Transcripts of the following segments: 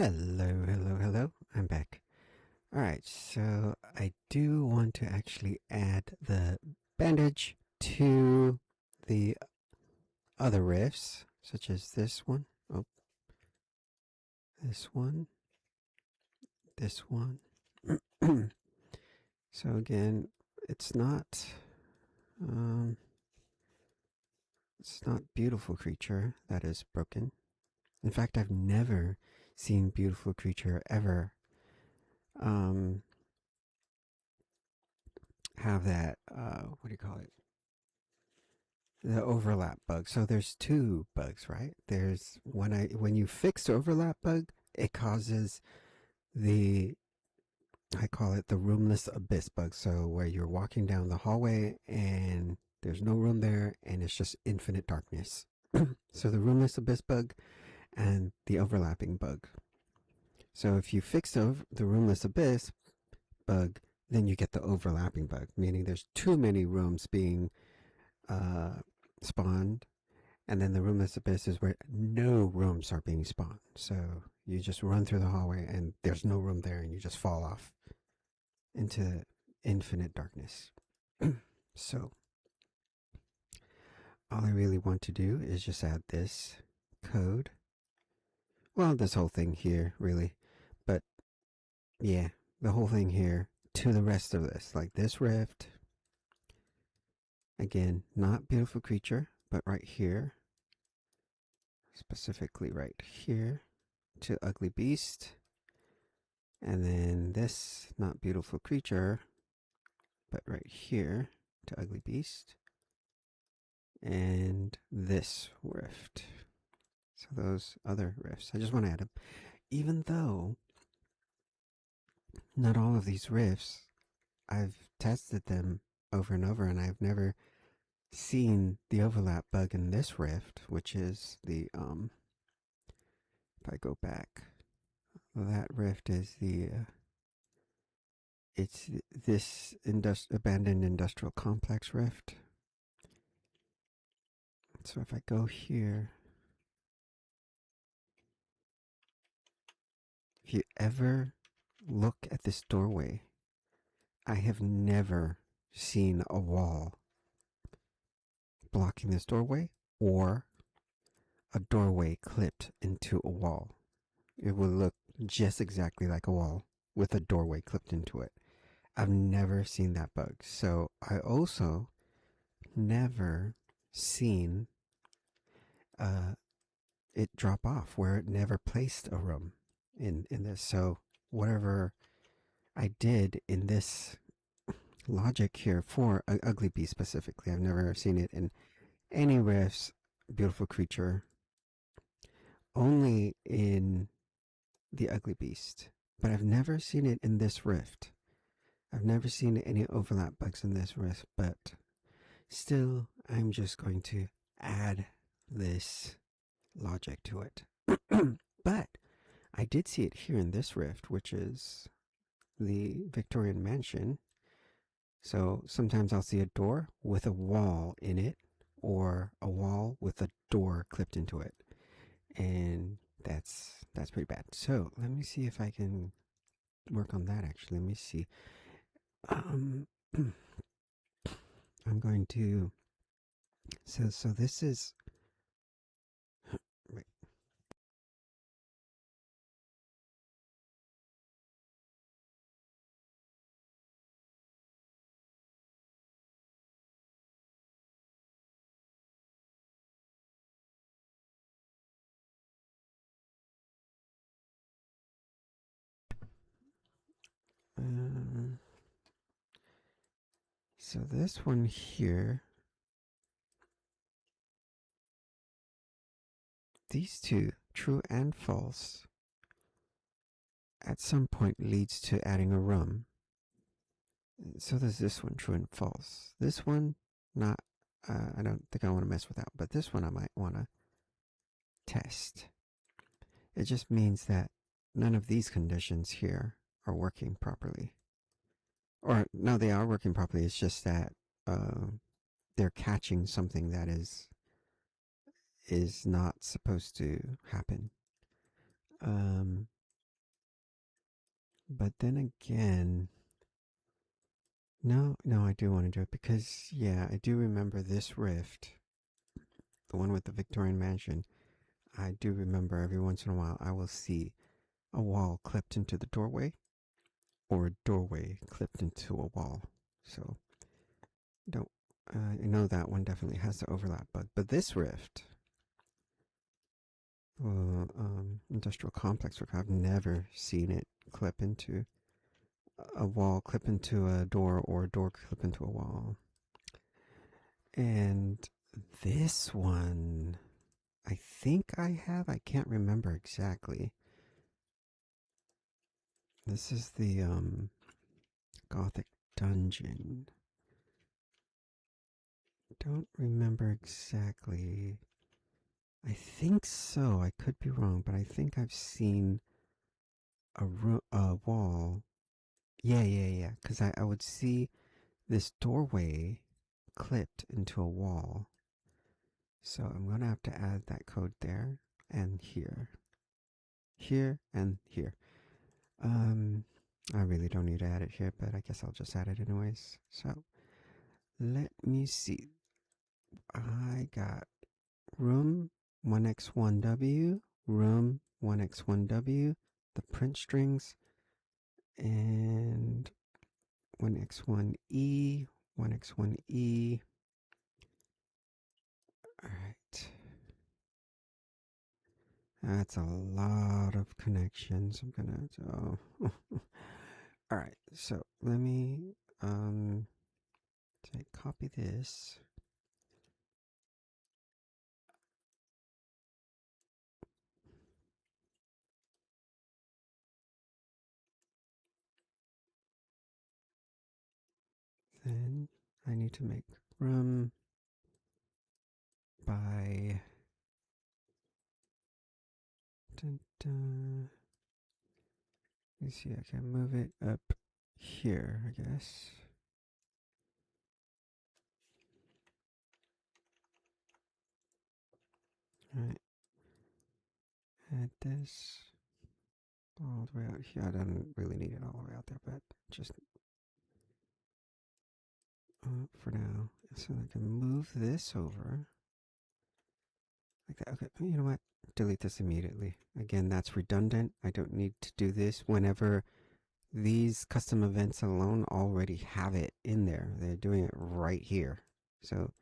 Hello. I'm back. Alright, so I do want to actually add the bandage to the other riffs, such as this one. Oh, this one. This one. So again, it's not um it's not beautiful creature that is broken. In fact, I've never seen beautiful creature ever um have that what do you call it? The overlap bug. So there's two bugs, right? There's when you fix the overlap bug, it causes the I call it the roomless abyss bug. So where you're walking down the hallway and there's no room there and it's just infinite darkness. So the roomless abyss bug and the overlapping bug. So if you fix the roomless abyss bug, then you get the overlapping bug, meaning there's too many rooms being uh, spawned. And then the roomless abyss is where no rooms are being spawned. So you just run through the hallway and there's no room there and you just fall off into infinite darkness. So all I really want to do is just add this code. Well, this whole thing here, really. But yeah, the whole thing here to the rest of this. Like this rift. Again, not beautiful creature, but right here. Specifically right here to ugly beast. And then this not beautiful creature, but right here to ugly beast. And this rift. So those other rifts, I just want to add them. Even though not all of these rifts, I've tested them over and over and I've never seen the overlap bug in this rift, which is the, if I go back, that rift is it's this abandoned industrial complex rift. So if I go here, if you ever look at this doorway, I have never seen a wall blocking this doorway or a doorway clipped into a wall. It will look just exactly like a wall with a doorway clipped into it. I've never seen that bug. So I also never seen uh, it drop off where it never placed a room in this. So whatever I did in this logic here for Ugly Beast specifically, I've never seen it in any rifts, beautiful creature, only in the Ugly Beast. But I've never seen it in this rift. I've never seen any overlap bugs in this rift, but still, I'm just going to add this logic to it. But I did see it here in this rift, which is the Victorian mansion. So sometimes I'll see a door with a wall in it, or a wall with a door clipped into it. And that's pretty bad. So let me see if I can work on that actually. Let me see. Um I'm going to so this is right. Um, so this one here, these two, true and false, at some point leads to adding a room. So does this one, true and false. This one, not, I don't think I want to mess with that, but this one I might want to test. It just means that none of these conditions here are working properly. Or, no, they are working properly, it's just that they're catching something that is not supposed to happen. But then again, no, no, I do want to do it because, yeah, I do remember this rift, the one with the Victorian mansion. I do remember every once in a while I will see a wall clipped into the doorway or a doorway clipped into a wall. So, don't, I know that one definitely has the overlap bug. But this rift, industrial complex work, I've never seen it clip into a wall, clip into a door, or a door clip into a wall. And this one, I think I have. I can't remember exactly. This is the Gothic dungeon. Don't remember exactly. I think so. I could be wrong, but I think I've seen a wall. Yeah, yeah, yeah. Because I would see this doorway clipped into a wall. So I'm going to have to add that code there and here. Here and here. I really don't need to add it here, but I guess I'll just add it anyways. So let me see. I got room 1x1w, room 1x1w, the print strings, and 1x1e, 1x1e. All right. That's a lot of connections. I'm gonna. Oh. All right. So let me copy this. Then I need to make room by. Dun, dun. Let me see. I can move it up here, I guess. All right. Add this all the way out here. I don't really need it all the way out there, but just for now. So I can move this over like that. Okay, you know what? Delete this immediately. Again, that's redundant. I don't need to do this whenever these custom events alone already have it in there. They're doing it right here. So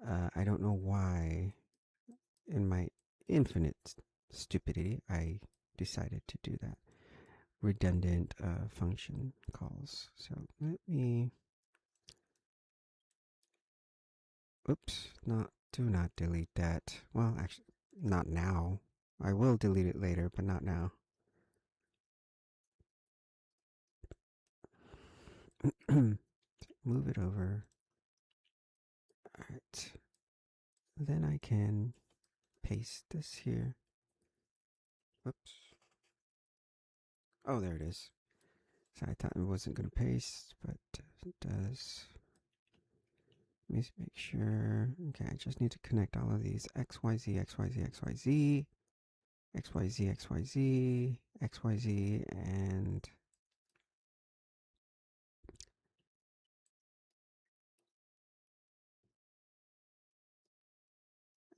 I don't know why, in my infinite stupidity, I decided to do that. Redundant function calls. So let me. Oops, do not delete that. Well, actually, not now. I will delete it later, but not now. Move it over. Alright. Then I can paste this here. Whoops. Oh, there it is. So I thought it wasn't going to paste, but it does. Let me make sure. Okay, I just need to connect all of these. XYZ, XYZ, XYZ, XYZ, XYZ, XYZ,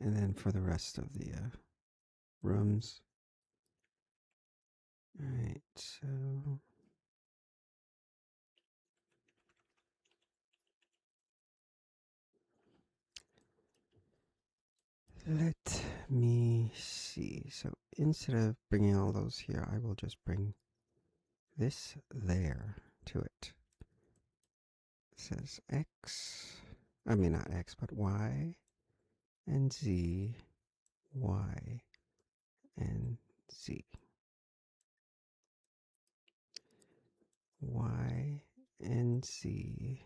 and then for the rest of the rooms. Alright, so let me see. So instead of bringing all those here, I will just bring this there to it. It says X, I mean not X, but Y and Z, Y and Z. Y and Z,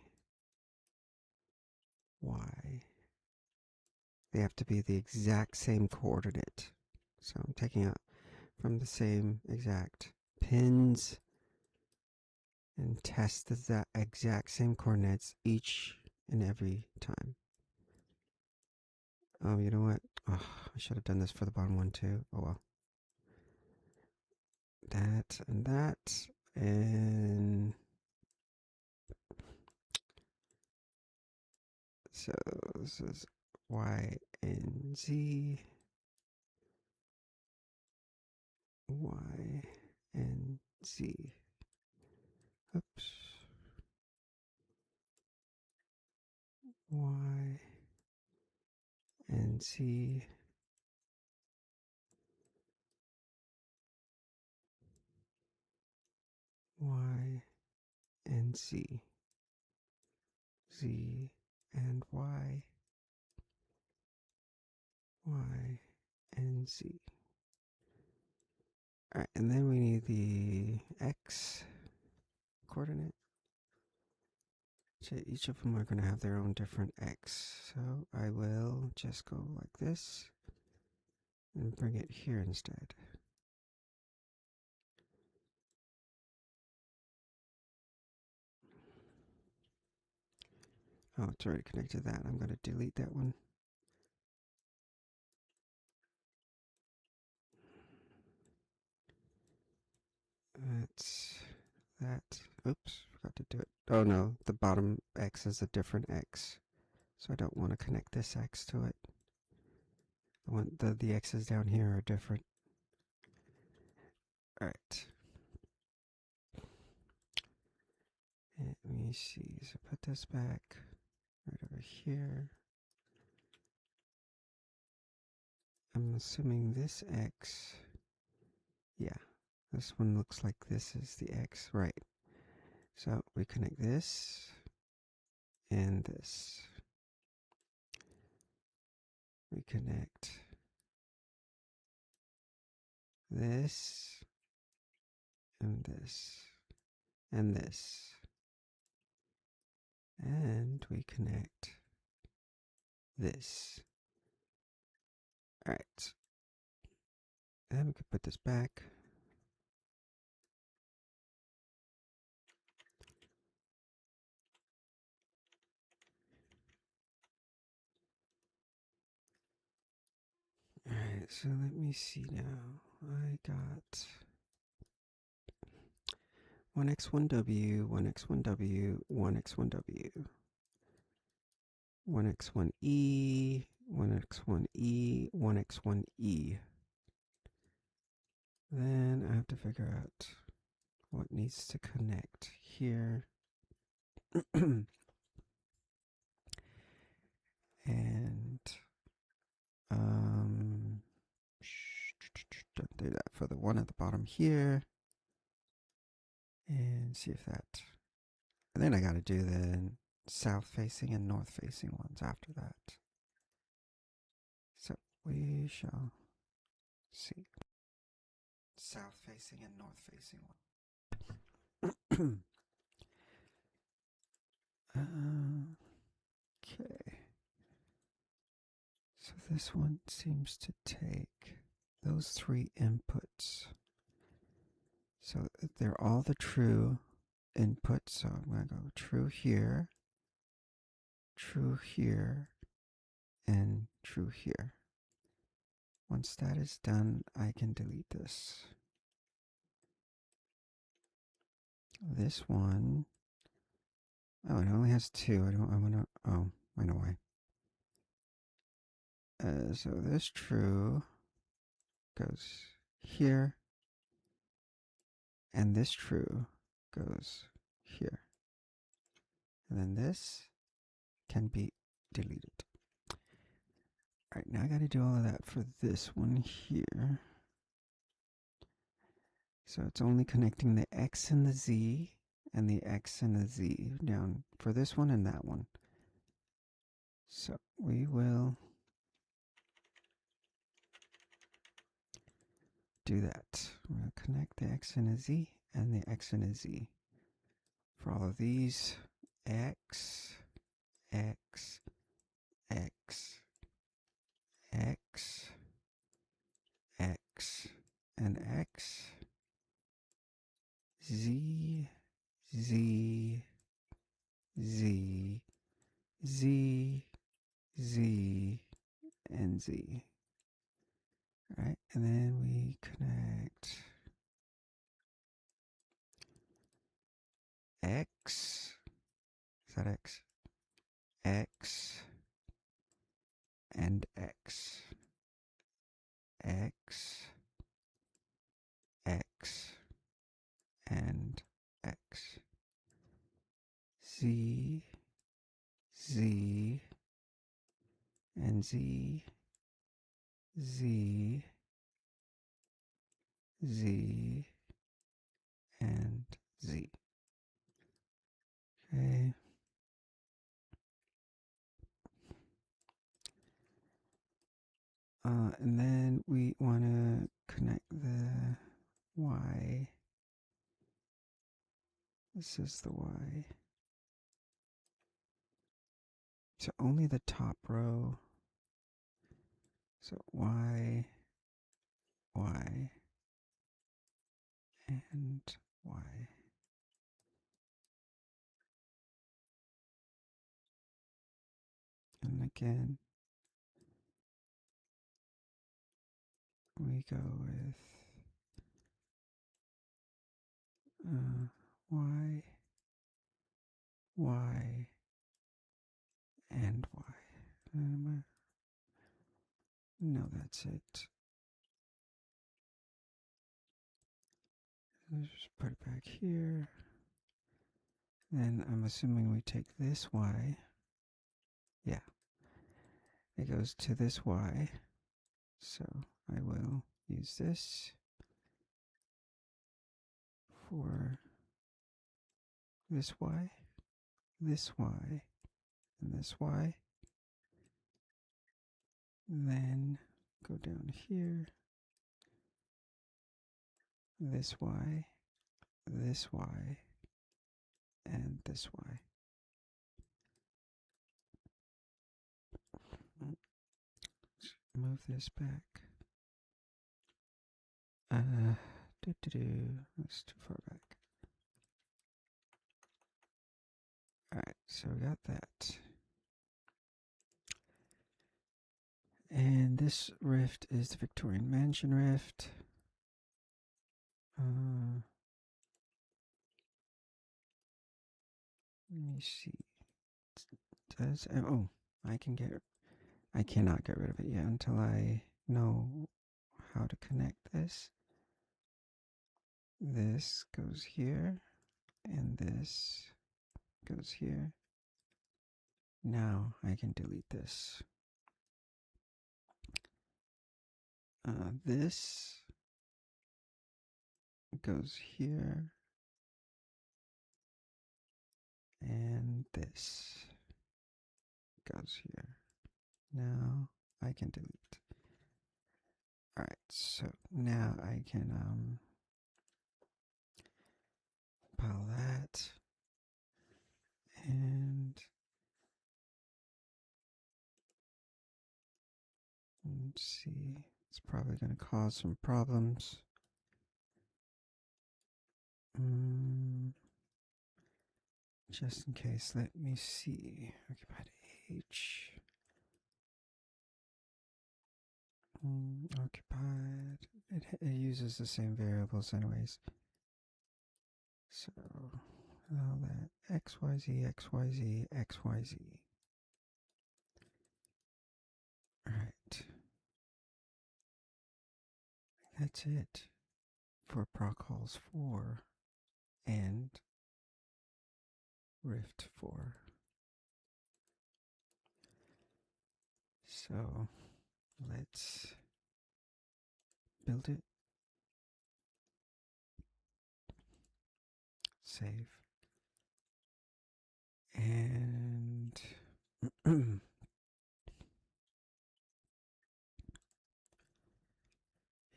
Y. They have to be the exact same coordinate. So I'm taking out from the same exact pins and test the exact same coordinates each and every time. Oh, you know what? Oh, I should have done this for the bottom one too. Oh well. That and that. And so this is Y and Z, Y and Z. Oops. Y and Z. Y and Z. Z and Y. Y and Z. Alright, and then we need the X coordinate. So each of them are going to have their own different X. So I will just go like this and bring it here instead. Oh, it's already connected to that. I'm going to delete that one. That's that. Oops, forgot to do it. Oh no, the bottom X is a different X. So I don't want to connect this X to it. The X's down here are different. Alright. Let me see. So put this back right over here. I'm assuming this X. Yeah, this one looks like this is the X, right? So we connect this and this. We connect this and this and this. And we connect this. Alright. And we can put this back. Alright, so let me see now. I got 1x1w, 1x1w, 1x1w, 1x1e, 1x1e, 1x1e. Then I have to figure out what needs to connect here. And don't do that for the one at the bottom here. And see if that. And then I got to do the south facing and north facing ones after that. So we shall see. South facing and north facing one. Okay. So this one seems to take those three inputs. So they're all the true inputs. So I'm going to go true here, and true here. Once that is done, I can delete this. This one, oh, it only has two. I want to, oh, I know why. So this true goes here, and this true goes here. And then this can be deleted. Alright, now I gotta do all of that for this one here. So it's only connecting the X and the Z and the X and the Z down for this one and that one. So we will do that. We'll connect the X and a Z and the X and a Z. For all of these, X, X, X, X, X, and X, Z, Z, Z, Z, Z, and Z. All right, and then we connect X. Is that X? X and X. X, X, and X. Z, Z, and Z, Z, Z, and Z. Okay. And then we want to connect the Y. This is the Y. So only the top row. So Y, Y, and Y. And again, we go with Y, Y, and Y. No, that's it. Let's just put it back here. Then I'm assuming we take this Y. Yeah. It goes to this Y. So I will use this for this Y, this Y, and this Y. And then go down here. This Y, this Y, and this Y. Move this back. That's too far back. Alright, so we got that. And this rift is the Victorian Mansion rift. Let me see. Does oh, I cannot get rid of it yet until I know how to connect this. This goes here, and this goes here. Now I can delete this. This goes here, and this goes here. Now I can delete. Alright, so now I can pile that, and let's see, it's probably going to cause some problems. Just in case, let me see. Occupied H. Occupied. It uses the same variables anyways. So, all that XYZ, XYZ, XYZ. Alright. That's it for proc-calls 4 and Rift 4. So let's build it. Save. And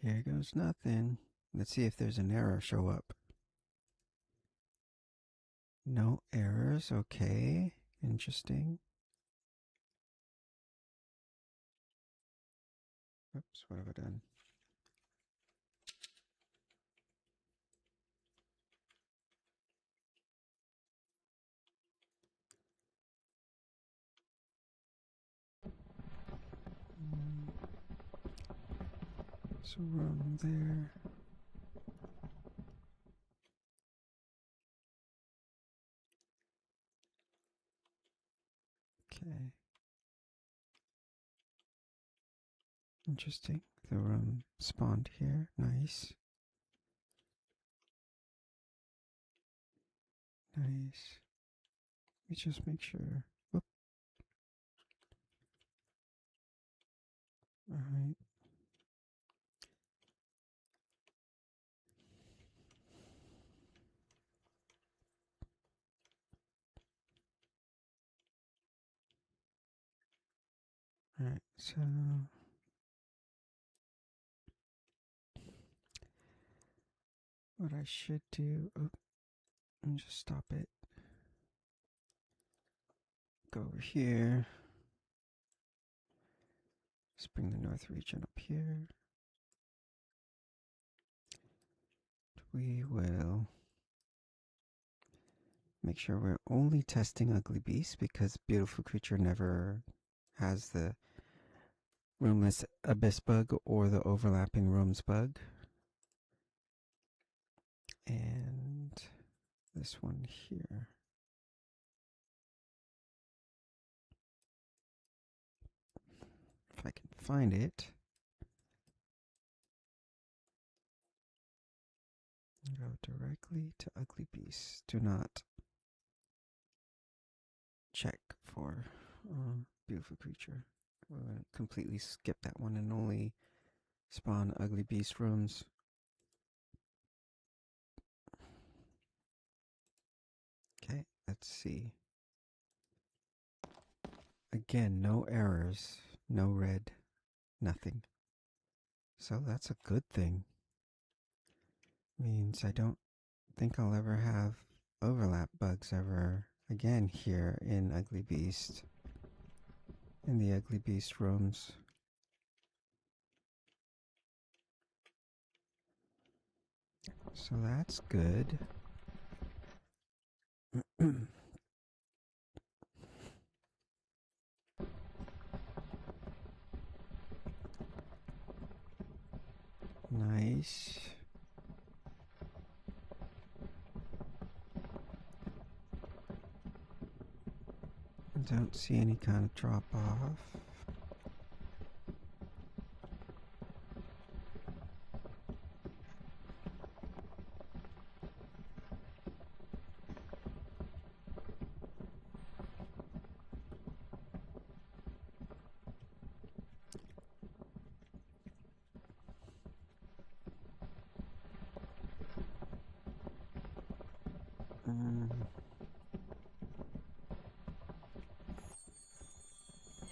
here goes nothing. Let's see if there's an error show up. No errors, okay. Interesting. Oops, what have I done? So room there. Okay. Interesting. The room spawned here. Nice. Nice. Let me just make sure. Whoop. Alright. Alright, so what I should do, and just stop it. Go over here. Let's bring the north region up here. We will make sure we're only testing Ugly Beast because Beautiful Creature never has the Roomless Abyss bug or the Overlapping Rooms bug. And this one here. If I can find it. Go directly to Ugly Beast. Do not check for Beautiful Creature. We're going to completely skip that one and only spawn Ugly Beast rooms. Okay, let's see. Again, no errors, no red, nothing. So that's a good thing. Means I don't think I'll ever have overlap bugs ever again here in Ugly Beast. In the Ugly Beast rooms. So that's good. Nice. I don't see any kind of drop off.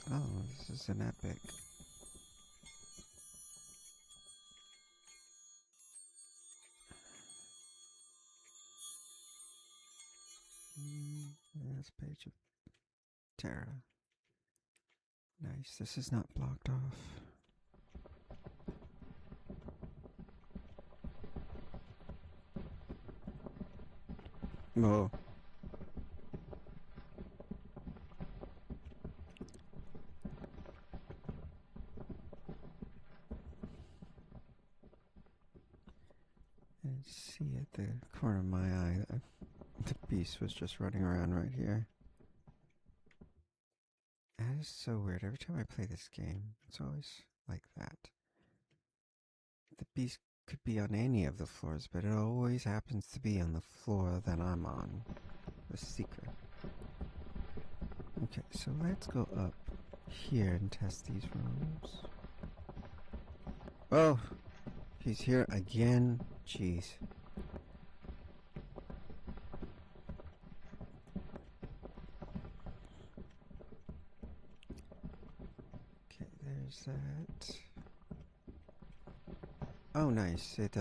Oh, this is an epic. This page of Terra. Nice. This is not blocked off. Whoa. I see at the corner of my eye that the beast was just running around right here. That is so weird. Every time I play this game, it's always like that. The beast could be on any of the floors, but it always happens to be on the floor that I'm on. The Seeker. Okay, so let's go up here and test these rooms. Oh, he's here again. Jeez. Okay, there's that. Oh, nice. It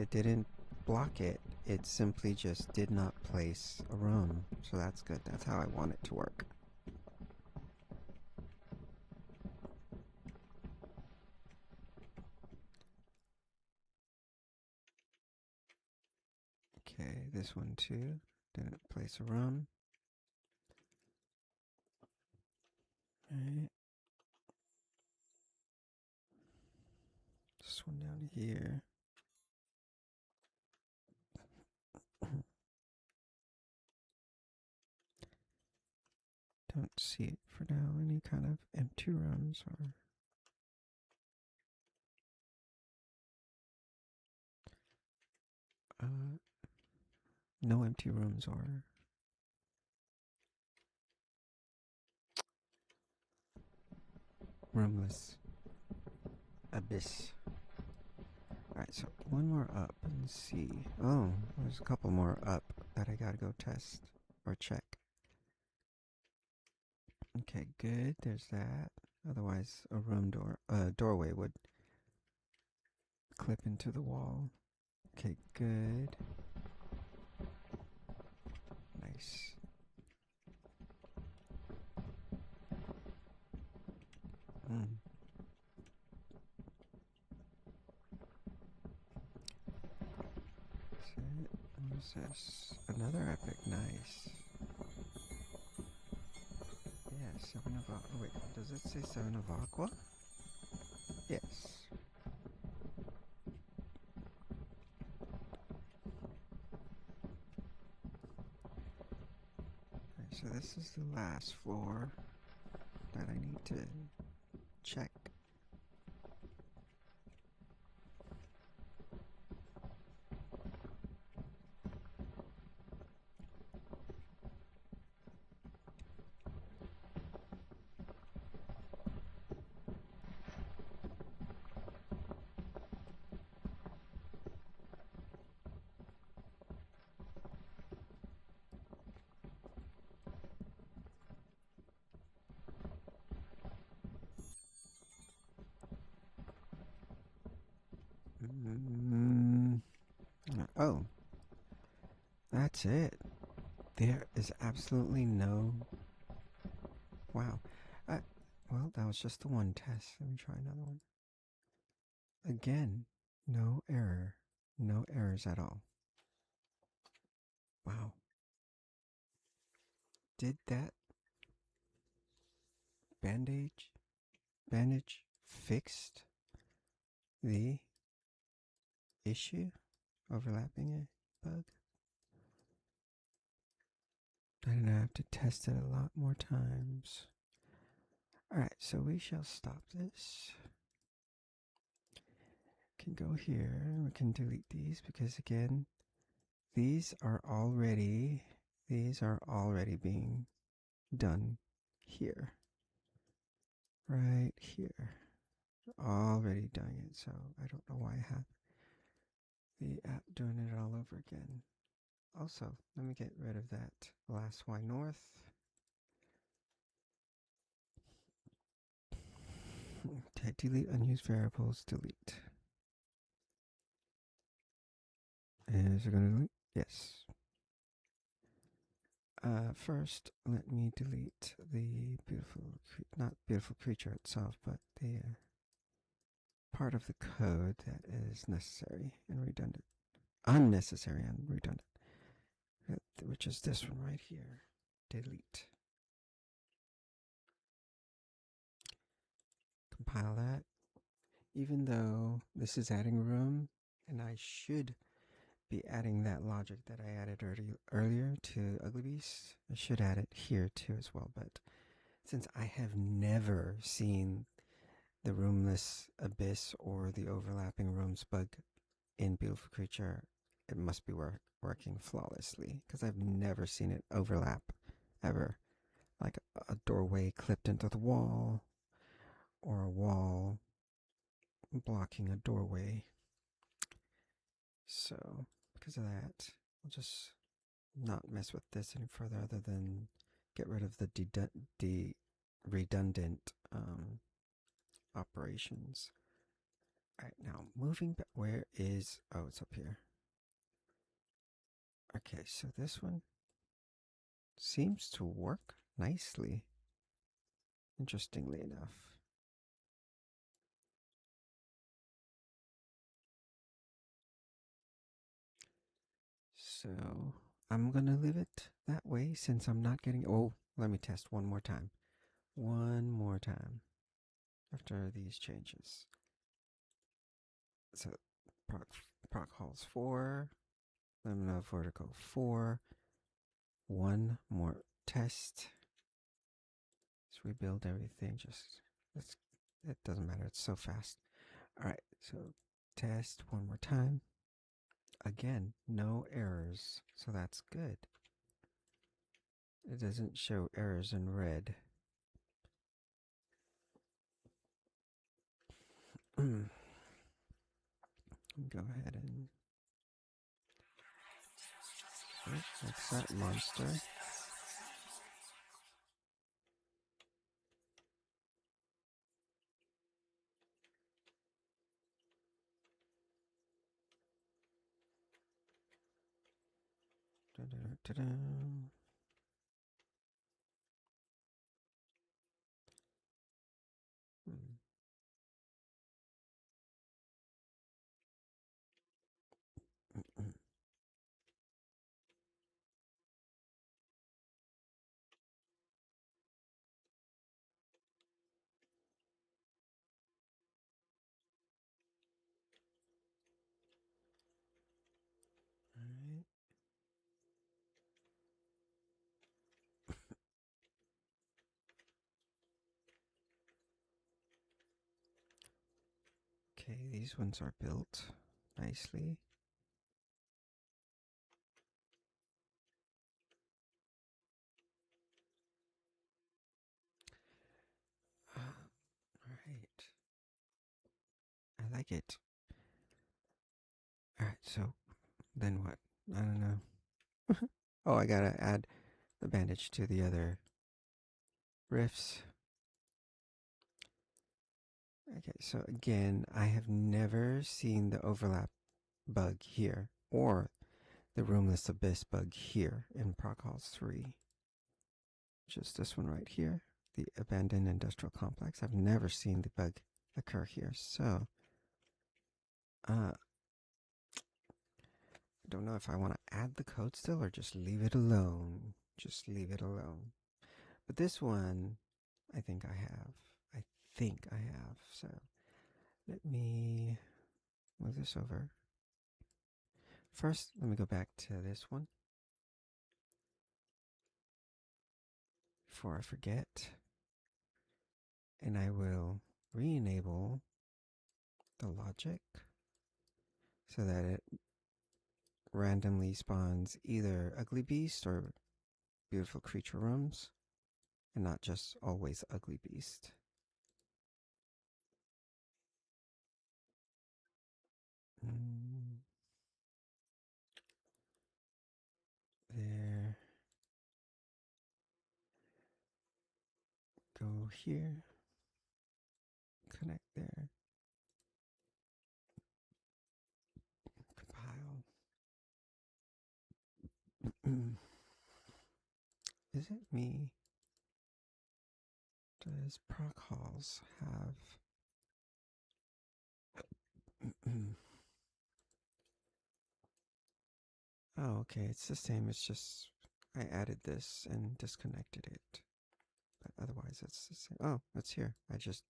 didn't block it. It simply just did not place a room. So that's good. That's how I want it to work. Okay, this one too. Didn't place a room. Alright. This one down here. don't see it for now. Any kind of empty rooms or no empty rooms or roomless abyss. Alright, so one more up and see. Oh, there's a couple more up that I gotta go test or check. Okay, good. There's that. Otherwise, a doorway would clip into the wall. Okay, good. Nice. Mm. What is this? Another epic. Nice. Yeah, 7 of Aqua. Oh, wait, does it say 7 of Aqua? Yes. Okay, so this is the last floor that I need to check. Mm, oh, that's it. There is absolutely no. Wow. Uh, well, that was just the one test. Let me try another one. Again, no error. No errors at all. Wow. Did that bandage fixed the issue? Overlapping a bug? I'm gonna have to test it a lot more times. Alright, so we shall stop this. Can go here. We can delete these because again, these are already being done here. Right here. Already doing it, so I don't know why I have the app doing it all over again. Also, let me get rid of that last Y north. Okay, delete unused variables, delete. Is it going to delete? Yes. First, let me delete the not beautiful creature itself, but the part of the code that is necessary and redundant. Unnecessary and redundant. Which is this one right here. Delete. Compile that. Even though this is adding room, and I should be adding that logic that I added earlier to Ugly Beast, I should add it here too as well. But since I have never seen the roomless abyss or the overlapping rooms bug in Beautiful Creature, it must be working flawlessly because I've never seen it overlap ever. Like a doorway clipped into the wall or a wall blocking a doorway. So, because of that, I'll just not mess with this any further other than get rid of the redundant operations. Alright, now moving back. Where is. Oh, it's up here. Okay, so this one seems to work nicely, interestingly enough. So I'm gonna leave it that way since I'm not getting. Oh, let me test one more time. One more time after these changes. So proc halls 4, limino vertical 4. One more test. Let's rebuild everything. Just let's. It doesn't matter. It's so fast. All right. So test one more time. Again, no errors. So that's good. It doesn't show errors in red. Go ahead and. Oh, what's that monster? Da-da-da-da-da. Hmm. Alright. Okay, these ones are built nicely. Alright. I like it. Alright, so then what? I don't know. Oh, I gotta add the bandage to the other riffs. Okay, so again, I have never seen the overlap bug here or the roomless abyss bug here in Proc Halls 3. Just this one right here, the abandoned industrial complex. I've never seen the bug occur here, so I don't know if I want to add the code still or just leave it alone. Just leave it alone. But this one, I think I have. I think I have. So let me move this over. First, let me go back to this one before I forget. And I will re-enable the logic so that it randomly spawns either ugly beast or beautiful creature rooms and not just always ugly beast. There. Go here. Connect there. Compile. Is it me? Does Proc Halls have... Oh, okay, it's the same. It's just I added this and disconnected it. But otherwise, it's the same. Oh, it's here. I just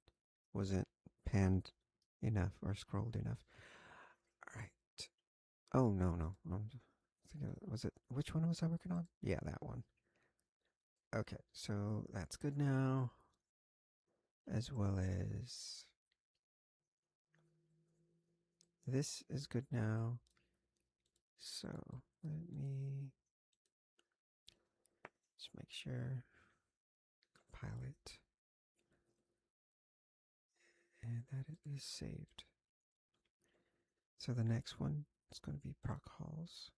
wasn't panned enough or scrolled enough. All right. Oh, no, no. Was it... Which one was I working on? Yeah, that one. Okay, so that's good now. As well as... This is good now. So let me just make sure, compile it, and that it is saved. So the next one is going to be Proc Halls.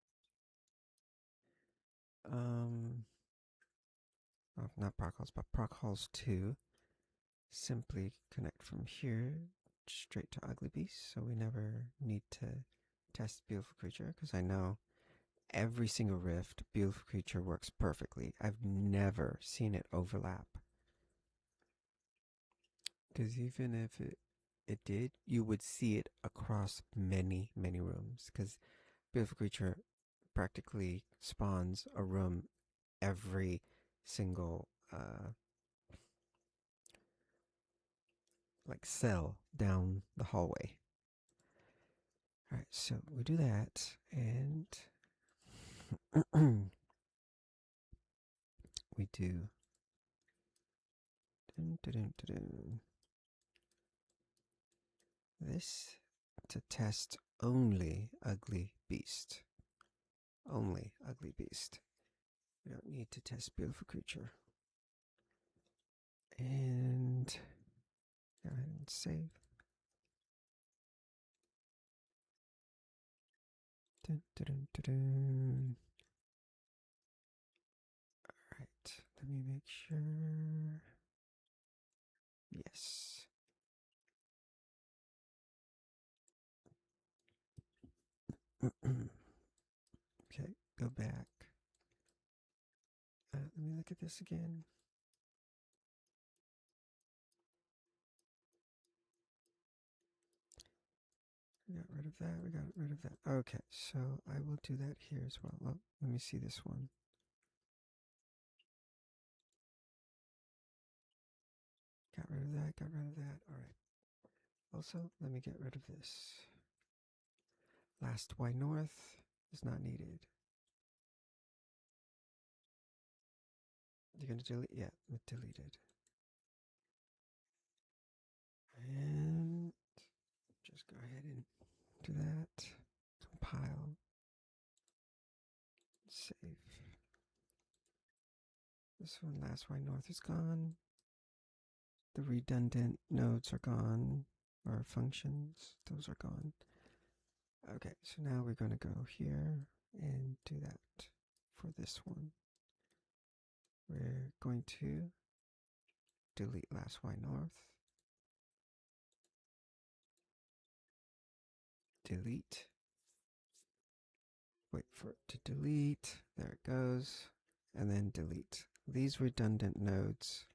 Oh, not Proc Halls, but Proc Halls 2. Simply connect from here straight to Ugly Beast, so we never need to test Beautiful Creature, because I know every single rift, Beautiful Creature works perfectly. I've never seen it overlap. Because even if it did, you would see it across many, many rooms. Because Beautiful Creature practically spawns a room every single like cell down the hallway. All right, so we do that, and we do Dun, dun, dun, dun, dun. This to test only ugly beast. Only ugly beast. We don't need to test beautiful creature. And go ahead and save. Dun, dun, dun, dun, dun. All right, let me make sure. Yes. Okay, go back. Let me look at this again. We got rid of that. We got rid of that. Okay, so I will do that here as well. Oh, let me see this one. Got rid of that. Got rid of that. All right. Also, let me get rid of this. Last Y North is not needed. You're going to delete? Yeah, deleted. And just go ahead and do that. Compile. Save. This one, last Y North, is gone. The redundant nodes are gone, or functions, those are gone. Okay, so now we're going to go here and do that for this one. We're going to delete last Y North. Delete. Wait for it to delete. There it goes. And then delete. These redundant nodes.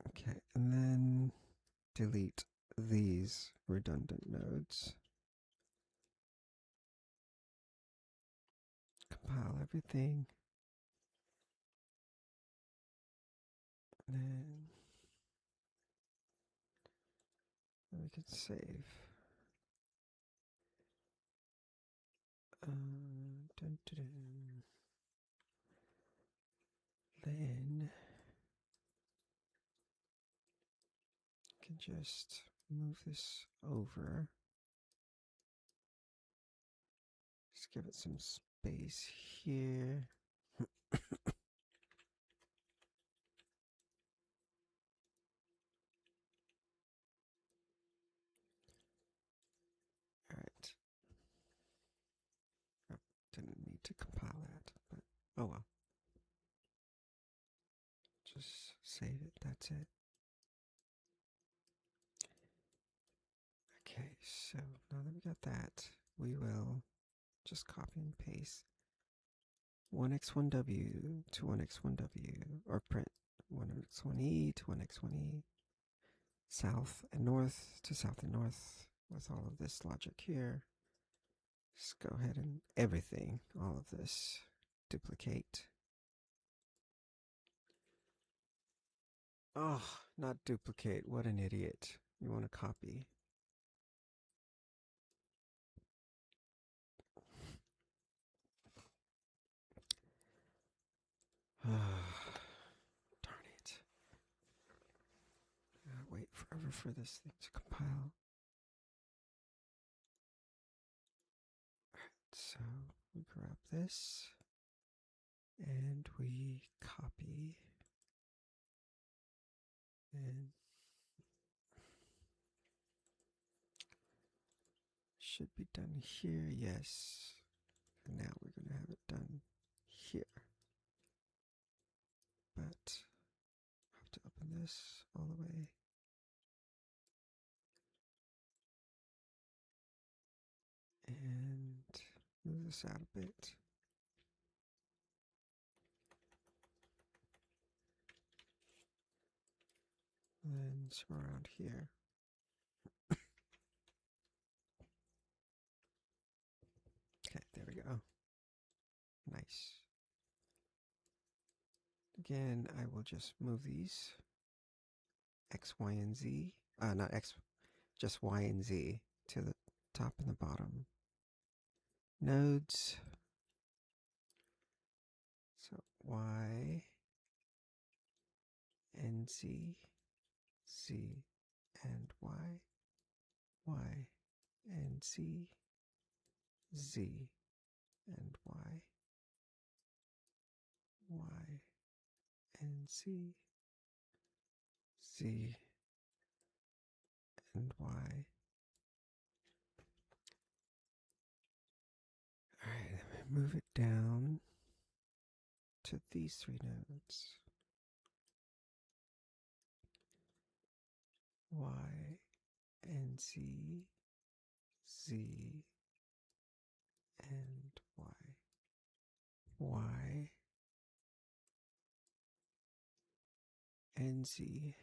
Okay, and then delete these redundant nodes. Compile everything. And then we can save. Dun, dun, dun. Then you can just move this over. Just give it some space here. All right. Oh, didn't need to compile that, but oh well. Just save it. That's it. Okay, so now that we got that, we will just copy and paste 1x1w to 1x1w, or print 1x1e to 1x1e, south and north to south and north with all of this logic here. Just go ahead and everything, all of this, duplicate. Oh, not duplicate. What an idiot. You want to copy. Darn it. I gotta wait forever for this thing to compile. Alright, so we grab this and we copy. And should be done here, yes. And now we're going to have it done here. But I have to open this all the way. And move this out a bit. And then somewhere around here. Okay, there we go. Nice. Again, I will just move these X, Y, and Z. Not X, just Y and Z to the top and the bottom. Nodes. So Y and Z, Z and Y, Y and Z, Z and Y, Y and Z, Z and Y. Alright, then we move it down to these three nodes. Y and Z, Z and Y. Y and Z,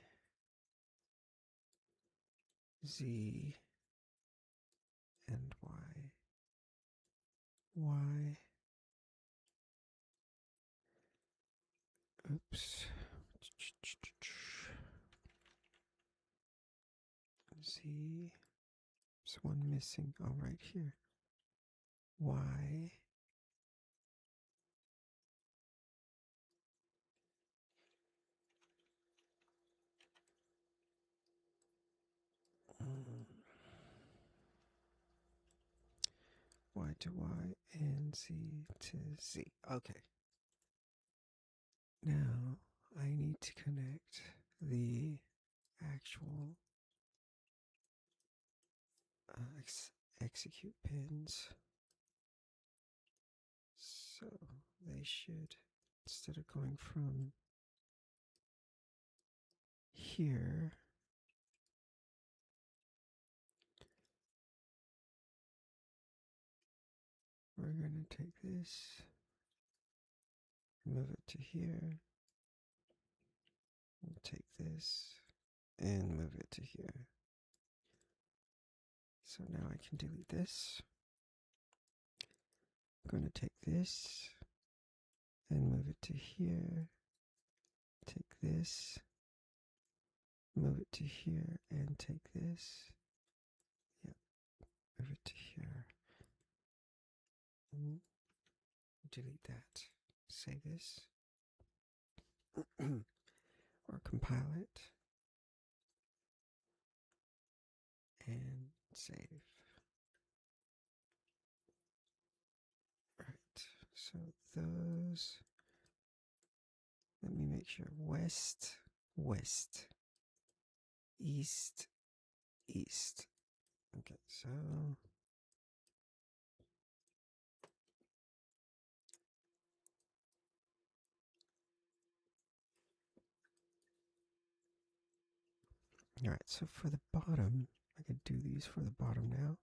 Z and Y. Y. Oops. Z. There's one missing. Oh, right here. Y. Y to Y and Z to Z. Okay. Now I need to connect the actual execute pins. So they should, instead of going from here, we're going to take this, move it to here, we'll take this, and move it to here. So now I can delete this. I'm going to take this and move it to here. Take this, move it to here, and take this. Yep, move it to here. And delete that. Save this. Or compile it. And save. Right, so those, let me make sure, west, west, east, east. Okay, so all right, so for the bottom, I could do these for the bottom now.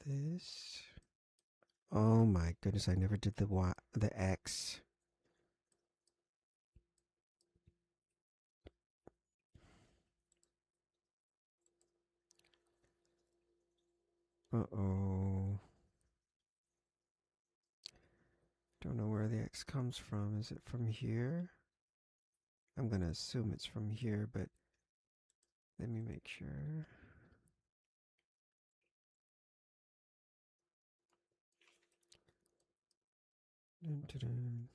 This. Oh my goodness, I never did the Y, the X. Uh-oh. Don't know where the X comes from. Is it from here? I'm gonna assume it's from here, but let me make sure. Dun, dun, dun.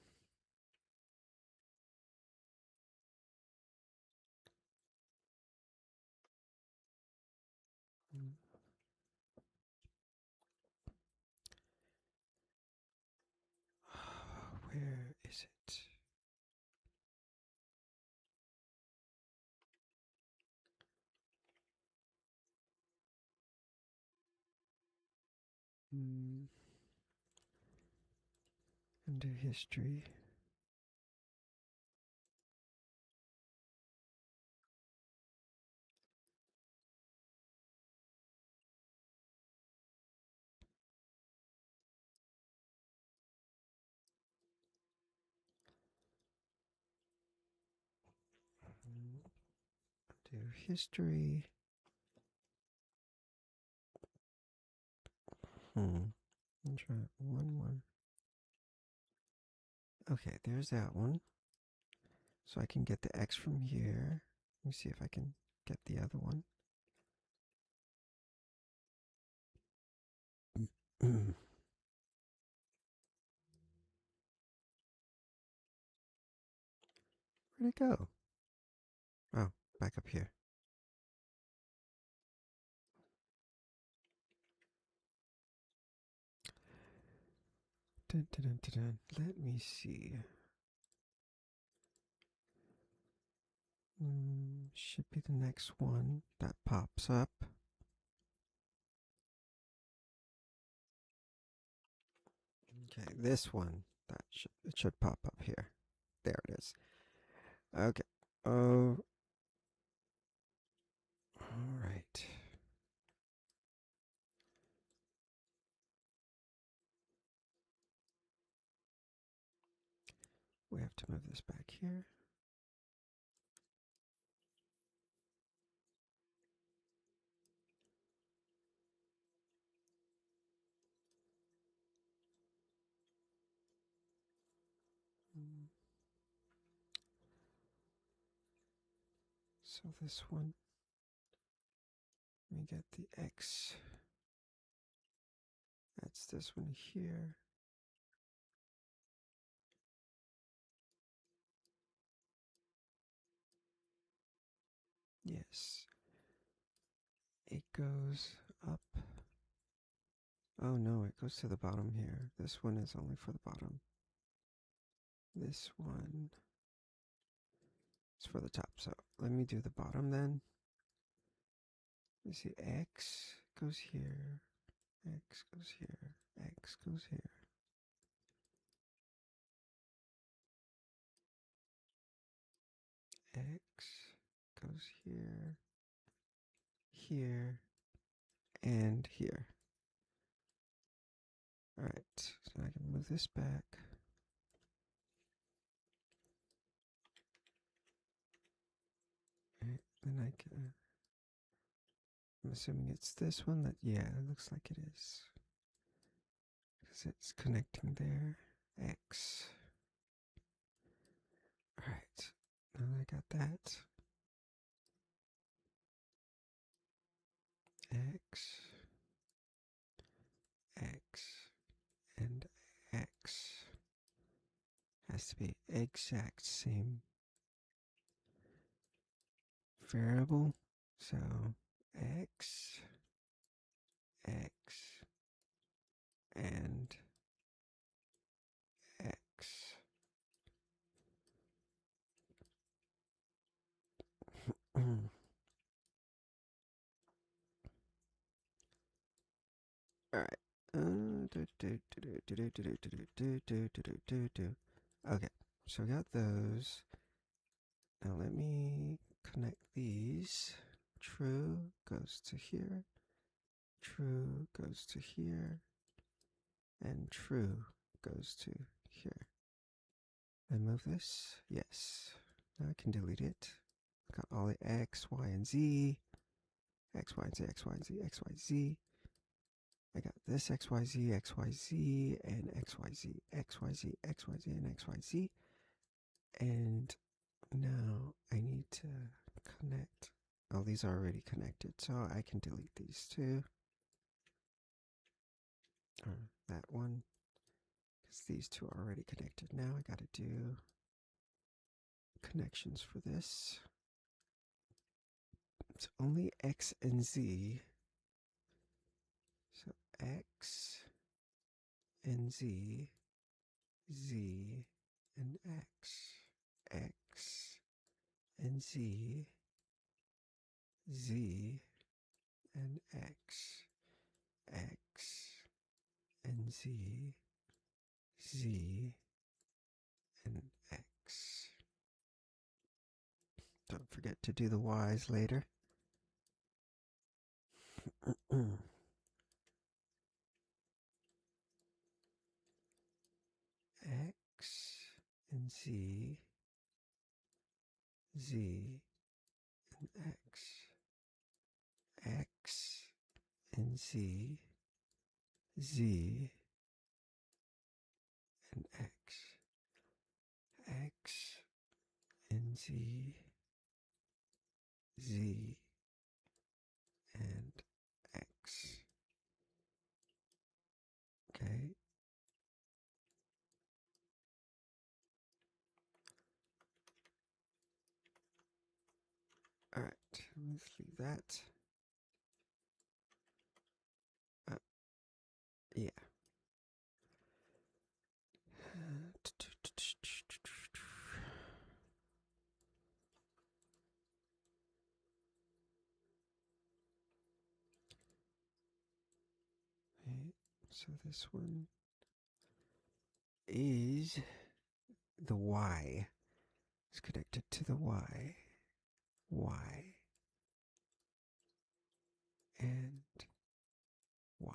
Where is it? Under history. Under history. I'll try one more. Okay, there's that one. So I can get the X from here. Let me see if I can get the other one. Where'd it go? Oh, back up here. Dun, dun, dun, dun, dun. Let me see. Should be the next one that pops up. Okay, this one it should pop up here. There it is. Okay. Oh, all right. We have to move this back here. So this one, let me get the X. That's this one here. Yes. It goes up. Oh no, it goes to the bottom here. This one is only for the bottom. This one is for the top. So let me do the bottom then. You see X goes here. X goes here. X goes here. X goes here, here, and here. Alright, so I can move this back. Right, then I can. I'm assuming it's this one that, yeah, it looks like it is. Because it's connecting there. X. Alright, now I got that. X, X, and X. Has to be exact same variable. So X, X, and X. Alright. Okay, so we got those. Now let me connect these. True goes to here. True goes to here. And true goes to here. And move this. Yes. Now I can delete it. Got all the X, Y, and Z. X, Y, and Z, X, Y, and Z, X, Y, Z. I got this X, Y, Z, X, Y, Z, and X, Y, Z, X, Y, Z, X, Y, Z, and X, Y, Z. And now I need to connect. Oh, these are already connected, so I can delete these two. Or that one. Because these two are already connected. Now I gotta do connections for this. It's only X and Z. So X and Z, Z and X, X and Z, Z and X, X and Z, Z and X. Don't forget to do the Y's later. X and Z, Z and X, X and Z, Z and X, X and Z, Z and X. Okay. let's leave that. Yeah. Okay, so this one is the Y. It's connected to the Y. Y. And Y.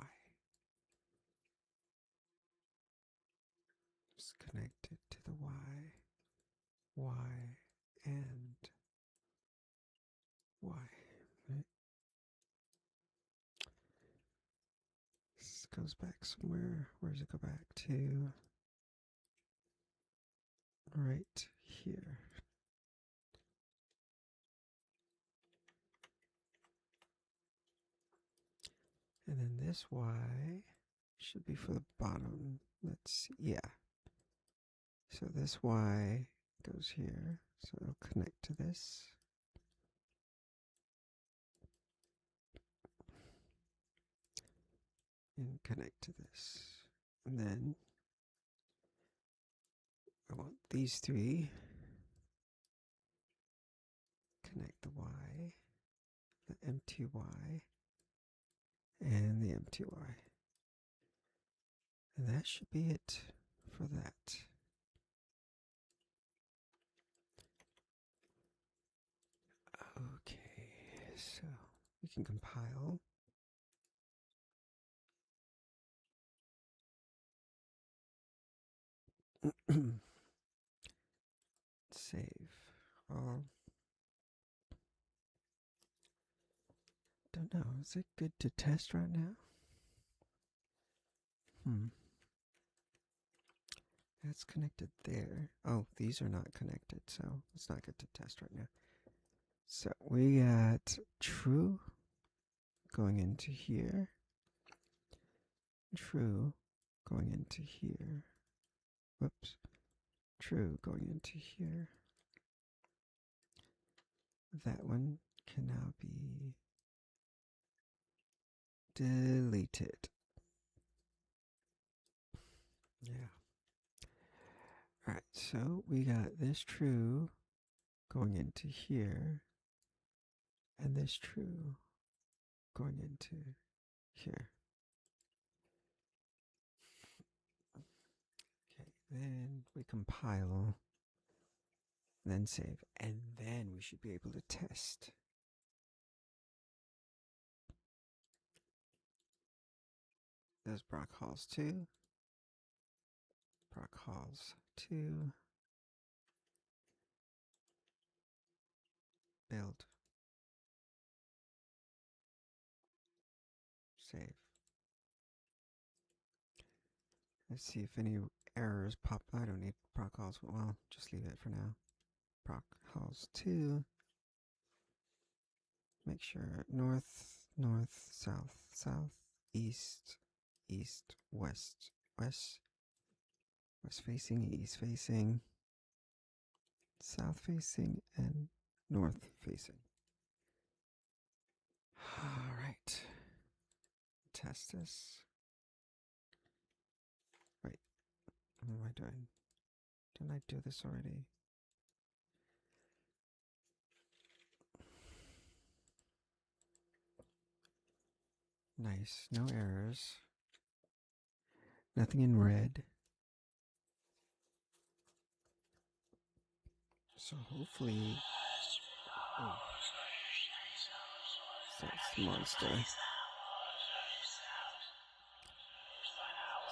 It's connected to the Y. Y. And Y. Right? This goes back somewhere. Where does it go back to? Right here. And then this Y should be for the bottom. Let's see. Yeah. So this Y goes here. So it'll connect to this. And connect to this. And then I want these three. Connect the Y, the empty Y, and the empty Y. And that should be it for that. Okay, so we can compile. Save. Don't know. Is it good to test right now? That's connected there. Oh, these are not connected, so it's not good to test right now. So we got true going into here. True going into here. Whoops. True going into here. That one can now be deleted. Yeah. Alright, so we got this true going into here, and this true going into here. Okay, then we compile, then save, and then we should be able to test. There's Brock Halls 2. Brock Halls 2. Build. Save. Let's see if any errors pop. I don't need Brock Halls. Well, just leave it for now. Brock Halls 2. Make sure north, north, south, south, east, east, west, west, west facing, east facing, south facing, and north facing. All right. Test this. Wait, what am I doing? Didn't I do this already? Nice. No errors. Nothing in red. So hopefully... Oh. That's the monster.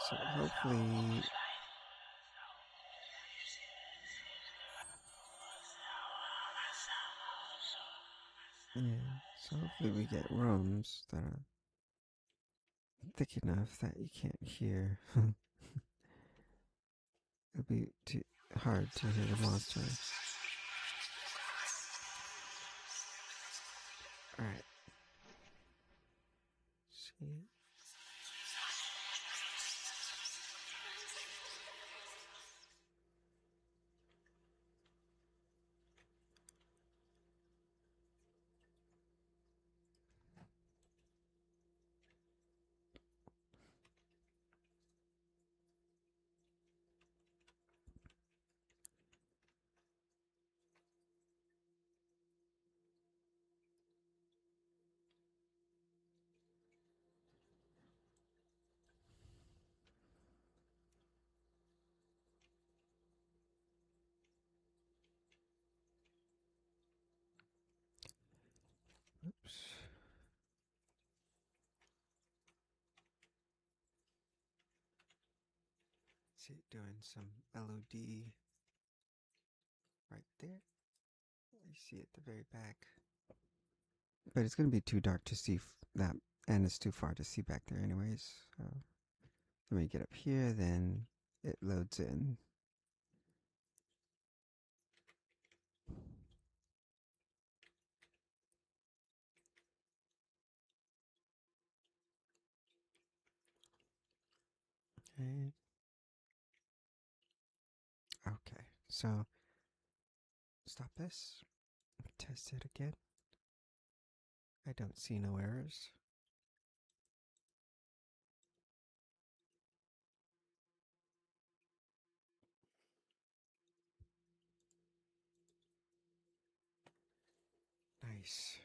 So hopefully... Yeah, so hopefully we get rooms that are thick enough that you can't hear. It'll be too hard to hear the monster. Alright. See? see it doing some LOD right there. You see at the very back. But it's going to be too dark to see that, and it's too far to see back there anyways. So let me get up here, then it loads in. Okay. Okay, so stop this. Test it again. I don't see no errors. Nice.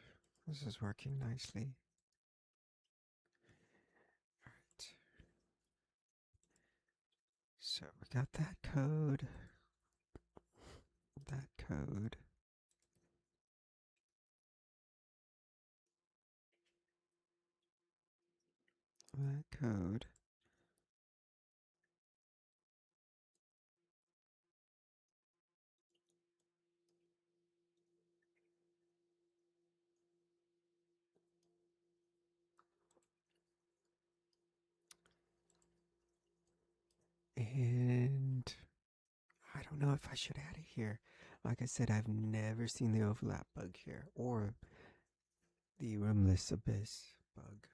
This is working nicely. Alright. So we got that code. That code. That code. And I don't know if I should add it here. Like I said, I've never seen the overlap bug here or the roomless abyss bug.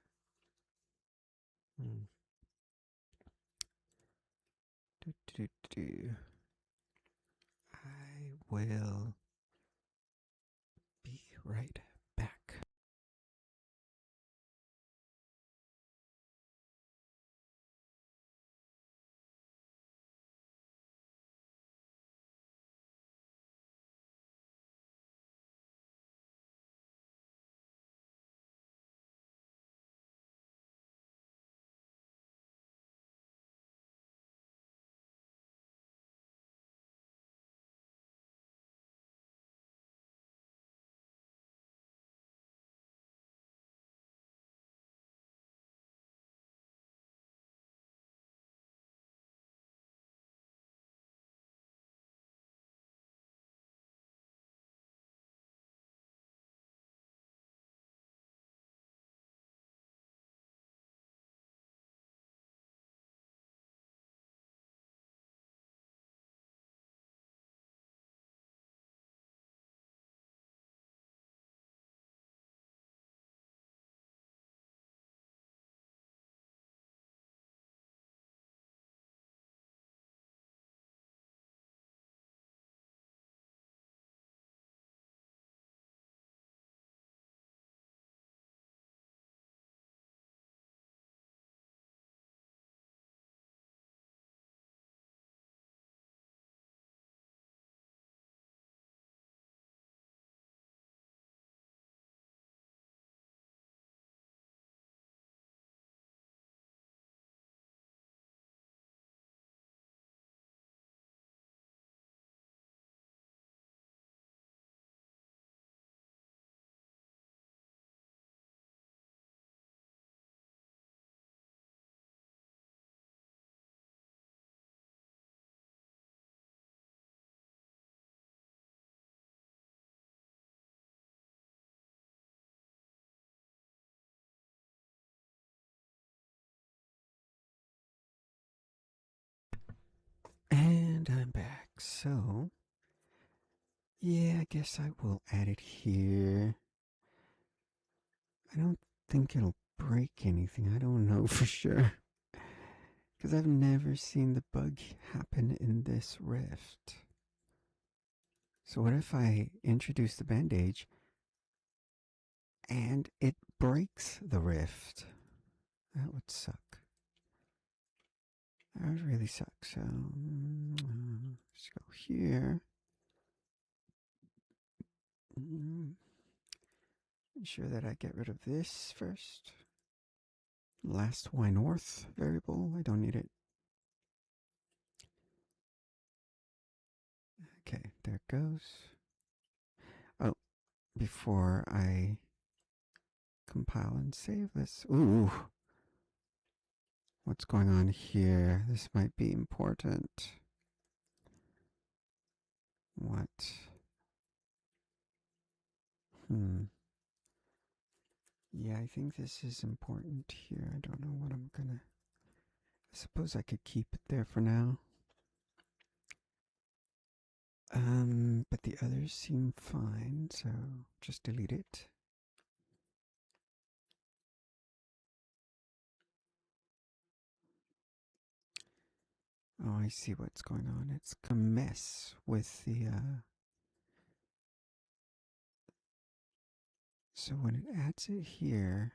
Hmm. Do, do, do. I will be right back. And I'm back. So, yeah, I guess I will add it here. I don't think it'll break anything. I don't know for sure. Because I've never seen the bug happen in this rift. So what if I introduce the bandage and it breaks the rift? That would suck. That would really suck. So let's go here. Ensure that I get rid of this first. Last Y North variable. I don't need it. Okay, there it goes. Oh, before I compile and save this. Ooh. what's going on here. This might be important. What? Yeah, I think this is important here. I don't know what I'm gonna. I suppose I could keep it there for now. But the others seem fine, so just delete it. Oh, I see what's going on. It's a mess with the, so when it adds it here,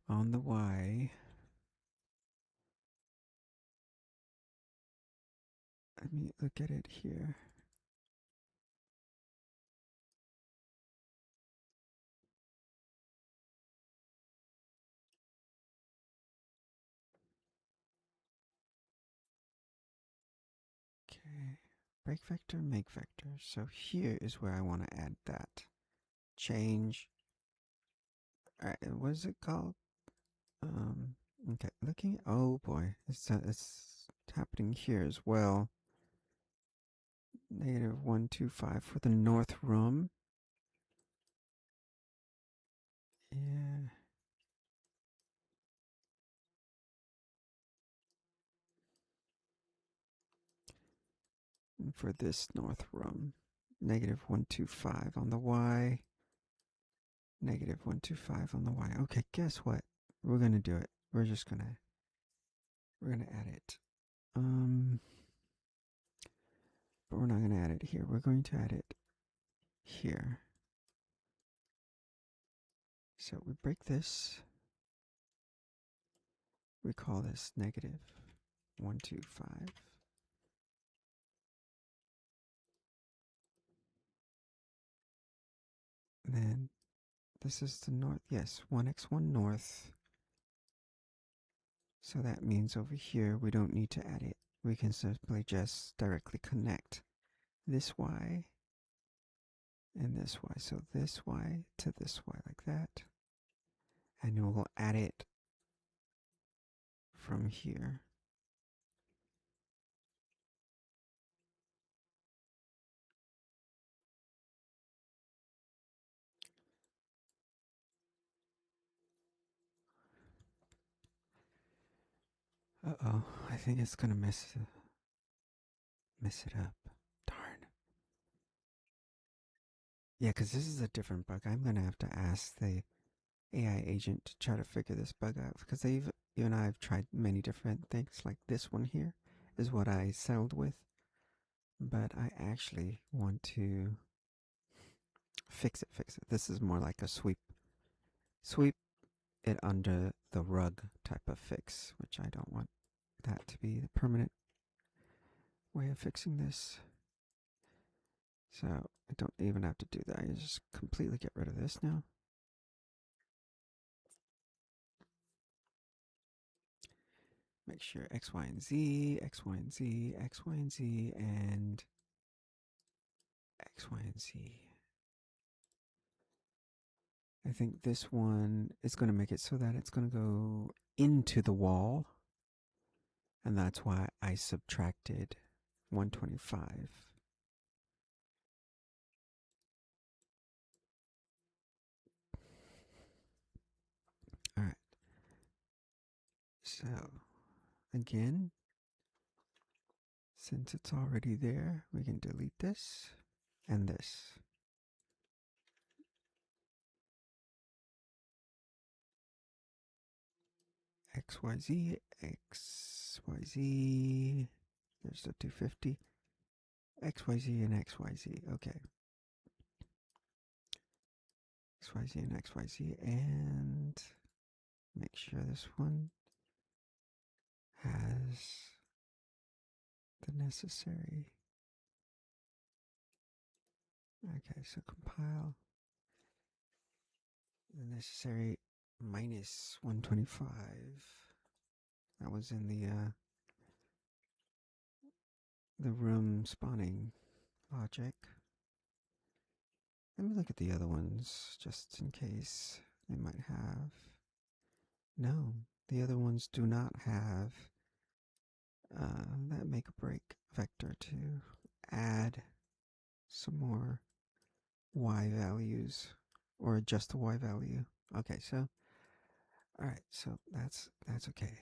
on the Y, let me look at it here. Okay, break vector, make vector. So here is where I want to add that. Change. All right, what is it called? Okay, looking. Oh boy, it's happening here as well. -125 for the north room. Yeah. And for this north room, -125 on the Y. -125 on the Y. Okay, guess what? We're gonna do it. We're gonna add it. But we're not gonna add it here. We're going to add it here. So we break this. We call this -125. And then this is the north. Yes, 1x1 north. So that means over here we don't need to add it. We can simply just directly connect this Y and this Y. So this Y to this Y like that. And we'll add it from here. Uh-oh, I think it's gonna mess it up. Darn. Yeah, because this is a different bug. I'm gonna have to ask the AI agent to try to figure this bug out because you and I have tried many different things. Like this one here is what I settled with, but I actually want to fix it. Fix it. This is more like a sweep it under the rug type of fix, which I don't want that to be the permanent way of fixing this. So I don't even have to do that. I just completely get rid of this now. Make sure X, Y, and Z, X, Y, and Z, X, Y, and Z, and X, Y, and Z. I think this one is going to make it so that it's going to go into the wall. And that's why I subtracted 125. All right. So, again, since it's already there, we can delete this and this. XYZ, XYZ. There's the 250. XYZ and XYZ. Okay. XYZ and XYZ. And make sure this one has the necessary. Okay, so compile the necessary -125. That was in the room spawning logic. Let me look at the other ones just in case they might have. No, the other ones do not have that make or break vector to add some more y values or adjust the y value. Okay, so all right, so that's okay.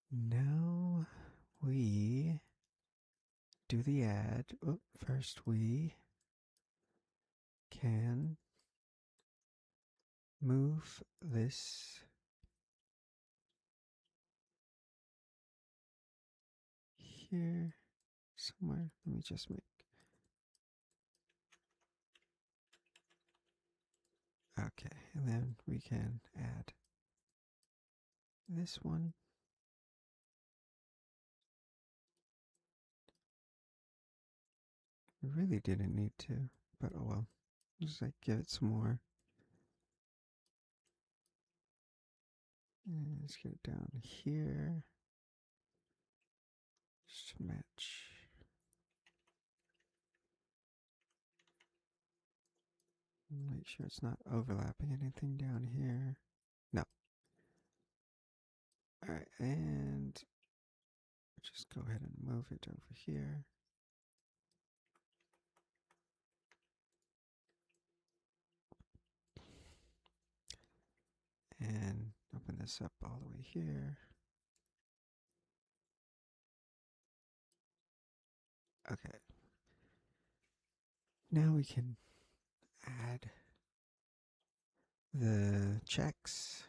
Now we do the add. Oh, first we can move this here somewhere. Let me just make. Okay, and then we can add this one. We really didn't need to, but oh well. Just like give it some more. And let's get it down here. Just to match. Make sure it's not overlapping anything down here. No. Alright, and just go ahead and move it over here. And open this up all the way here. Okay. Now we can add the checks.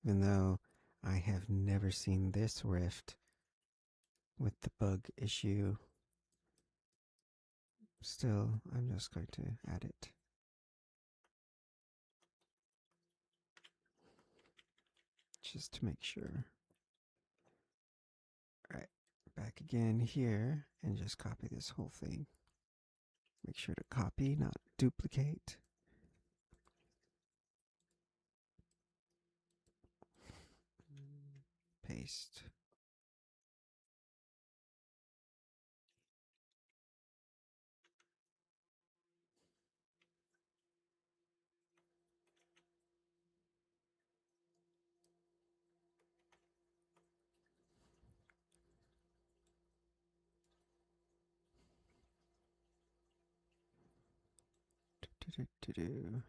Even though I have never seen this rift with the bug issue, still, I'm just going to add it. Just to make sure. Alright, back again here, and just copy this whole thing. Make sure to copy, not duplicate. Paste. Do-do-do-do.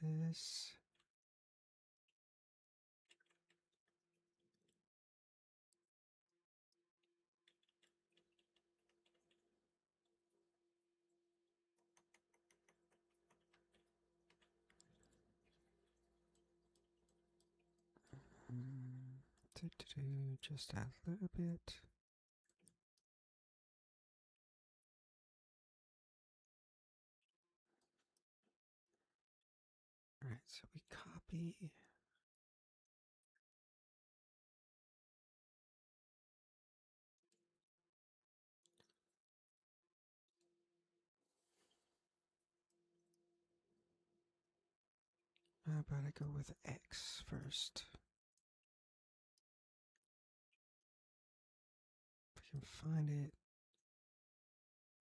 This. Just add a little bit. Alright, so we copy. How about I go with X first? If I can find it,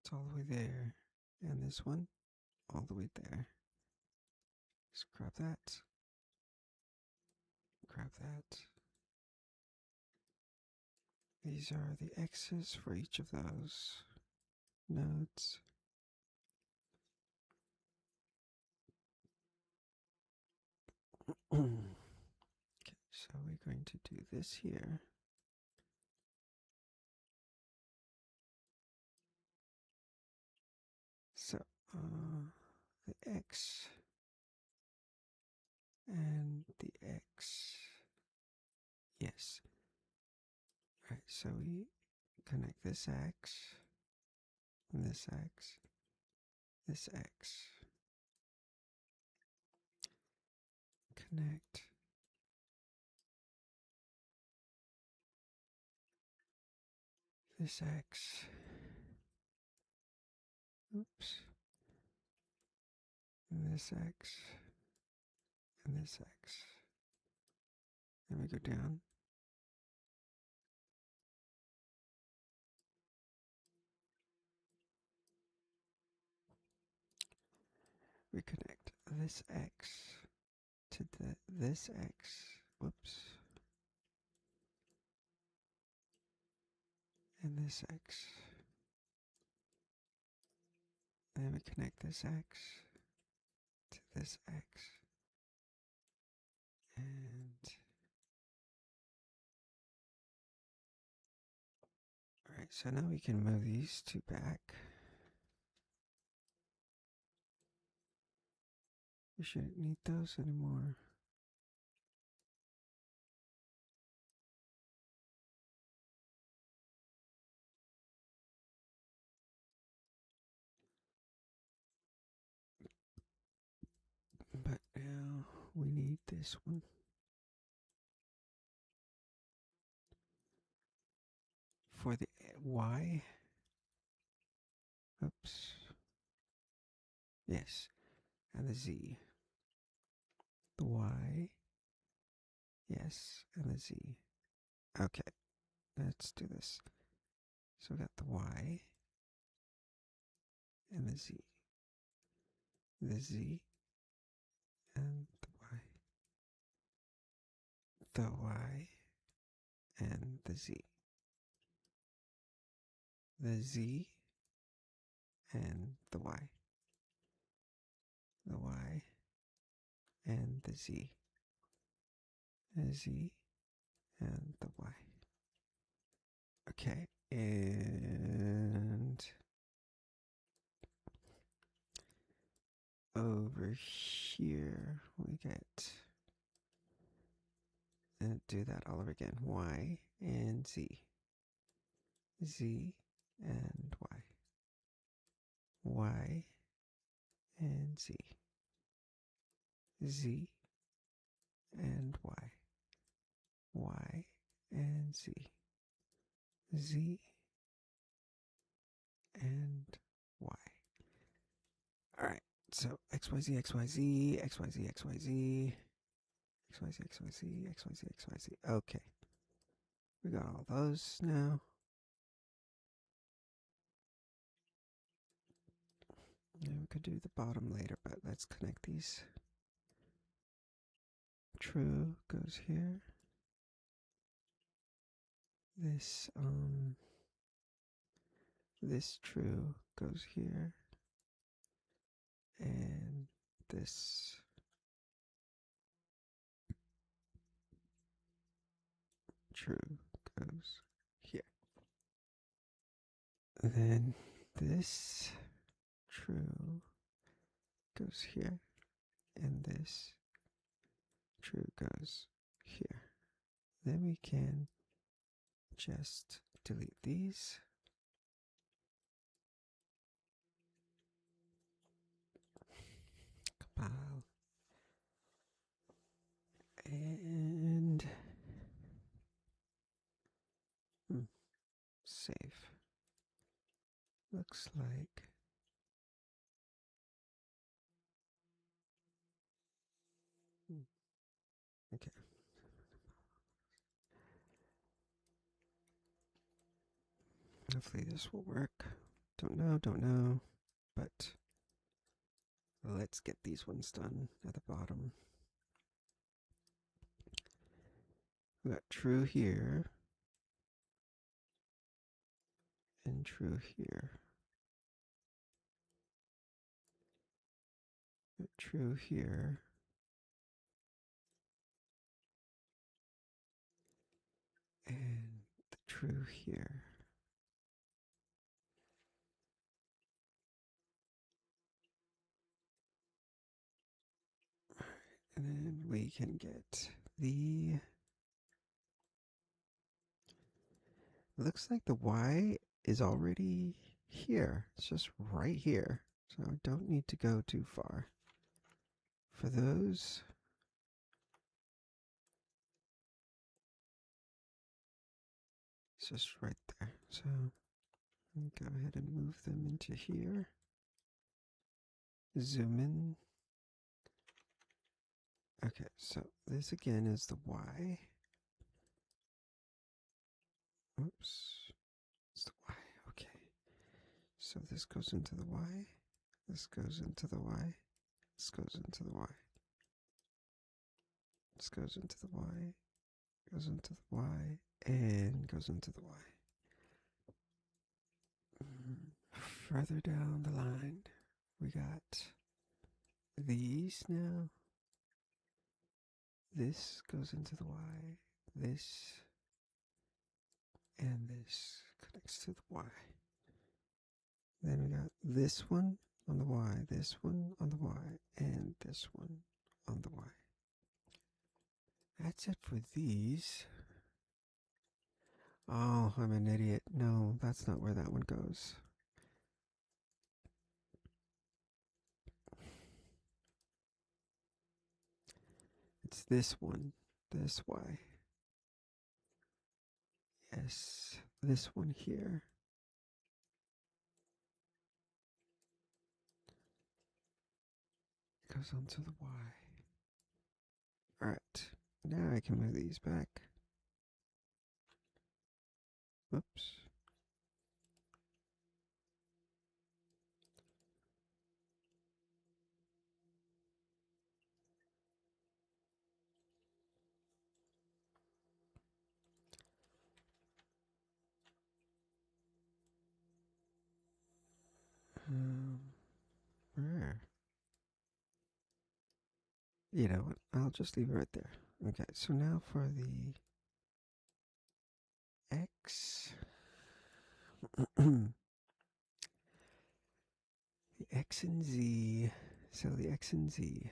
it's all the way there. And this one, all the way there. Just grab that. Grab that. These are the X's for each of those nodes. Okay, so we're going to do this here. So, the X and the X. Yes. Alright, so we connect this X and this X, this X. Connect this X. Oops. And this X and this X. Then we go down. We connect this X to this X. Whoops. And this X. And then we connect this X to this X. And alright, so now we can move these two back. We shouldn't need those anymore. But now we need this one. For the Y. Oops. Yes. And the Z. The Y. Yes. And the Z. Okay. Let's do this. So we got the Y. And the Z. The Z. And the Y. The Y. And the Z. The Z. And the Y. The Y. And the Z. The Z. And the Y. Okay, and over here we get, and do that all over again, Y and Z. Z and Y. Y and Z. Z and Y. Y and Z. Z and Y. Alright, so XYZ, XYZ, XYZ, XYZ, XYZ, XYZ, XYZ, XYZ. Okay. We got all those now. Yeah, we could do the bottom later, but let's connect these. True goes here. This true goes here. And this true goes here. Then this true goes here. And this true goes here. Then we can just delete these. Compile. And save. Looks like okay. Hopefully this will work. Don't know, but let's get these ones done at the bottom. We got true here and true here. True here. And the true here. And then we can get the... Looks like the Y is already here. It's just right here. So I don't need to go too far. For those... It's just right there. So I'll go ahead and move them into here. Zoom in. Okay, so this again is the Y. Oops. It's the Y. Okay. So this goes into the Y. This goes into the Y. This goes into the Y. This goes into the Y. Goes into the Y. And goes into the Y. Further down the line, we got these now. This goes into the Y. This and this connects to the Y. Then we got this one on the Y, this one on the Y, and this one on the Y. That's it for these. Oh, I'm an idiot. No, that's not where that one goes. It's this one, this Y. Yes, this one here. Goes onto the Y. Alright, now I can move these back. Whoops. Where? You know what? I'll just leave it right there. Okay, so now for the X. The X and Z. So the X and Z.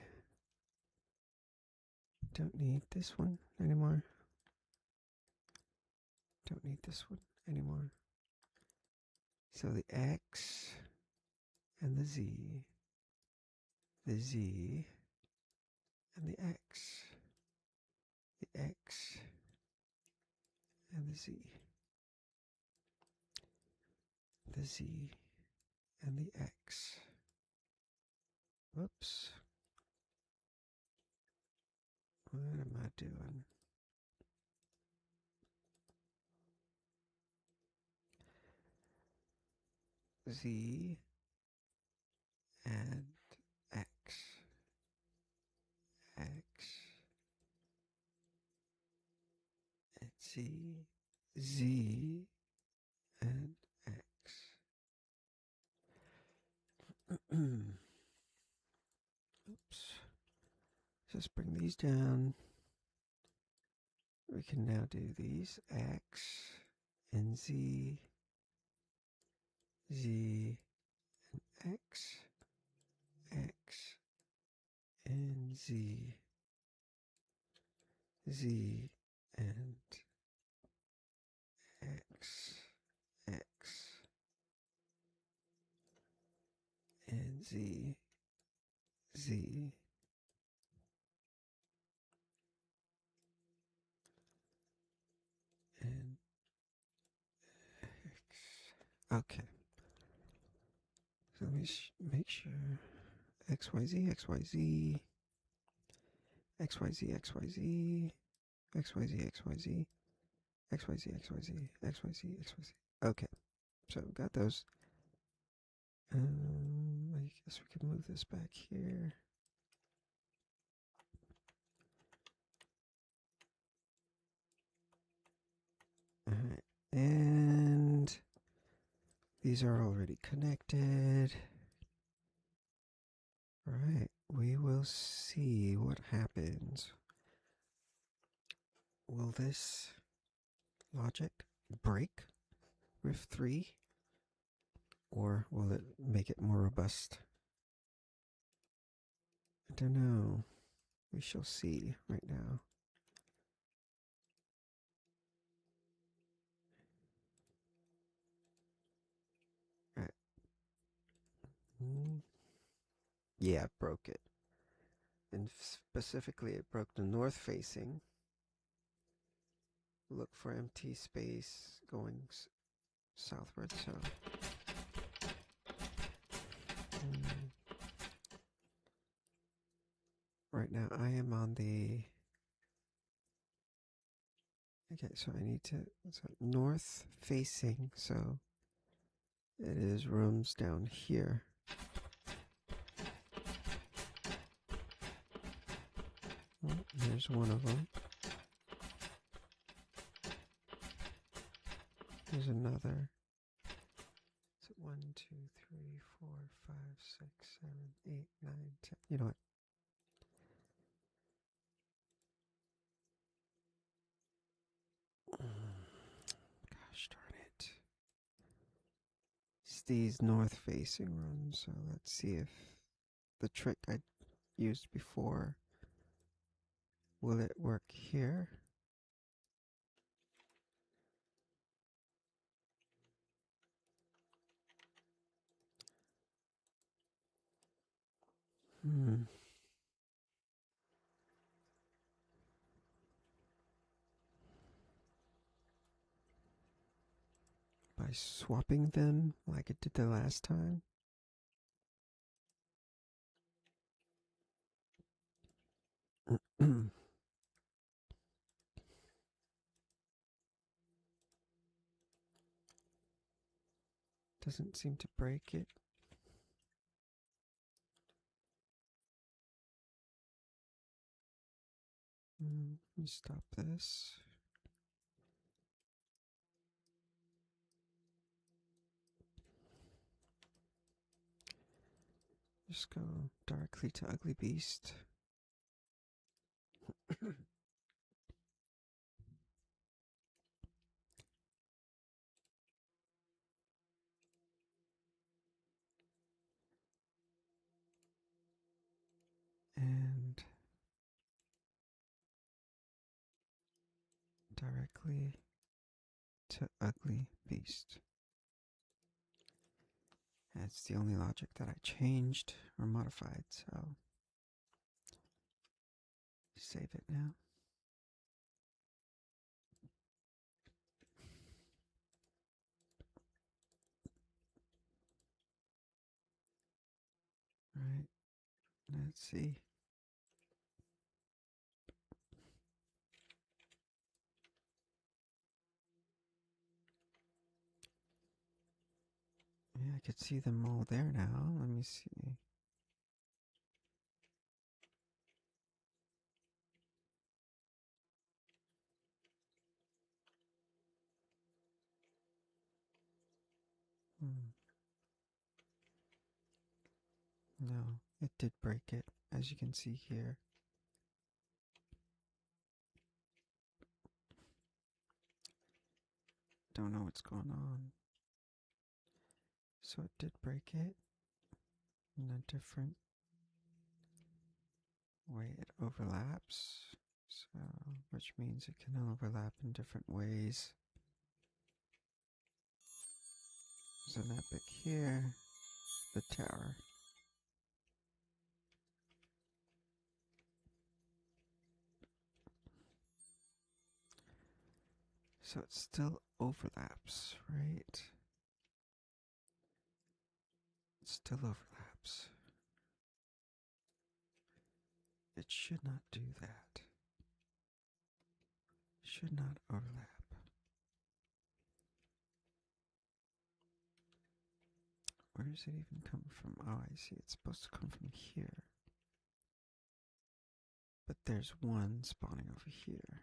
Don't need this one anymore. Don't need this one anymore. So the X and the Z. The Z and the X. The X and the Z. The Z and the X. Whoops. What am I doing? Z and X. X and Z. Z and X. Oops. Just bring these down. We can now do these X and Z. Z and X. X and Z. Z and X. X and Z. Z and X. Okay. So let me make sure. XYZ, XYZ. XYZ, XYZ. XYZ, XYZ. XYZ, XYZ. XYZ, XYZ. Okay. So I've got those. I guess we can move this back here. Alright. And these are already connected. Alright. We will see what happens. Will this logic break with 3? Or will it make it more robust? I don't know. We shall see right now. Right. Yeah, it broke it. And specifically, it broke the north facing. Look for empty space going southward, so. Right now, I am on the Okay, so I need to, so north facing, so it is rooms down here. Oh, here's one of them. There's another. So 1, 2, 3, 4, 5, 6, 7, 8, 9, 10. You know what? Gosh darn it. It's these north facing rooms, so let's see if the trick I used before, will it work here? By swapping them like it did the last time. Doesn't seem to break it. Let me stop this. Just go directly to Ugly Beast. And directly to Ugly Beast. That's the only logic that I changed or modified, so save it now. Right, let's see. Yeah, I could see them all there now. Let me see. No, it did break it, as you can see here. Don't know what's going on. So it did break it in a different way. It overlaps, so which means it can overlap in different ways. There's an epic here, the tower. So it still overlaps, right? It still overlaps. It should not do that. Should not overlap. Where does it even come from? Oh, I see. It's supposed to come from here. But there's one spawning over here.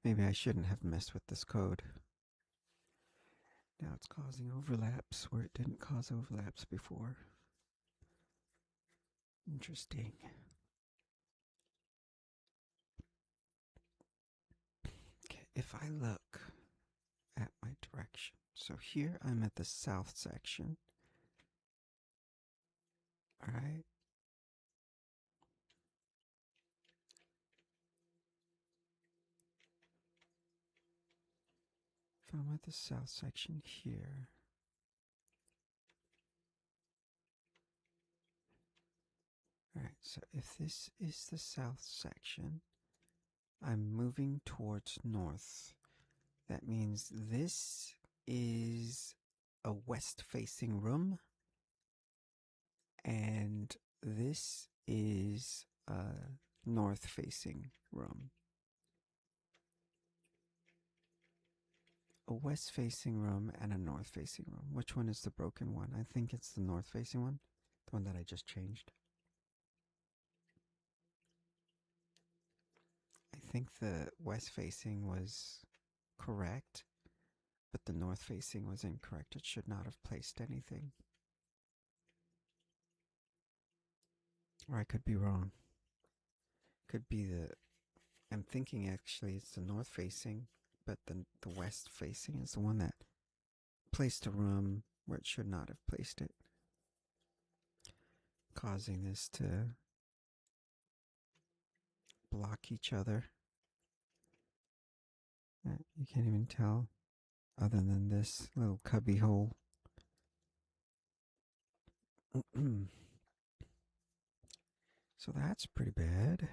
Maybe I shouldn't have messed with this code. Now it's causing overlaps where it didn't cause overlaps before. Interesting. Okay, if I look at my direction, so here I'm at the south section. All right. If I'm at the south section here, all right, so if this is the south section, I'm moving towards north. That means this is a west-facing room, and this is a north-facing room. A west-facing room and a north-facing room. Which one is the broken one? I think it's the north-facing one, the one that I just changed. I think the west-facing was correct, but the north-facing was incorrect. It should not have placed anything. Or I could be wrong. Could be I'm thinking actually it's the north-facing, but the west-facing is the one that placed a room where it should not have placed it, causing this to block each other. You can't even tell other than this little cubby hole. So that's pretty bad.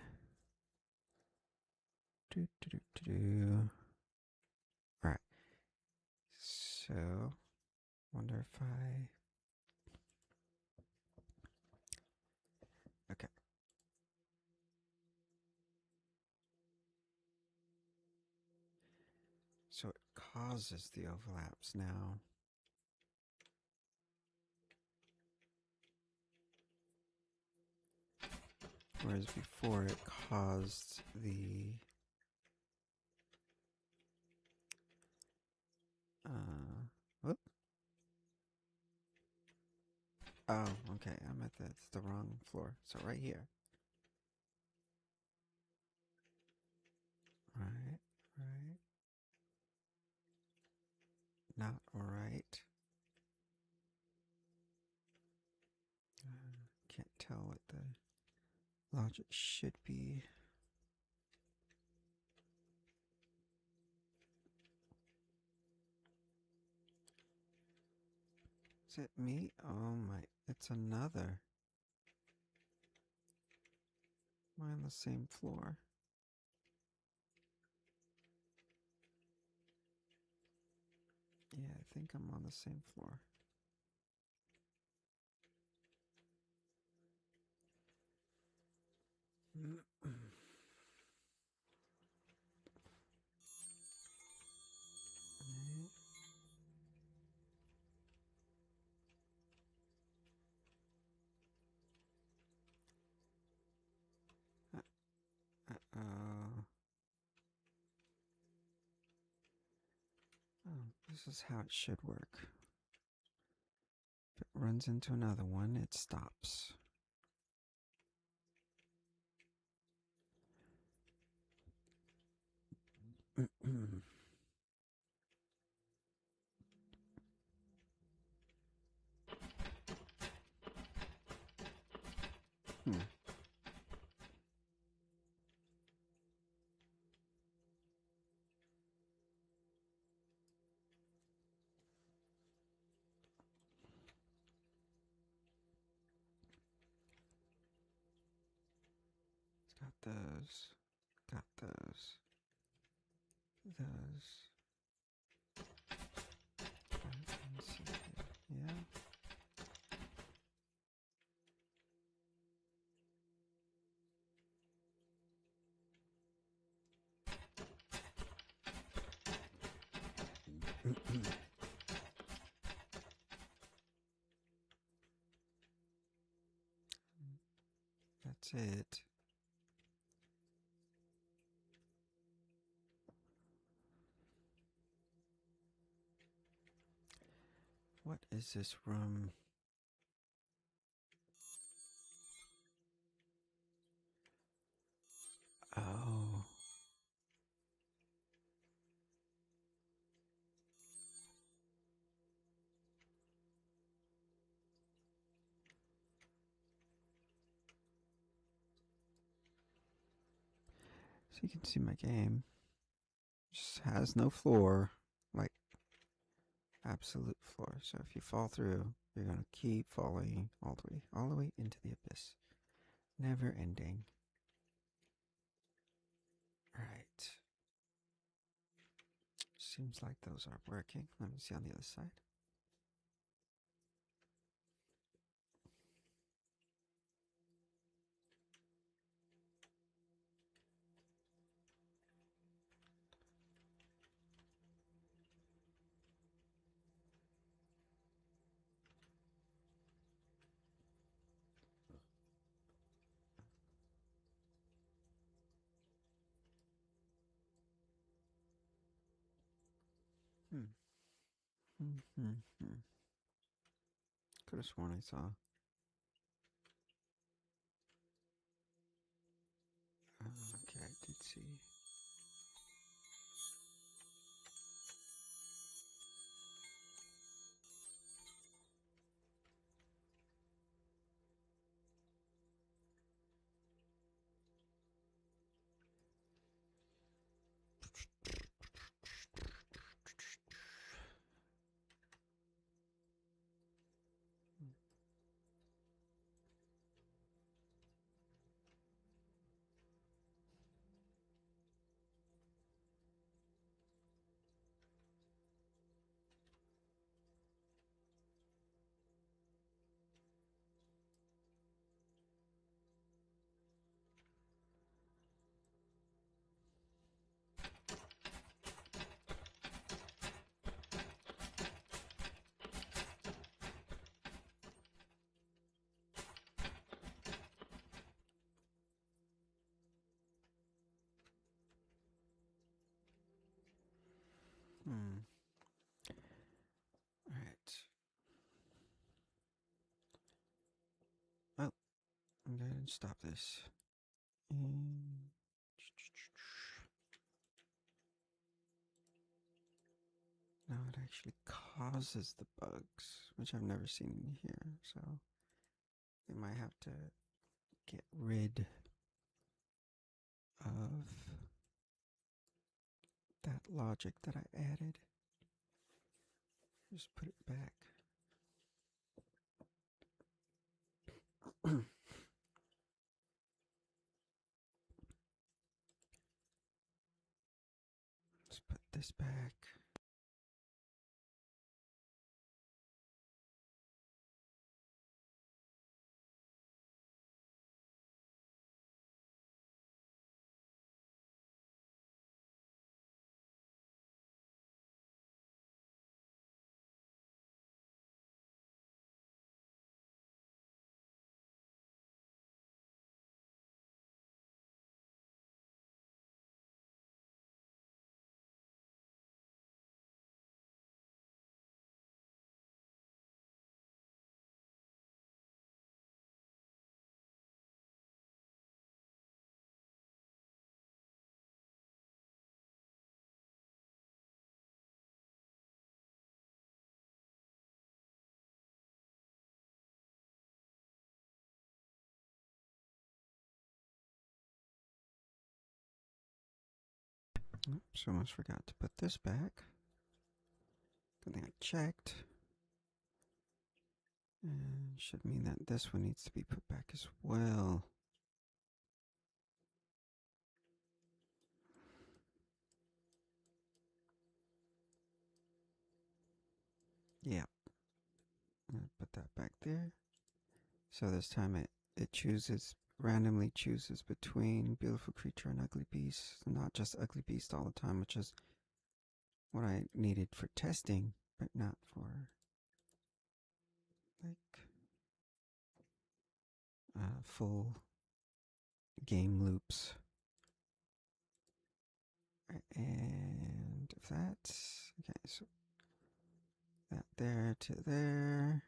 Alright. So, wonder if I... Okay. So it causes the overlaps now. Whereas before it caused the whoop. Oh, okay. I'm at the wrong floor. So right here. Right, right. Not right. Can't tell what the logic should be. Is it me? Oh my, it's another. Am I on the same floor? Yeah, I think I'm on the same floor. Uh-oh. Oh, this is how it should work. If it runs into another one, it stops. Got those. Got those. Those. Yeah. That's it. What is this room? Oh. So you can see my game. Just has no floor. Like, absolute floor. So if you fall through, you're going to keep falling all the way into the abyss. Never ending. Right. Seems like those are working. Let me see on the other side. Hmm. Hmm. Could have sworn I saw. Okay, I did see. Hmm. All right. Oh, I'm going to stop this. And now it actually causes the bugs, which I've never seen in here. So they might have to get rid of that logic that I added. Just put it back. Let's put this back. Oops, almost forgot to put this back. Good thing I checked. And should mean that this one needs to be put back as well. Yeah. I'm gonna put that back there. So this time it randomly chooses between beautiful creature and ugly beast, not just ugly beast all the time, which is what I needed for testing, but not for like full game loops. And if that's okay, so that there to there,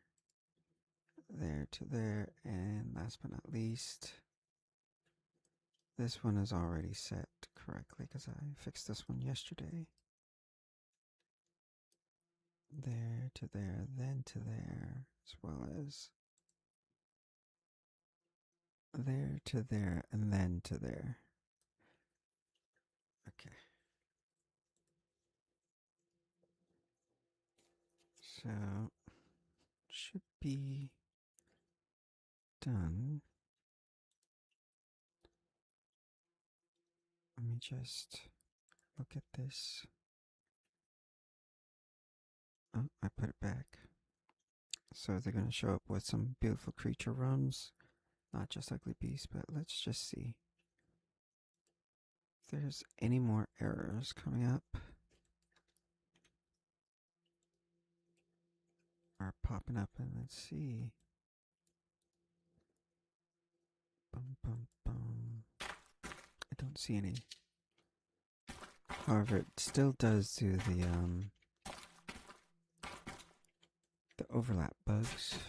there to there, and last but not least, this one is already set correctly because I fixed this one yesterday. There to there, then to there, as well as there to there, and then to there. Okay. So, should be done. Let me just look at this. Oh, I put it back. So they're going to show up with some beautiful creature runs, not just ugly beast, but let's just see if there's any more errors coming up. Are popping up, and let's see. Bum, bum, bum. I don't see any. However, it still does do the the overlap bugs.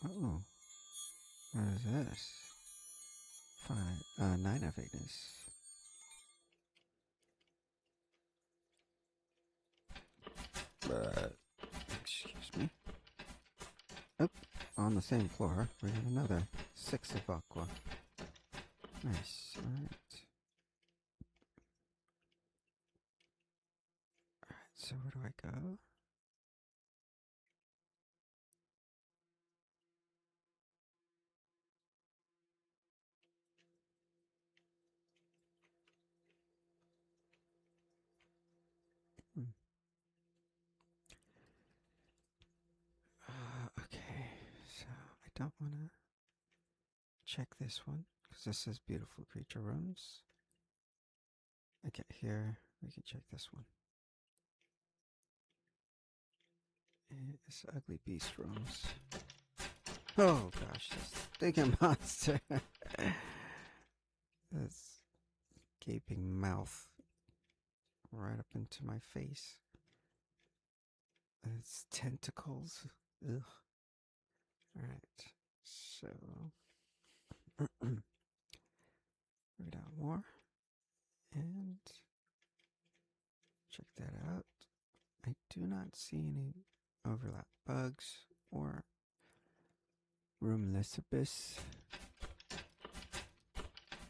Oh, what is this? 9 of Ignis. Excuse me. Up on the same floor, we have another 6 of Aqua. Nice. Alright. Alright, so where do I go? Okay, so I don't want to check this one because this says beautiful creature rooms. Okay, here we can check this one. It's ugly beast rooms. Oh gosh, this stinking monster. This gaping mouth right up into my face. Its tentacles. Ugh. Alright, so go down more and check that out. I do not see any overlap bugs or roomless abyss.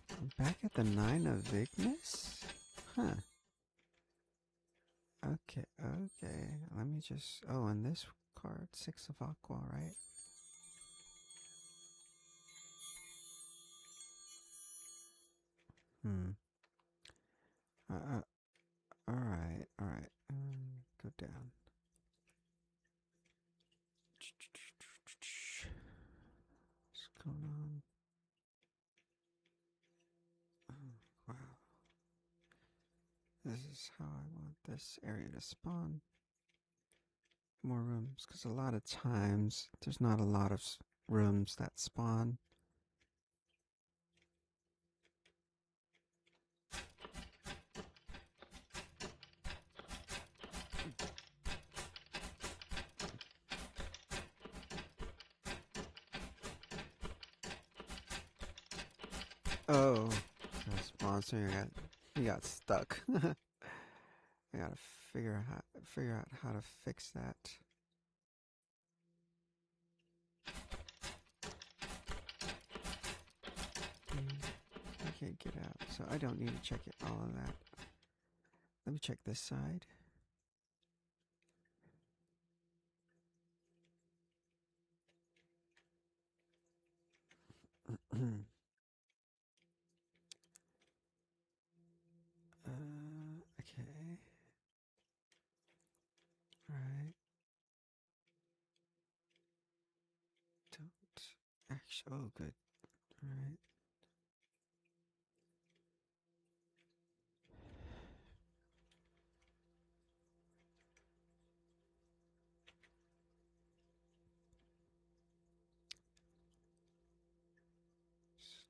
I'm back at the 9 of Ignis? Huh. Okay, okay. Let me just... Oh, and this card, 6 of Aqua, right? Alright, alright. Go down. What's going on? Oh, wow. This is how I want this area to spawn. More rooms, because a lot of times there's not a lot of rooms that spawn. Oh, this monster he got stuck. I gotta figure out how to fix that. I can't get out, so I don't need to check it, all of that. Let me check this side. Okay. Alright. Don't actually. Oh, good. Alright.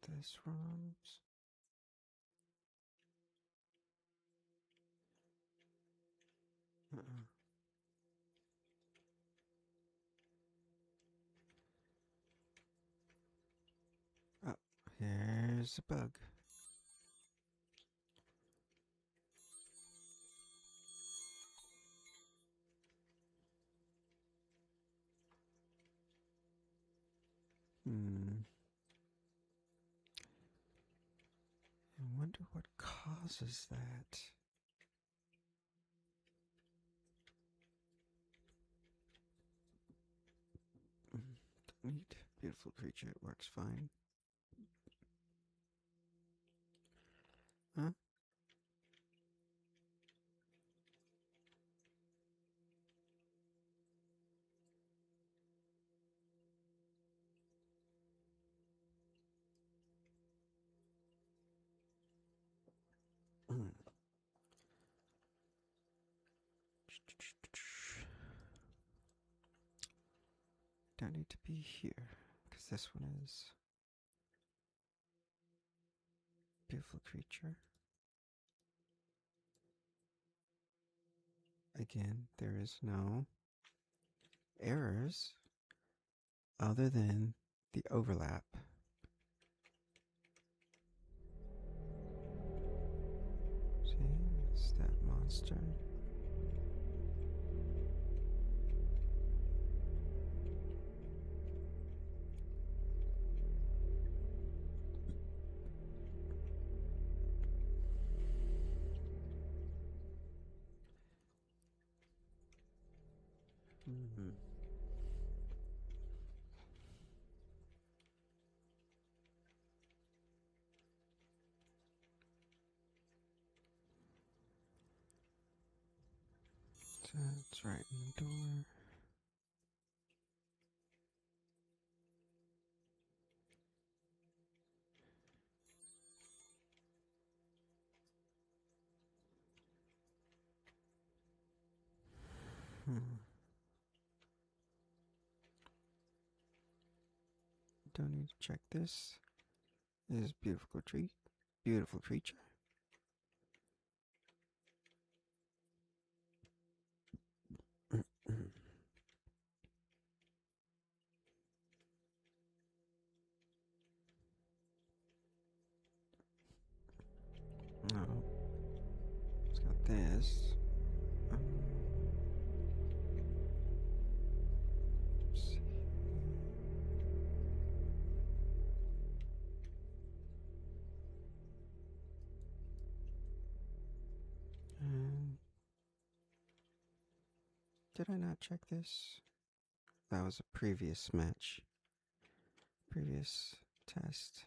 This rooms. Oh, here's a bug. what causes that. Neat. Beautiful creature. It works fine. Huh? Don't need to be here, because this one is beautiful creature. Again, there is no errors other than the overlap. See, it's that monster. Mm-hmm. So it's right in the door. Don't need to check this. This is beautiful tree. Beautiful creature. No. It's got this. See. And did I not check this? That was a previous match. Previous test.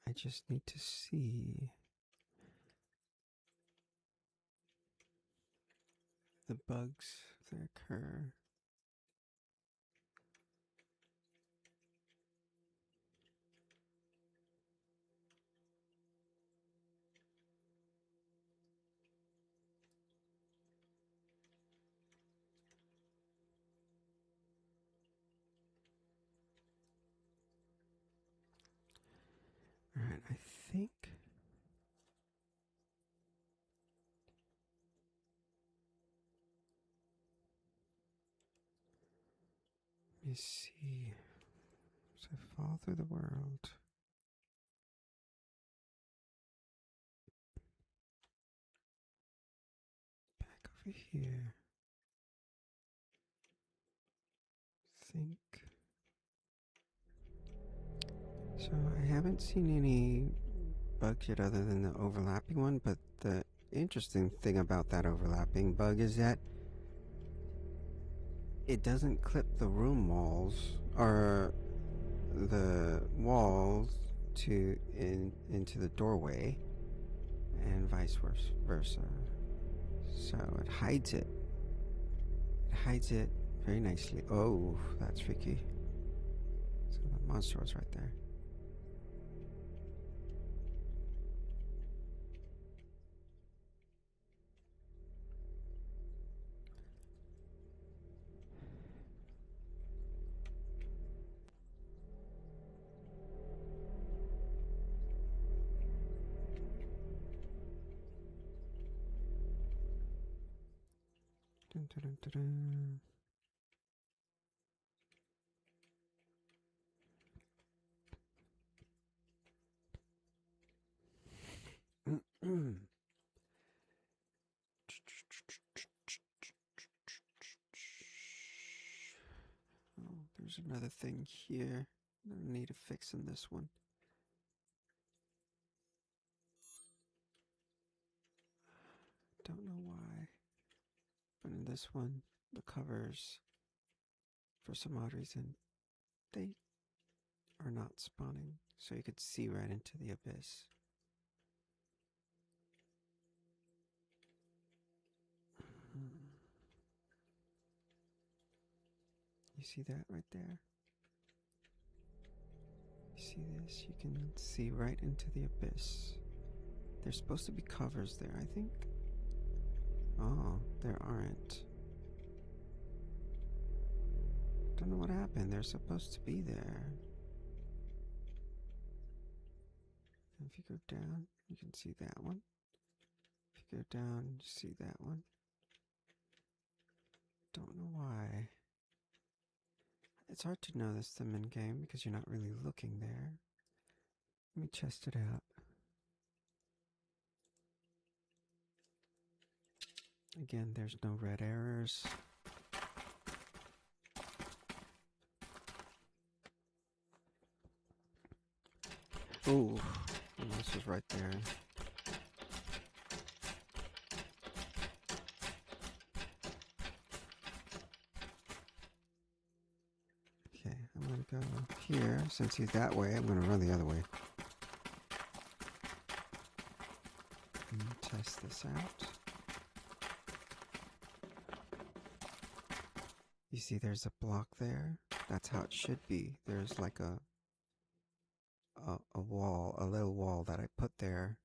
I just need to see the bugs that occur. Alright, I think. Let me see. So I fall through the world. Back over here. Think. So I haven't seen any bugs yet other than the overlapping one, but the interesting thing about that overlapping bug is that it doesn't clip the room walls or the walls into the doorway and vice versa. So it hides it. It hides it very nicely. Oh, that's freaky. So the monster was right there. Dun, dun, dun, dun, dun. Oh, there's another thing here. I need to fix in this one. Don't know why. But in this one, the covers, for some odd reason, they are not spawning. So you could see right into the abyss. You see that right there? You see this? You can see right into the abyss. There's supposed to be covers there, I think. Oh, there aren't. Don't know what happened. They're supposed to be there. And if you go down, you can see that one. If you go down, you see that one. Don't know why. It's hard to notice them in game because you're not really looking there. Let me test it out. Again, there's no red errors. Ooh, the mouse was right there. Okay, I'm gonna go here. Since he's that way, I'm gonna run the other way. And test this out. You see there's a block there? That's how it should be. There's like a wall, a little wall that I put there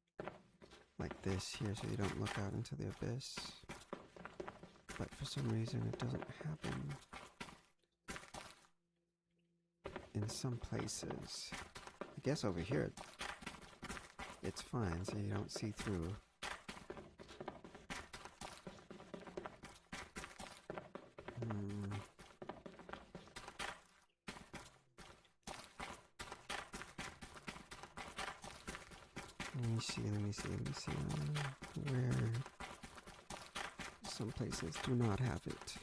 like this here so you don't look out into the abyss. But for some reason it doesn't happen in some places. I guess over here it's fine so you don't see through. Let me see. Where some places do not have it.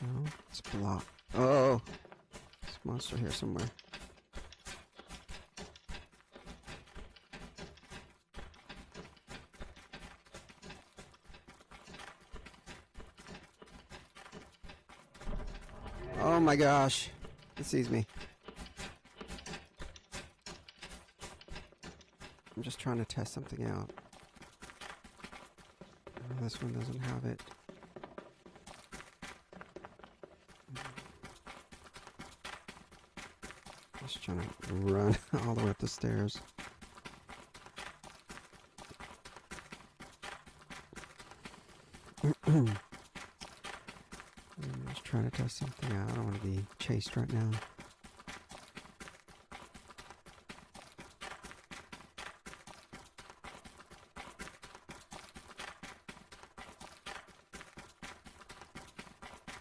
No, it's blocked. Oh, there's a monster here somewhere. Oh my gosh, it sees me. I'm just trying to test something out. Oh, this one doesn't have it. Just trying to run all the way up the stairs. I'm just trying to test something out. I don't want to be chased right now.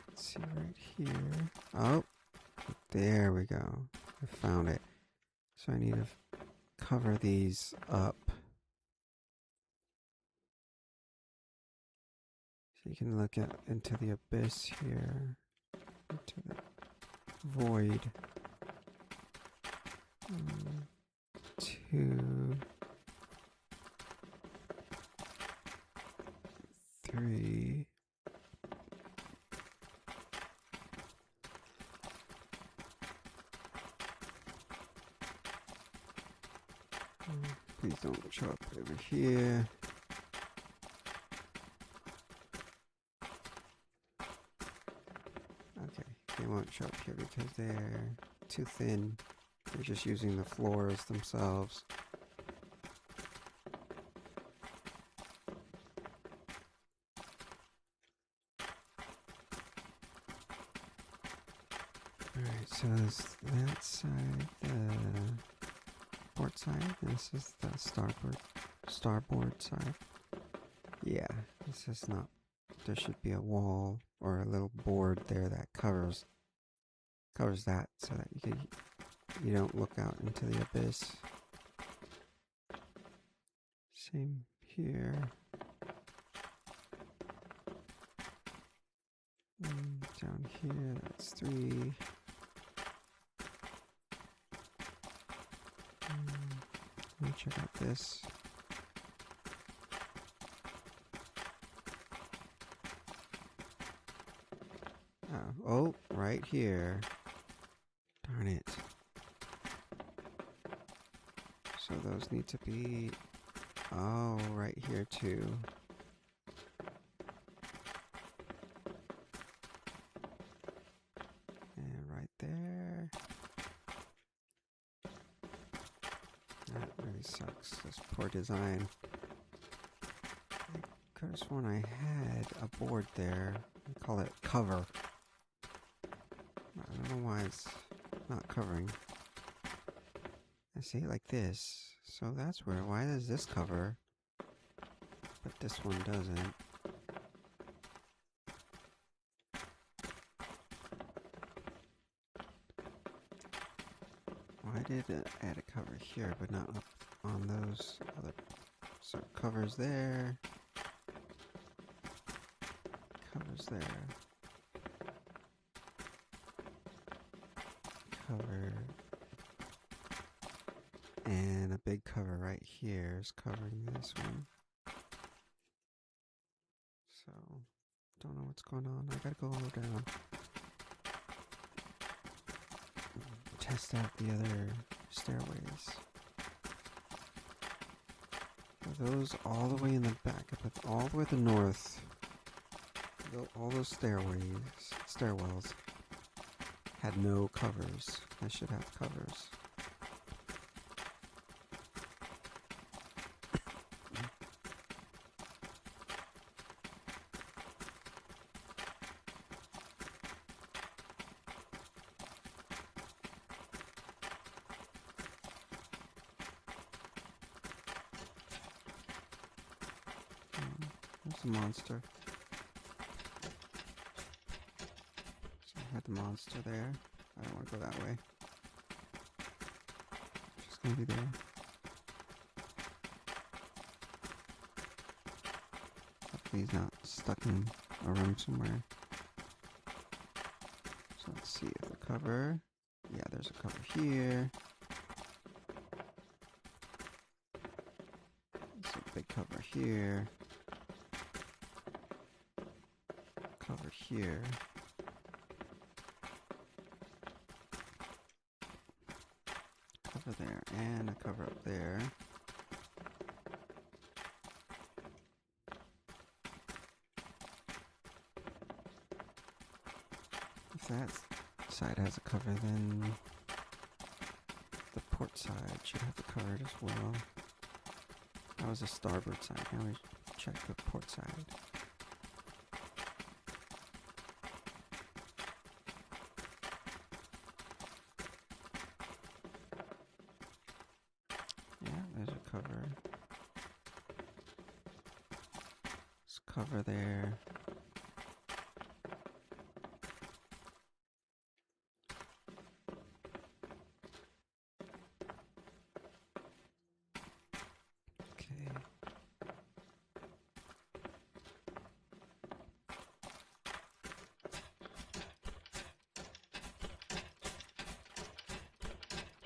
Let's see right here. Oh, there we go. I found it. So I need to cover these up. So you can look into the abyss here. Into the void. 1, 2, 3. Please don't show up over here. Okay, they won't show up here because they're too thin. They're just using the floors themselves. Alright, so this, that side, the port side, this is the starboard side. Yeah, this is not, there should be a wall or a little board there that covers that so that you don't look out into the abyss. Same here. down here. That's 3. Let me check out this. Oh, right here. Darn it. So those need to be... Oh, right here too. And right there. That really sucks. This poor design. I could have sworn I had a board there. I call it cover. I don't know why it's not covering. I see it like this. So that's weird. Why does this cover, but this one doesn't? Why did it add a cover here, but not up on those other? So covers there. Covers there. Cover. And a big cover right here is covering this one. So, don't know what's going on. I gotta go down. Test out the other stairways. Are those all the way in the back, up all the way to the north. All those stairwells had no covers. I should have covers. There's a monster. So I had the monster there. I don't want to go that way. She's gonna be there. Hopefully he's not stuck in a room somewhere. So let's see if the cover... Yeah, there's a cover here. There's a big cover here. Cover here. Cover there, and a cover up there. If that side has a cover, then the port side should have it covered as well. That was the starboard side. Now we check the port side. Yeah, there's a cover. There's cover there. Okay.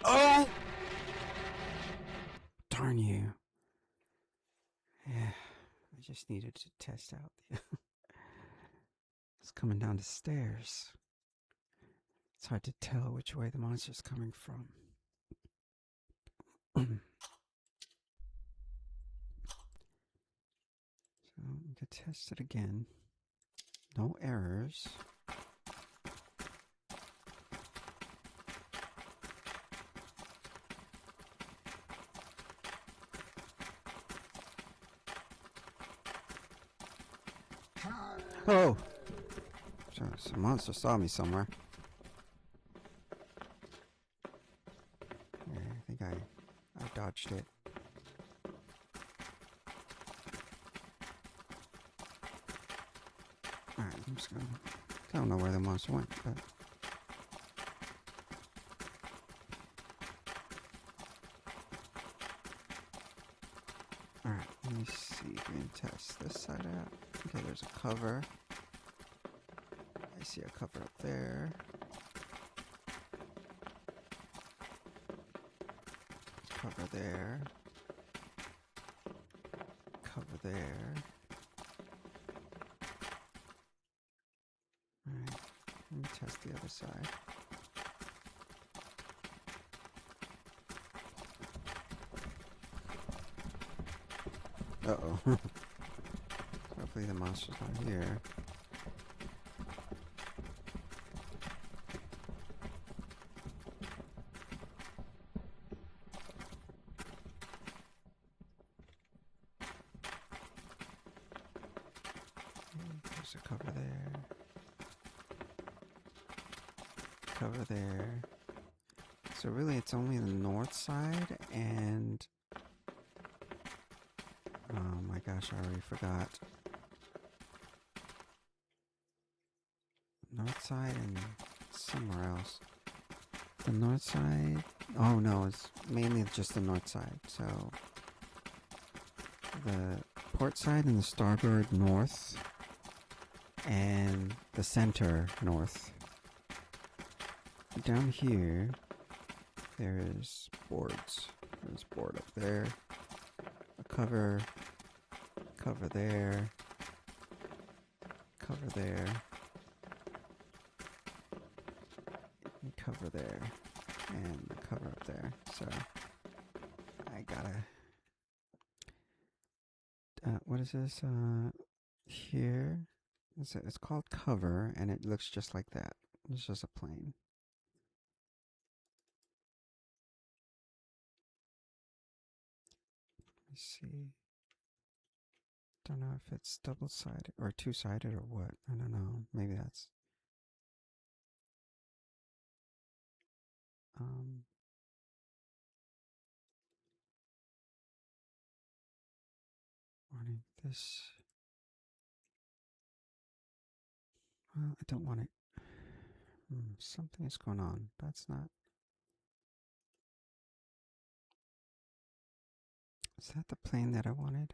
Oh! Darn you. Yeah, I just needed to test out the... It's coming down the stairs. It's hard to tell which way the monster's coming from. So we could test it again. No errors. Oh! So some monster saw me somewhere. Yeah, I think I dodged it. Alright, I'm just gonna... I don't know where the monster went, but... Alright, let me see if we can test this side out. Okay, there's a cover. I see a cover up there. Cover there. Cover there. Alright, let me test the other side. Uh-oh. Hopefully the monster's not here. There's a cover there. Cover there. So really it's only the north side and... Oh my gosh, I already forgot. North side and somewhere else. The north side... Oh no, it's mainly just the north side. So the port side and the starboard north and the center north. Down here there's boards. There's board up there. A cover. Cover there. Cover there. And cover there. And cover up there. So I gotta... what is this? Here. It's called cover, and it looks just like that. It's just a plane. Let me see. Don't know if it's double-sided or two-sided or what. I don't know. Maybe that's... Warning, this... Well, I don't want it. Something is going on. That's not... Is that the plane that I wanted?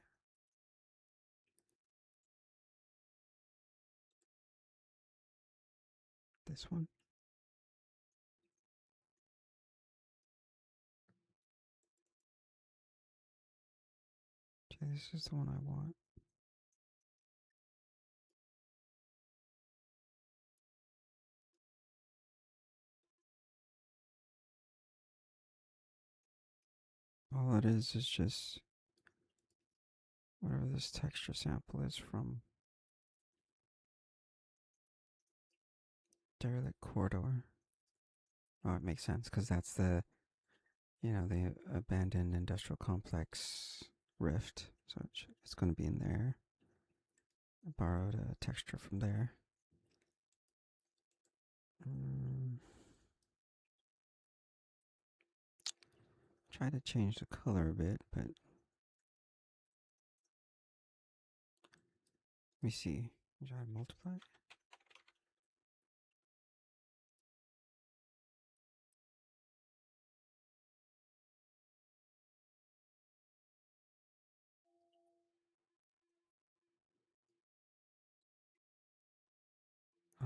This one? Okay, this is the one I want. All it is just whatever this texture sample is from Derelict Corridor. Oh, it makes sense because that's the, the abandoned industrial complex rift. So it's going to be in there. I borrowed a texture from there. Try to change the color a bit, but let me see. Try to multiply.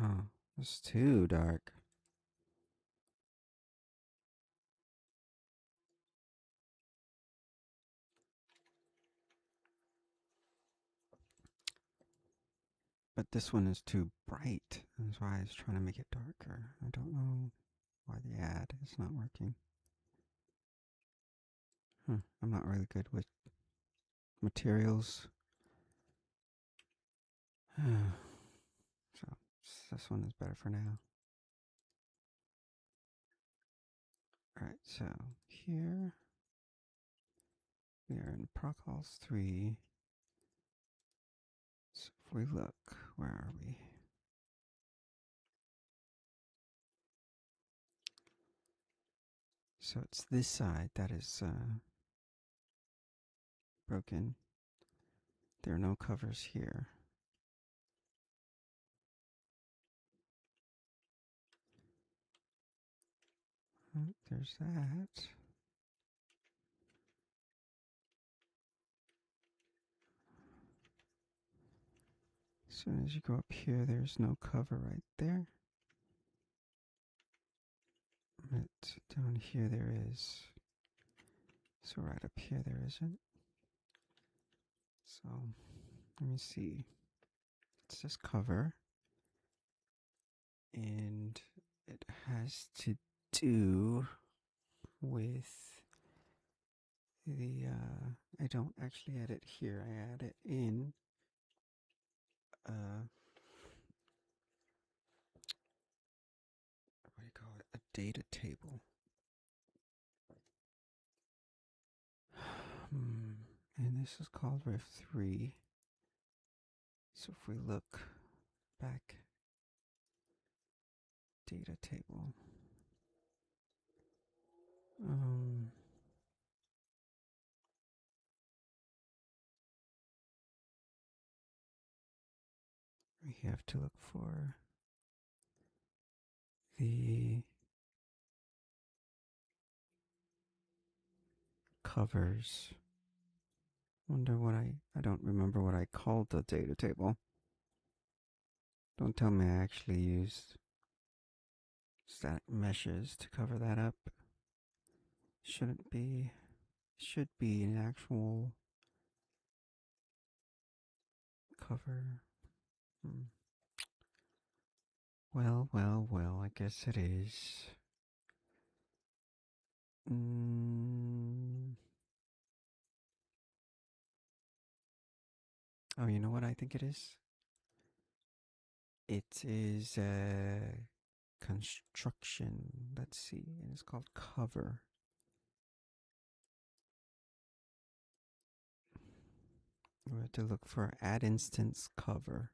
Oh, it's too dark. But this one is too bright. That's why I was trying to make it darker. I don't know why the ad is not working. I'm not really good with materials. So this one is better for now. Alright, so here we are in Procalls 3. So if we look, where are we? So it's this side that is broken. There are no covers here. There's that. soon as you go up here, there's no cover right there. But down here there is. So right up here there isn't. So let me see. It's this cover. And it has to do with the, I don't actually add it here. I add it in, what do you call it? A data table. And this is called Riff 3. So if we look back, data table. We have to look for the covers. Wonder what I don't remember what I called the data table. Don't tell me I actually used static meshes to cover that up. Shouldn't be. Should be an actual cover. Well, well, well, I guess it is. Oh, you know what I think it is? It is construction. Let's see. And it's called cover. We have to look for add instance cover.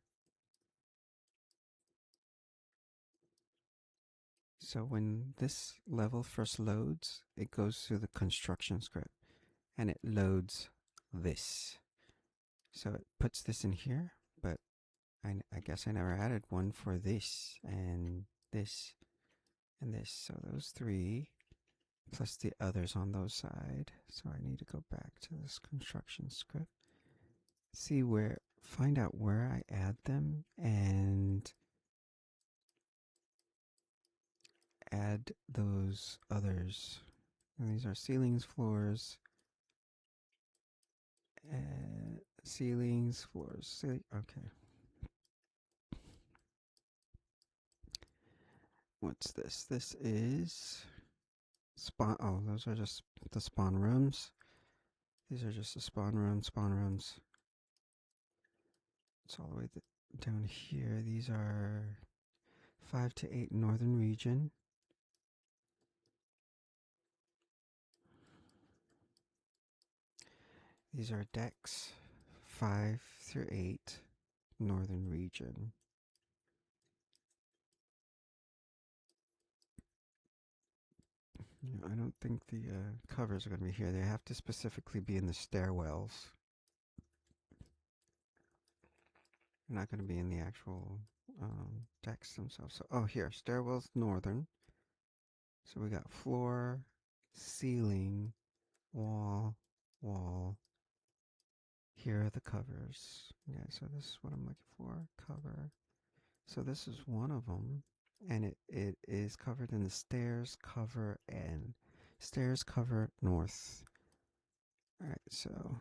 So when this level first loads, it goes through the construction script and it loads this. So it puts this in here, but I guess I never added one for this and this and this. So those three plus the others on those side. So I need to go back to this construction script, see where, find out where I add them and add those others. And these are ceilings, floors, ceilings, floors, okay. What's this? This is spawn. Oh, those are just the spawn rooms. These are just the spawn rooms. It's all the way down here. These are 5 to 8 northern region. These are decks 5 through 8 northern region. I don't think the covers are going to be here. They have to specifically be in the stairwells. They're not going to be in the actual decks themselves. So, oh, here, stairwells northern. So we got floor, ceiling, wall, wall. Here are the covers. Yeah, so this is what I'm looking for, cover. So this is one of them, and it is covered in the stairs cover and stairs cover north. All right, so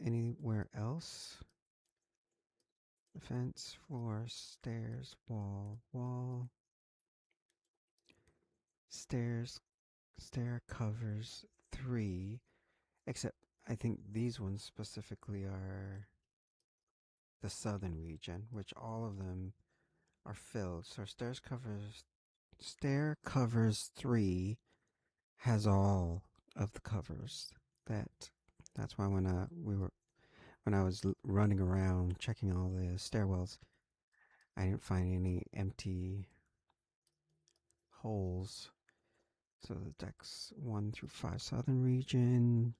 anywhere else? The fence, floor, stairs, wall, wall, stairs, stair covers 3, except I think these ones specifically are the southern region, which all of them are filled. So stair covers 3 has all of the covers. That's why when I was running around checking all the stairwells, I didn't find any empty holes. So the decks 1 through 5 southern region.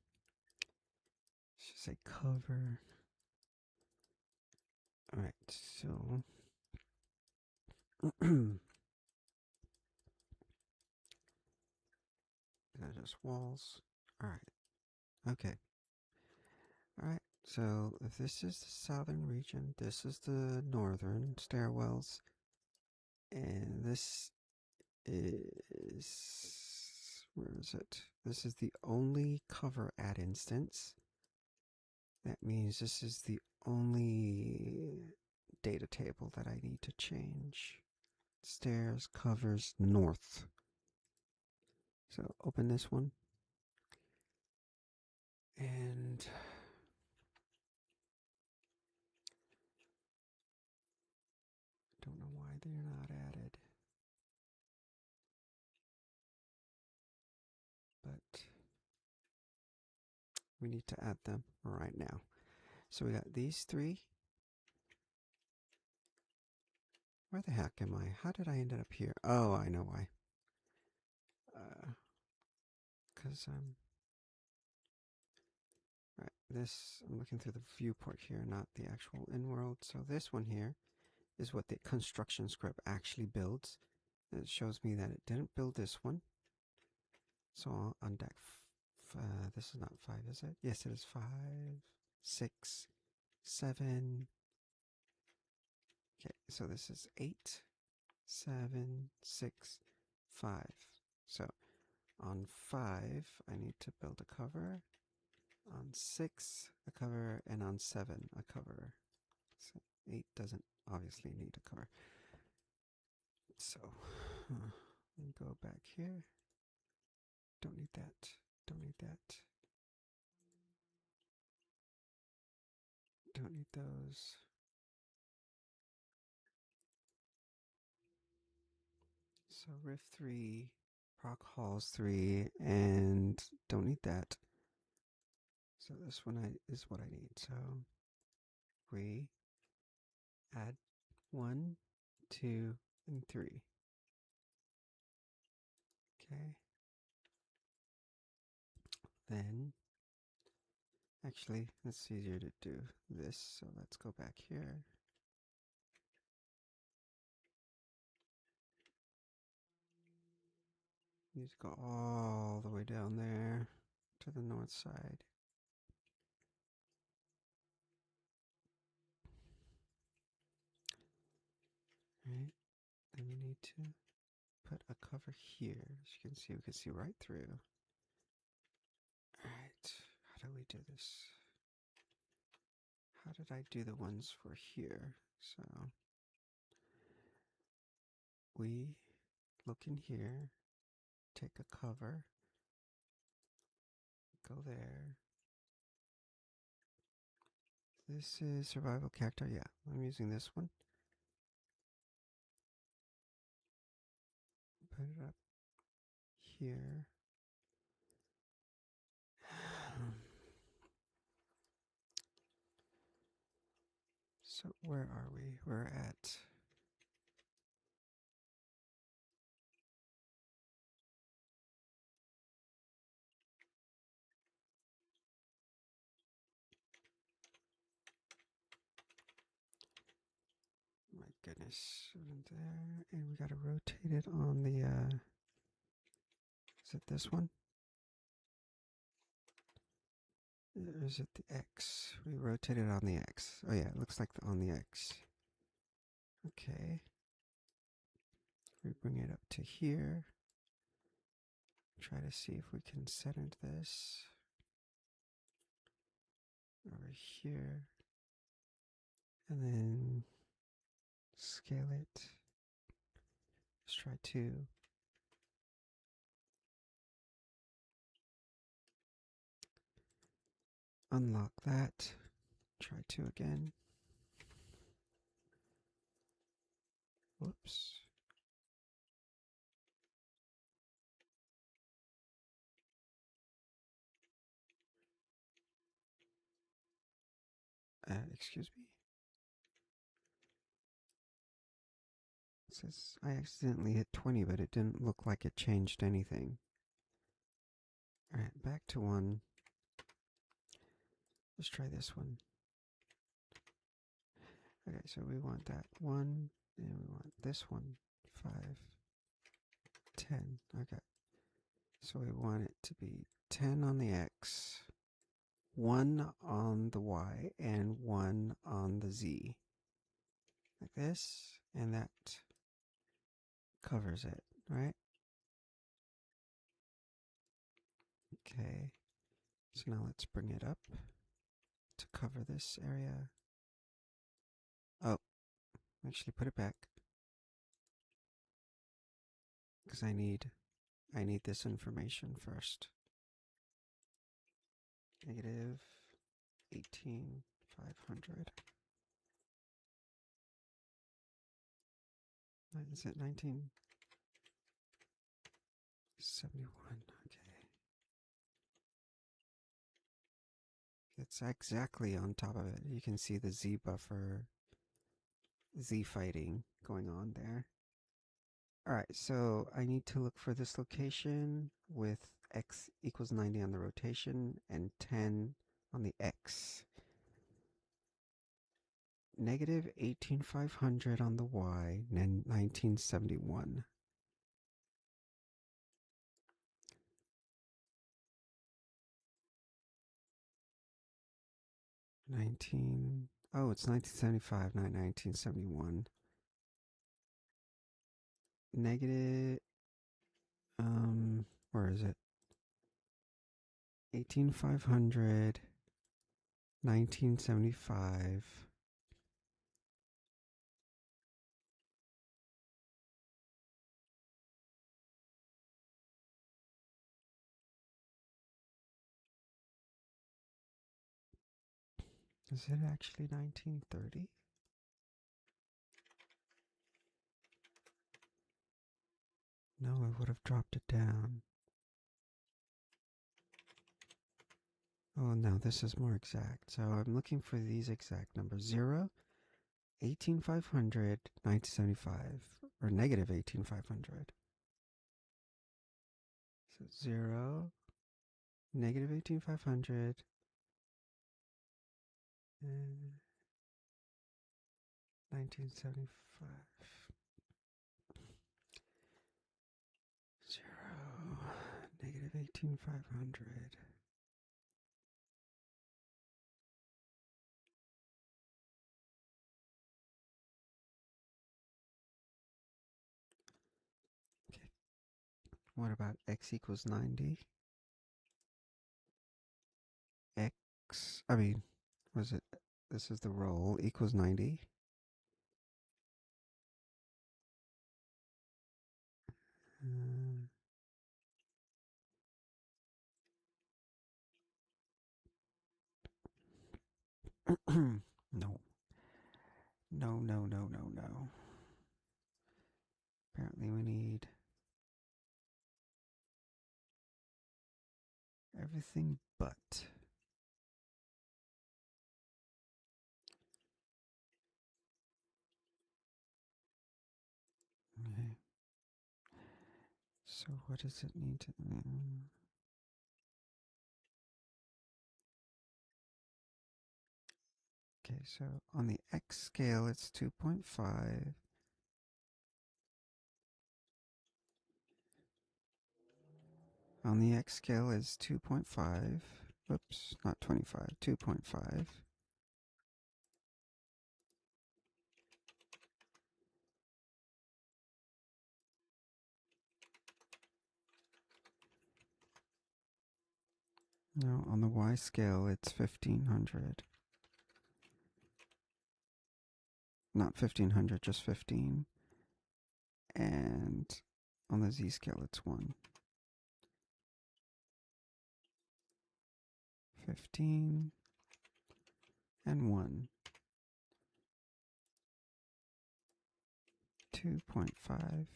Should say cover. All right, so they're just walls. All right, okay. All right, So if this is the southern region, this is the northern stairwells, and this is, where is it? This is the only cover at instance. That means this is the only data table that I need to change. Stairs covers north. So open this one. And don't know why they're not added. But we need to add them right now. So we got these three. Where the heck am I? How did I end up here? Oh, I know why. Because right, this, I'm looking through the viewport here, not the actual in-world. So this one here is what the construction script actually builds. It shows me that it didn't build this one. So on deck, this is not 5, is it? Yes, it is 5, 6, 7. Okay, so this is 8, 7, 6, 5. So on 5, I need to build a cover. On 6, a cover, and on 7, a cover. So 8 doesn't obviously need a cover. So go back here. Don't need that. Don't need that. Don't need those. So Rift 3, Proc Halls 3, and don't need that. So this one is what I need. So we add 1, 2, and 3. Okay. Then, actually, it's easier to do this. So let's go back here. You just go all the way down there to the north side. Right? Then we need to put a cover here. As you can see, we can see right through. Alright, how do we do this? How did I do the ones for here? So we look in here, take a cover, go there. This is survival character. Yeah, I'm using this one. Put it up here. So where are we? We're at my goodness, there, and we gotta rotate it on the is it this one? Or is it the X? We rotate it on the X. Oh yeah, it looks like on the X. Okay. We bring it up to here. Try to see if we can center this over here. And then scale it. Let's try 2. Unlock that. Try 2 again. Whoops. Excuse me? It says I accidentally hit 20, but it didn't look like it changed anything. Alright, back to 1. Let's try this one. Okay, so we want that 1, and we want this one, 5, 10. Okay. So we want it to be 10 on the X, one on the Y and one on the Z. Like this, and that covers it, right? Okay, so now let's bring it up to cover this area. Oh, actually put it back. Because I need this information first. Negative 18,500. Is it 1971? Okay. It's exactly on top of it. You can see the Z buffer, Z fighting going on there. Alright, so I need to look for this location with x equals 90 on the rotation and 10 on the x. Negative 18,500 on the y, and 1971. Oh, it's 1975, not 1971. Negative, where is it? 18,500, 1975. Is it actually 1930? No, I would have dropped it down. Oh, no, this is more exact. So I'm looking for these exact numbers. 0, 18,500, 1975, or negative 18,500. So 0, negative 18,500, and 1975. 0, negative 18,500. Okay. What about x equals 90? Was it? This is the roll, equals 90. Uh, no. No, no, no, no, no. Apparently we need everything but. Okay. So what does it need to... Okay, so on the X scale it's 2.5. On the X scale is 2.5. Oops, not 25, 2.5. No, on the Y scale it's 1500. Not 1500, just 15. And on the Z scale it's 1. 15 and 1. 2.5,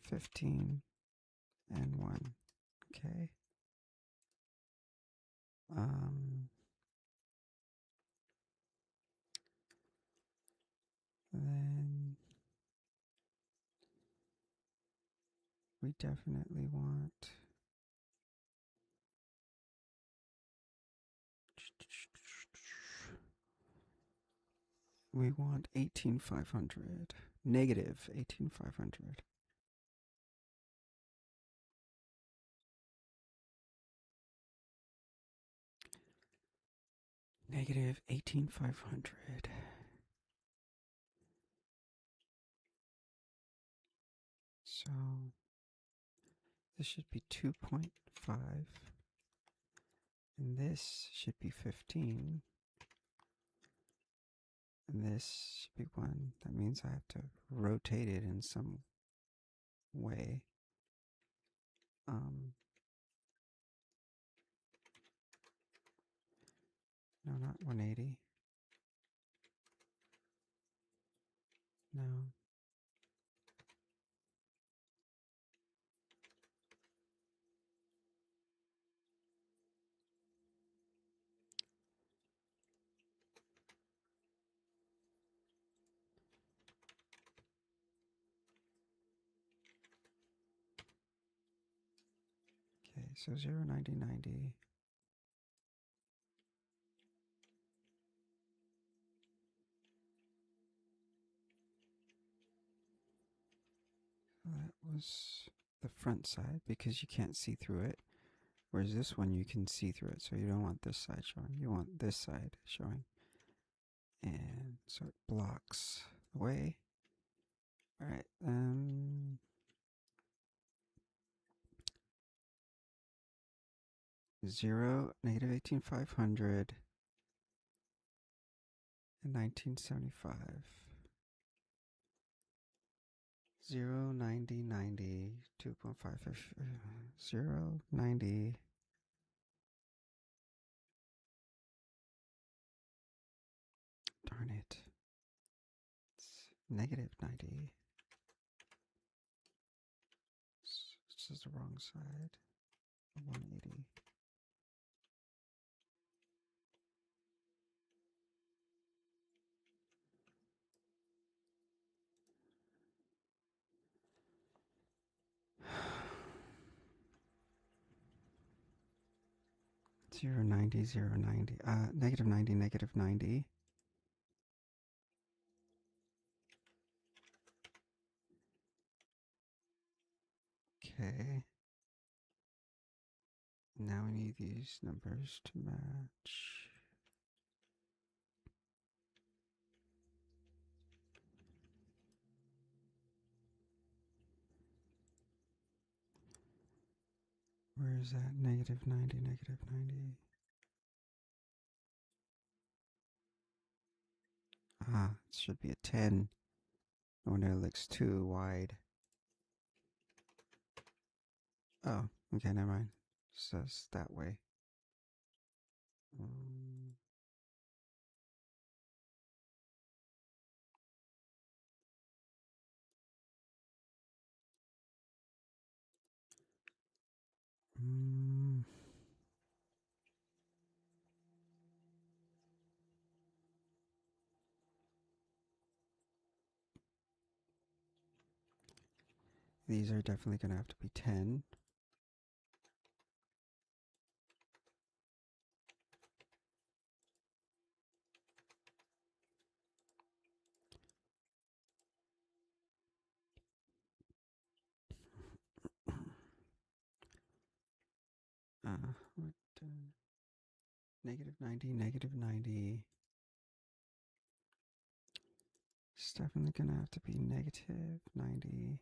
15 and 1. Okay. Then we definitely want we want 18,500. Negative 18,500. Negative 18,500. So this should be 2.5. And this should be 15. And this should be 1. That means I have to rotate it in some way. No, not 180. No. Okay, so 0, 90, 90. That was the front side because you can't see through it. Whereas this one you can see through it, so you don't want this side showing. You want this side showing. And so it blocks the way. Alright, 0, negative 18,500, and 1975. 0, 90, 90, 2.5, 0, 90. Darn it. It's negative 90. This is the wrong side. 180. Zero 90, 0, 90. Negative 90, negative 90. Okay. Now we need these numbers to match. Where is that? Negative 90, negative 90. It should be a 10. No wonder it looks too wide. Oh, okay, never mind. It says that way. These are definitely going to have to be 10. Negative 90, negative 90. It's definitely going to have to be negative 90.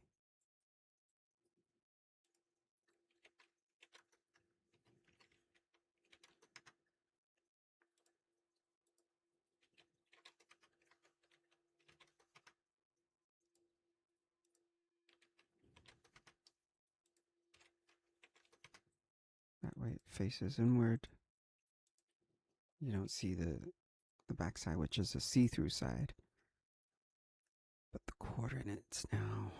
That way it faces inward. You don't see the back side, which is a see-through side. But the coordinates now.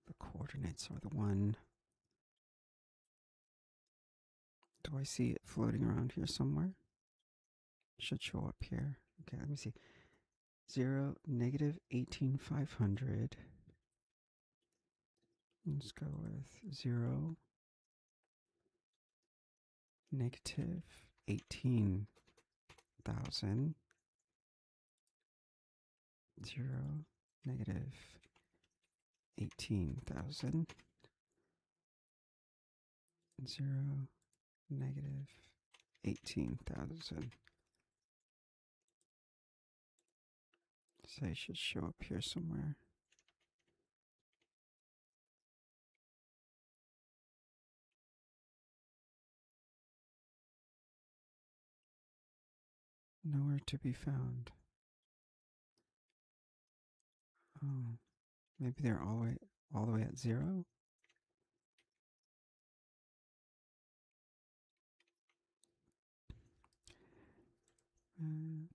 The coordinates are the 1. Do I see it floating around here somewhere? It should show up here. Okay, let me see. 0, negative 18,500. Let's go with 0, negative 18,000. 0, negative 18,000. 0, negative 18,000. So they should show up here somewhere. Nowhere to be found. Oh, maybe they're all the way at 0?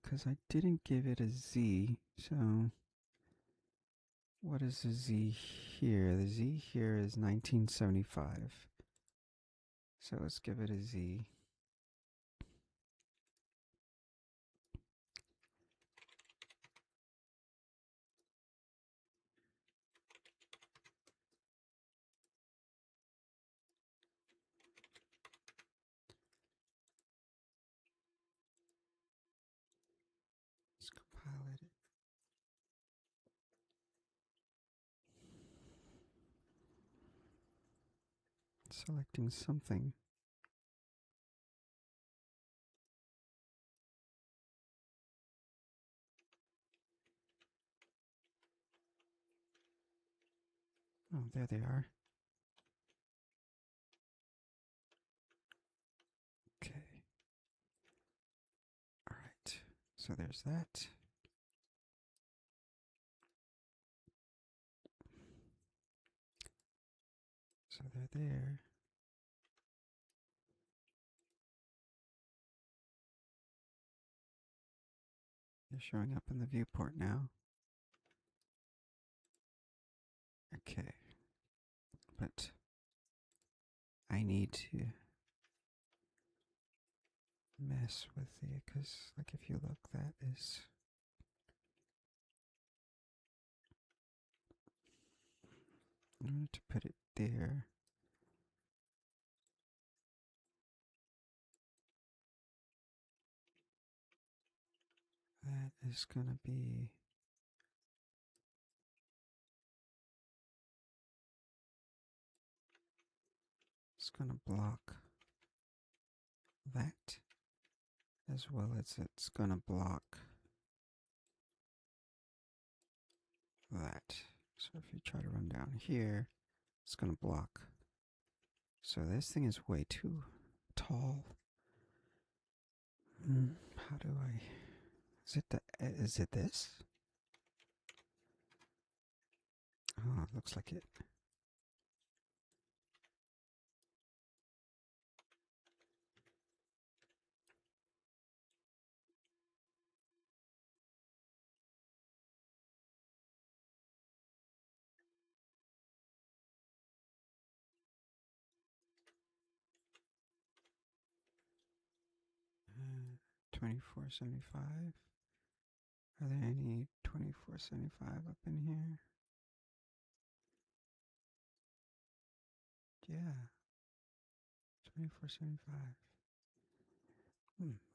Because I didn't give it a Z, so what is the Z here? The Z here is 1975. So let's give it a Z. Let's compile it. Selecting something. Oh, there they are. Okay. All right. So there's that. So they're there. They're showing up in the viewport now. Okay. But I need to mess with the, because like if you look, that is, I wanted to put it there. That is gonna be, it's gonna block that, as well as it's gonna block that. So if you try to run down here, it's gonna block. So this thing is way too tall. How do I, is it this? Oh, it looks like it. 2475. Are there any 2475 up in here? Yeah, 2475.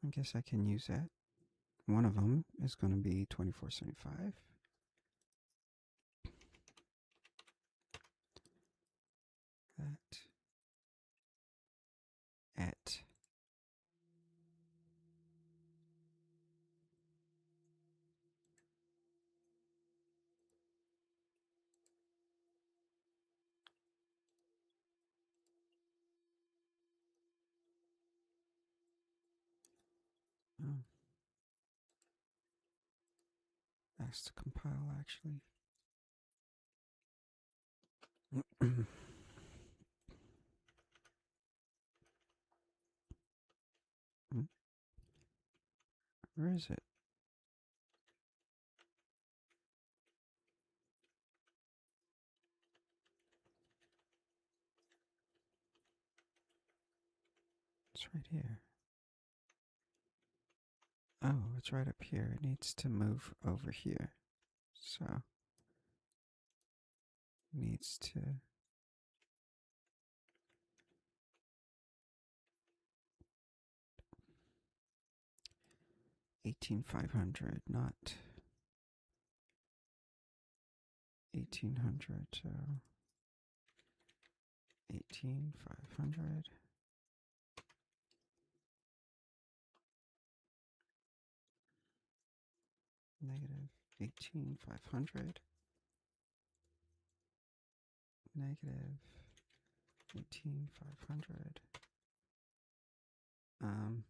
I guess I can use that. One of them is going to be 2475. That at oh, that's to compile actually. Where is it? It's right here. Oh, it's right up here. It needs to move over here. So, needs to 18500, not 1800. So 18500. Negative 18,500 negative 18,500.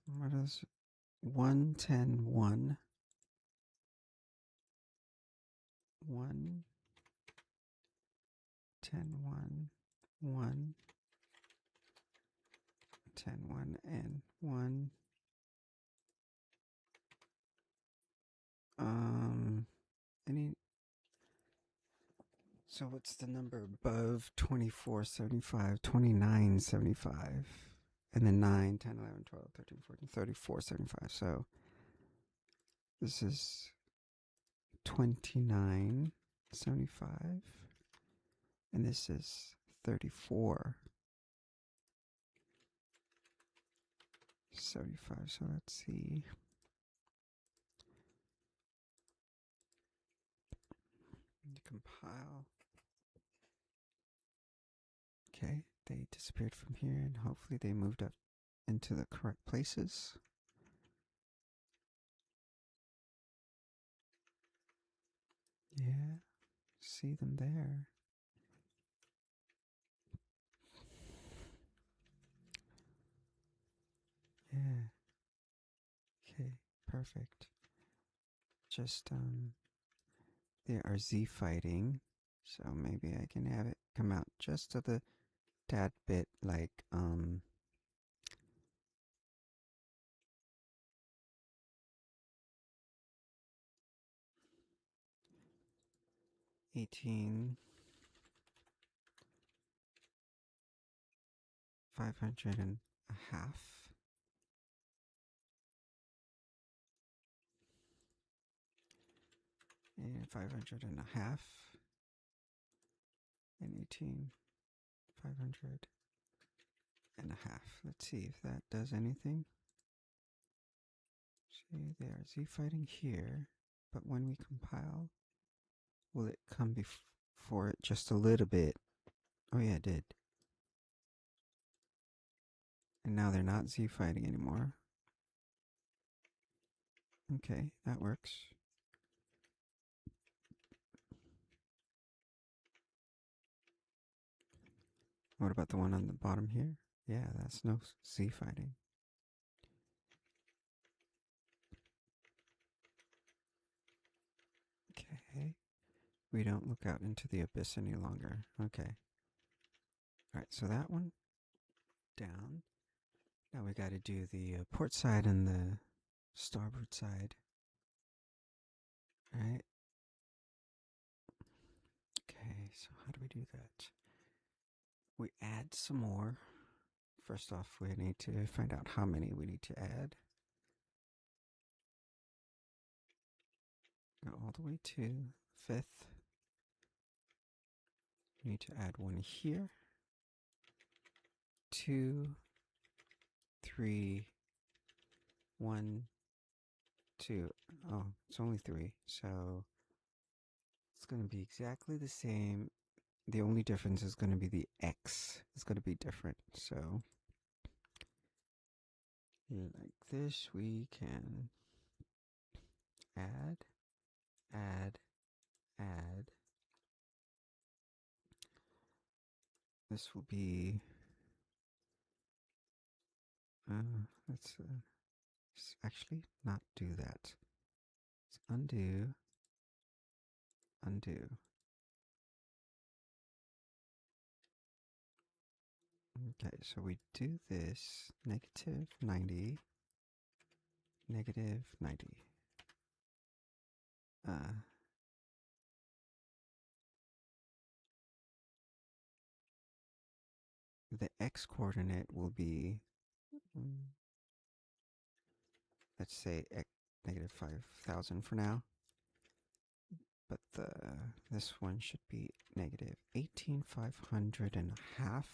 What is 110, 1, 1, 10, 1, 1, 10, 1, and 1. Any. So what's the number above 2475, 2975, and then 9, 10, 11, 12, 13, 14, 3475. So this is 2975, and this is 3475. So let's see. Compile. Okay, they disappeared from here, and hopefully they moved up into the correct places. Yeah, see them there. Yeah. Okay, perfect. Just they are Z fighting, so maybe I can have it come out just a tad bit like 18,500 and a half. And 500 and a half. And 18,500 and a half. Let's see if that does anything. See, they are Z fighting here, but when we compile, will it come before it just a little bit? Oh yeah, it did. And now they're not Z fighting anymore. Okay, that works. What about the one on the bottom here? Yeah, that's no Z fighting. Okay. We don't look out into the abyss any longer. Okay. Alright, so that one down. Now we got to do the port side and the starboard side. Alright. Okay, so how do we do that? We add some more. First off, we need to find out how many we need to add. Go all the way to 5th. We need to add one here. 2, 3, 1, 2. Oh, it's only 3. So it's going to be exactly the same. The only difference is going to be the X. It's going to be different. So like this, we can add, add, add. This will be, let's actually not do that. Let's undo, undo. Okay, so we do this negative 90, negative 90. The X coordinate will be, let's say, negative 5,000 for now. But this one should be negative 18,500 and a half.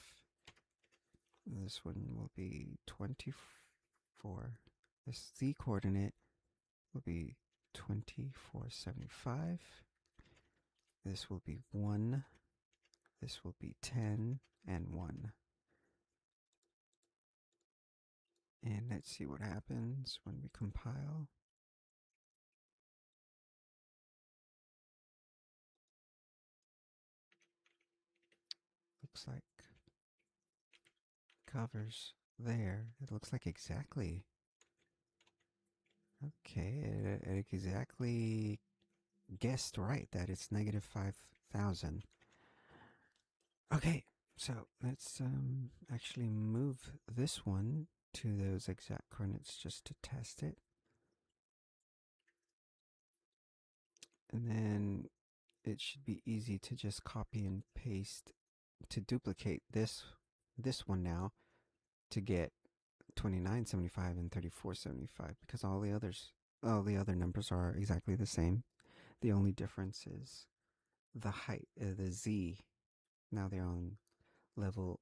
This one will be 24. This Z coordinate will be 2475. This will be 1. This will be 10 and 1. And let's see what happens when we compile. looks like covers there. It looks like exactly. Okay, it exactly guessed right that it's negative 5,000. Okay, so let's actually move this one to those exact coordinates just to test it. And then it should be easy to just copy and paste to duplicate this one now to get 2975 and 3475 because all the other numbers are exactly the same. The only difference is the height, the Z. Now they're on level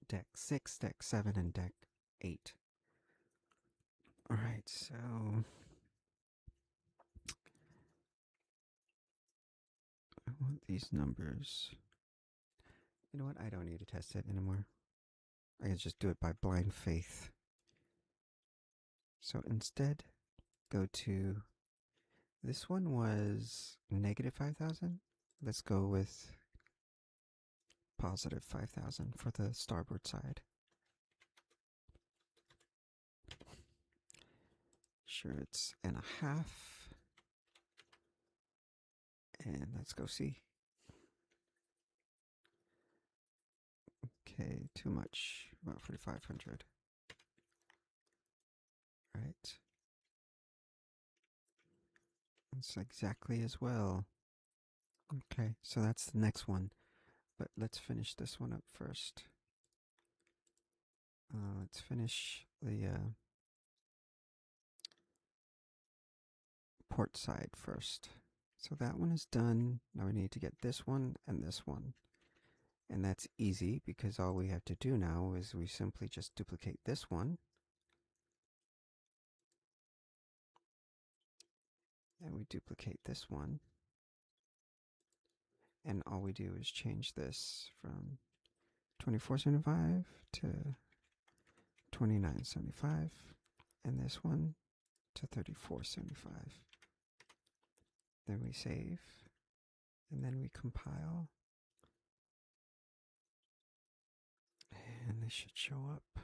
deck 6, deck 7, and deck 8. Alright, so I want these numbers. You know what? I don't need to test it anymore. I can just do it by blind faith. So instead, go to this one was negative 5,000. Let's go with positive 5,000 for the starboard side. Sure, it's and a half. And let's go see. Okay, too much. About 4,500. Right. It's exactly as well. Okay, so that's the next one. But let's finish this one up first. Let's finish the port side first. So that one is done. Now we need to get this one and this one. And that's easy because all we have to do now is we simply just duplicate this one. And we duplicate this one. And all we do is change this from 2475 to 2975. And this one to 3475. Then we save. And then we compile. And they should show up.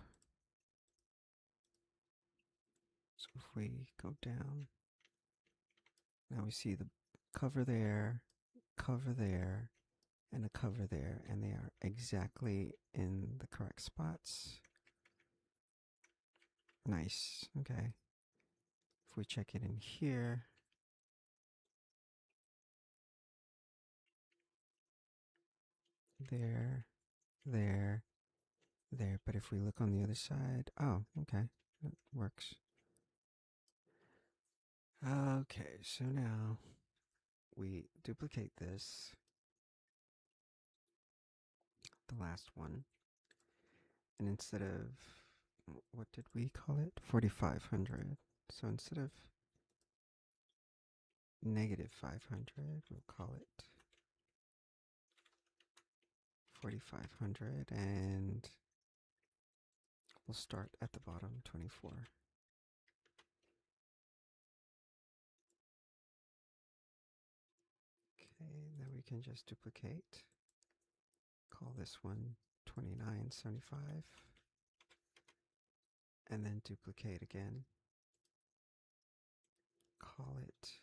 So if we go down, now we see the cover there, and a cover there, and they are exactly in the correct spots. Nice, okay. If we check it in here, there, there, there. But if we look on the other side, oh, okay, that works. Okay, so now we duplicate this, the last one, and instead of, what did we call it? 4,500. So instead of negative 500, we'll call it 4,500, and we'll start at the bottom, 24. Okay, then we can just duplicate. Call this one 2975. And then duplicate again. Call it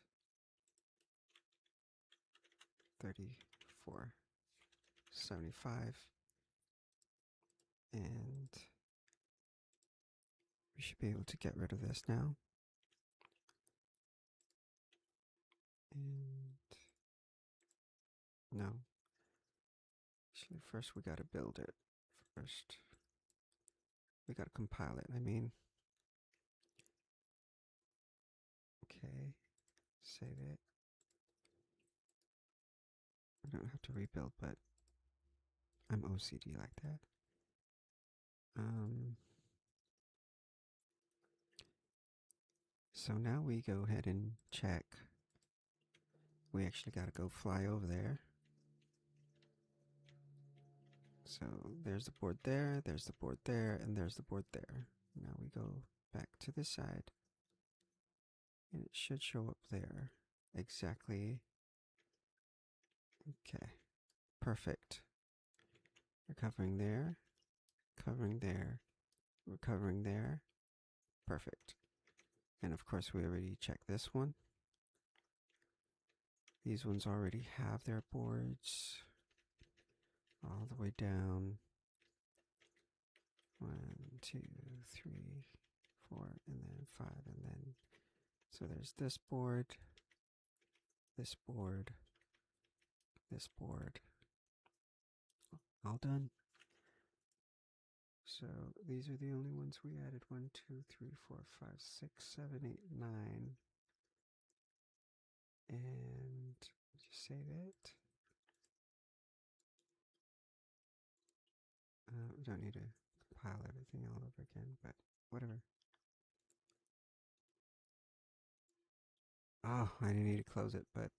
3475. And we should be able to get rid of this now. And no. Actually, first we gotta build it. First, we gotta compile it, I mean. Okay, save it. I don't have to rebuild, but I'm OCD like that. So now we go ahead and check. We actually gotta go fly over there. So there's the board there, there's the board there, and there's the board there. Now we go back to this side. And it should show up there. Exactly. Okay. Perfect. We're covering there, covering there, we're covering there. Perfect. And of course we already checked this one. These ones already have their boards all the way down. 1, 2, 3, 4, and then 5, and then so there's this board, this board, this board. All done. So these are the only ones we added. 1, 2, 3, 4, 5, 6, 7, 8, 9. And just save it. We don't need to compile everything all over again, but whatever. Oh, I didn't need to close it, but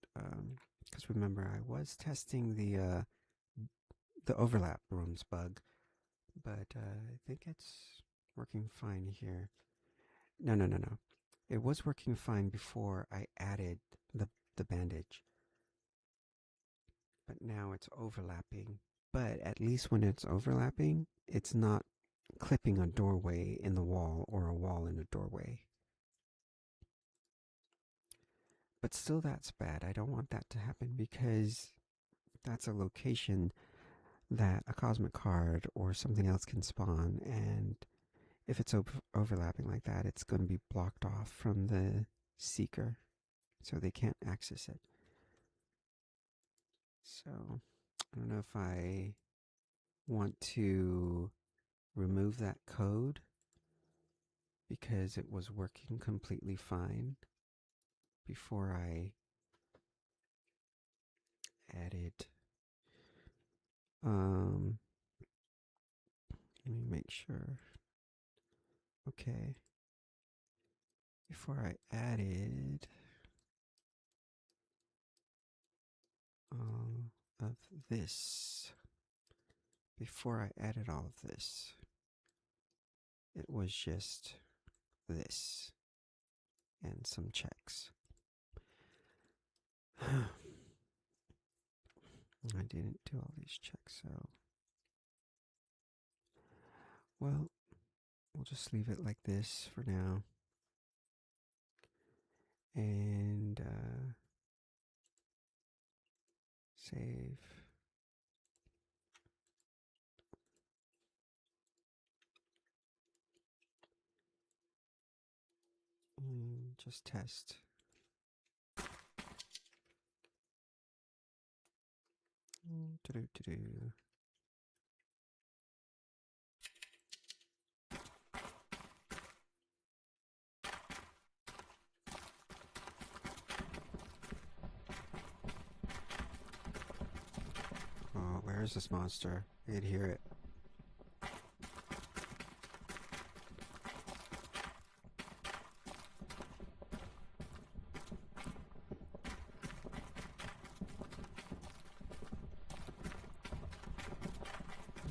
because remember I was testing the overlap rooms bug, but I think it's working fine here. No. It was working fine before I added the bandage, but now it's overlapping. But at least when it's overlapping, it's not clipping a doorway in the wall or a wall in a doorway. But still, that's bad. I don't want that to happen because that's a location that a cosmic card or something else can spawn, and if it's overlapping like that, it's going to be blocked off from the seeker, so they can't access it. So I don't know if I want to remove that code because it was working completely fine before I added let me make sure. Okay, before I added all of this, before I added all of this, it was just this and some checks. I didn't do all these checks, so well, we'll just leave it like this for now. And save. And just test. Oh, where is this monster? I could hear it.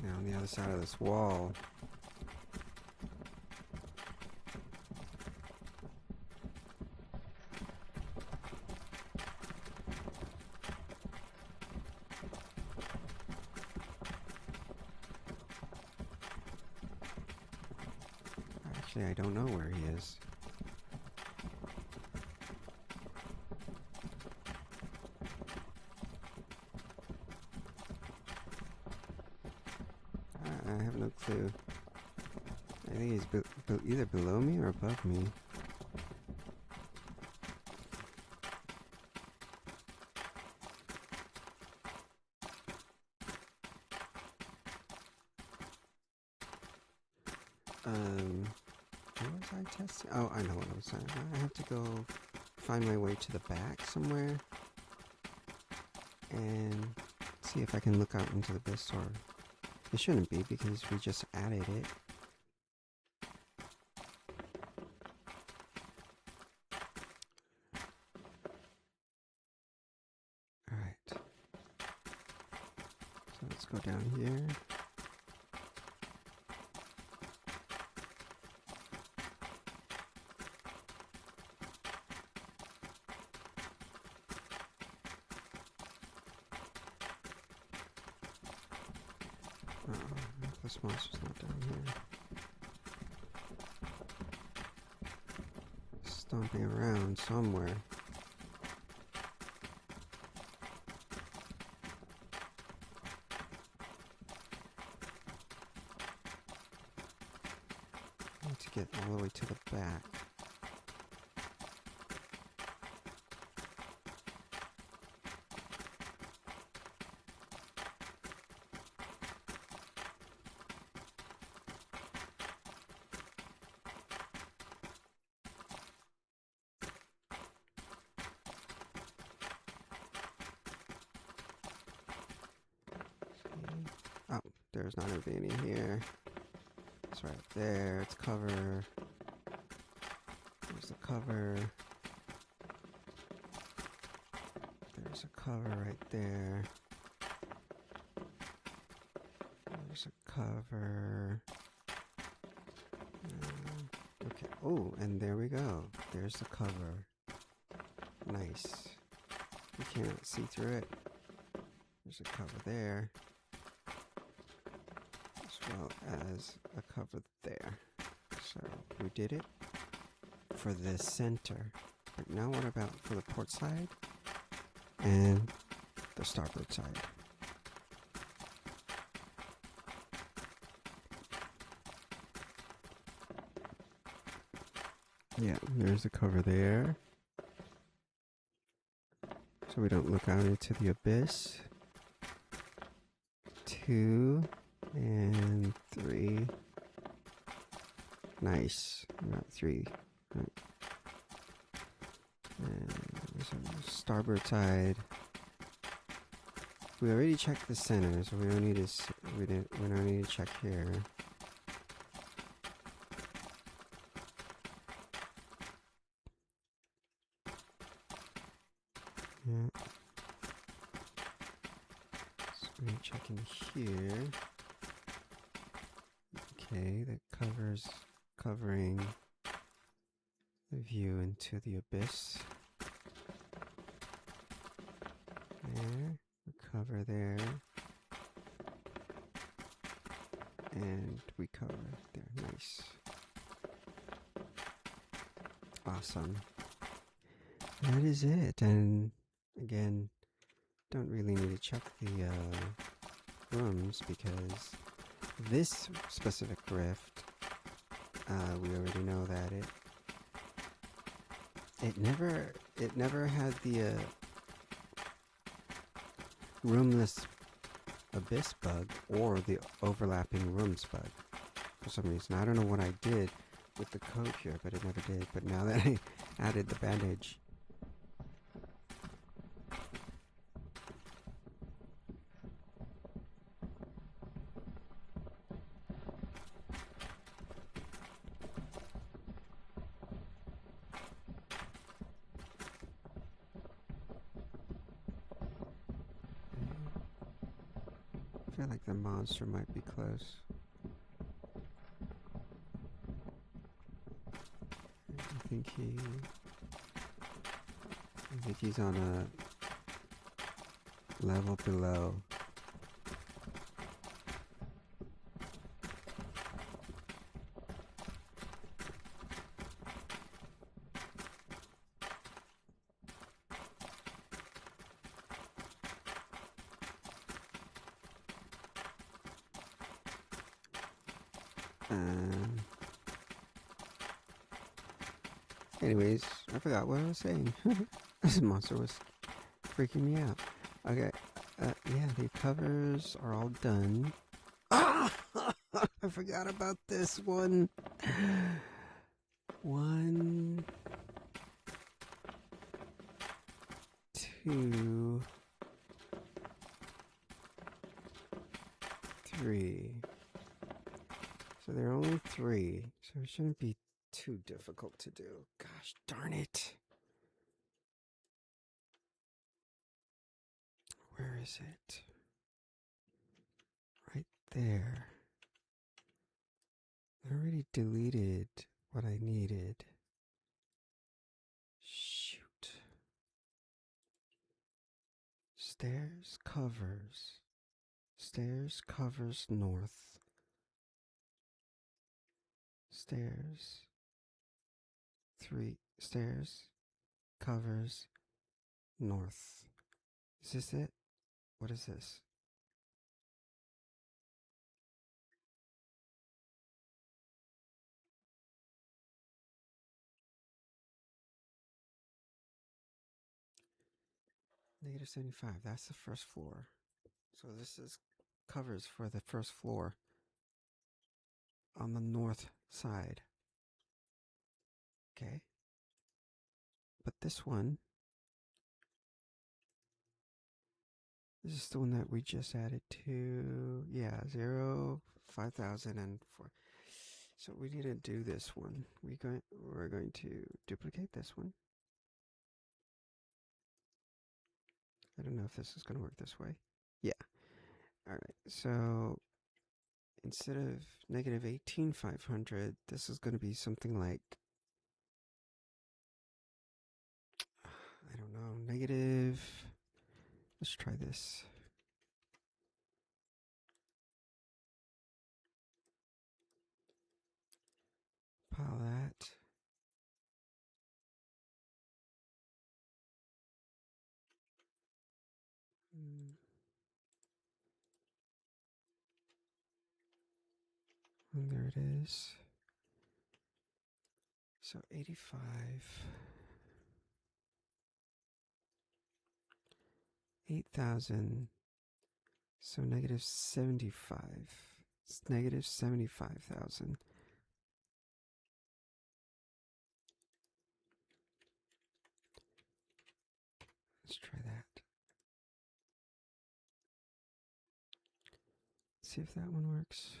Now on the other side of this wall. Actually, I don't know where he is. I have no clue. I think he's either below me or above me. What was I testing? Oh, I know what I was saying. I have to go find my way to the back somewhere and see if I can look out into the abyss, or it shouldn't be because we just added it. Alright. So let's go down here. Uh-oh, this monster's not down here. Stomping around somewhere. I need to get all the way to the back. Oh, there's not gonna be any here. It's right there. It's cover. There's the cover. There's a cover right there. There's a cover. Okay. Oh, and there we go. There's the cover. Nice. You can't see through it. There's a cover there, as well as a cover there. So we did it for the center. But now what about for the port side and the starboard side? Yeah, there's the cover there. So we don't look out into the abyss. 2 and 3. Nice. Not 3. Right. And so starboard side. We already checked the center, so we don't need to. We don't need to check here. Yeah. So we're checking here. Okay, that covering the view into the abyss. There, we cover there, and we cover there. Nice, awesome. That is it. And again, don't really need to check the rooms because this specific rift, we already know that it never had the roomless abyss bug or the overlapping rooms bug for some reason. I don't know what I did with the code here, but it never did. But now that I added the bandage, I feel like the monster might be close. I think he's on a level below. Anyways, I forgot what I was saying. This monster was freaking me out. Okay, yeah, the covers are all done. Ah! I forgot about this one. 1, 2, 3. So there are only 3, so it shouldn't be too difficult to do. Gosh darn it. Where is it? Right there. I already deleted what I needed. Shoot. Stairs, covers, Stairs covers north. Stairs. 3 stairs covers north. Is this it? What is this? Negative 75. That's the first floor. So this is covers for the first floor on the north side. Okay. But this one, this is the one that we just added to. Yeah, 0, 5,000, and 4. So we need to do this one. We're going to duplicate this one. I don't know if this is going to work this way. Yeah. All right. So instead of negative 18,500, this is going to be something like, I don't know, negative. Let's try this. Pile that. And there it is. So 85. 8,000. So negative 75. It's negative 75,000. Let's try that. See if that one works.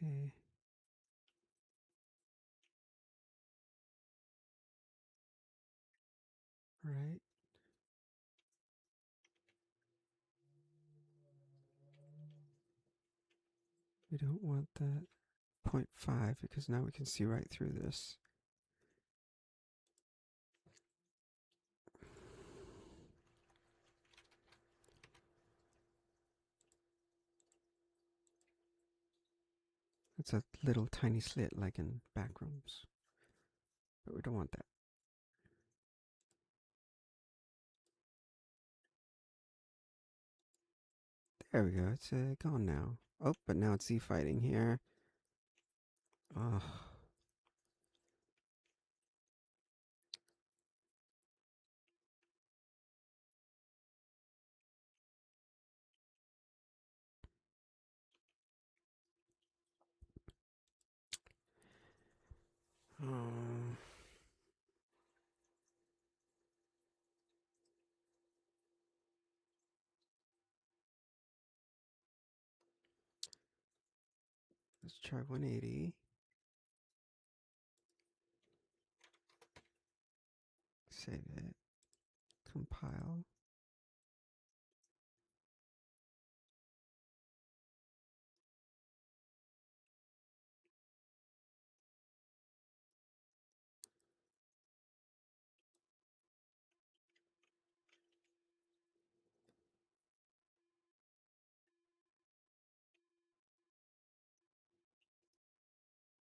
Okay. Right. We don't want that 0.5 because now we can see right through this. It's a little tiny slit like in back rooms. But we don't want that. There we go. It's gone now. Oh, but now it's Z-fighting here. Oh. Oh. Let's try 180. Save it. Compile.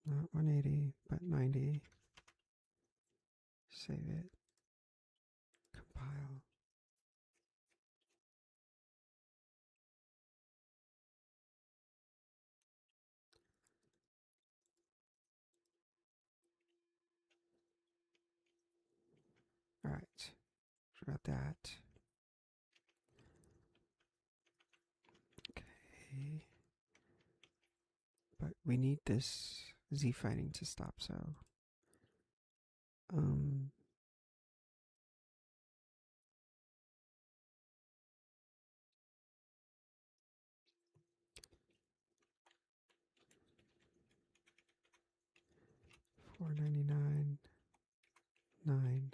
Not 180, but 90. Save it. Compile. All right. Forgot that. Okay. But we need this Z fighting to stop, so 499 9.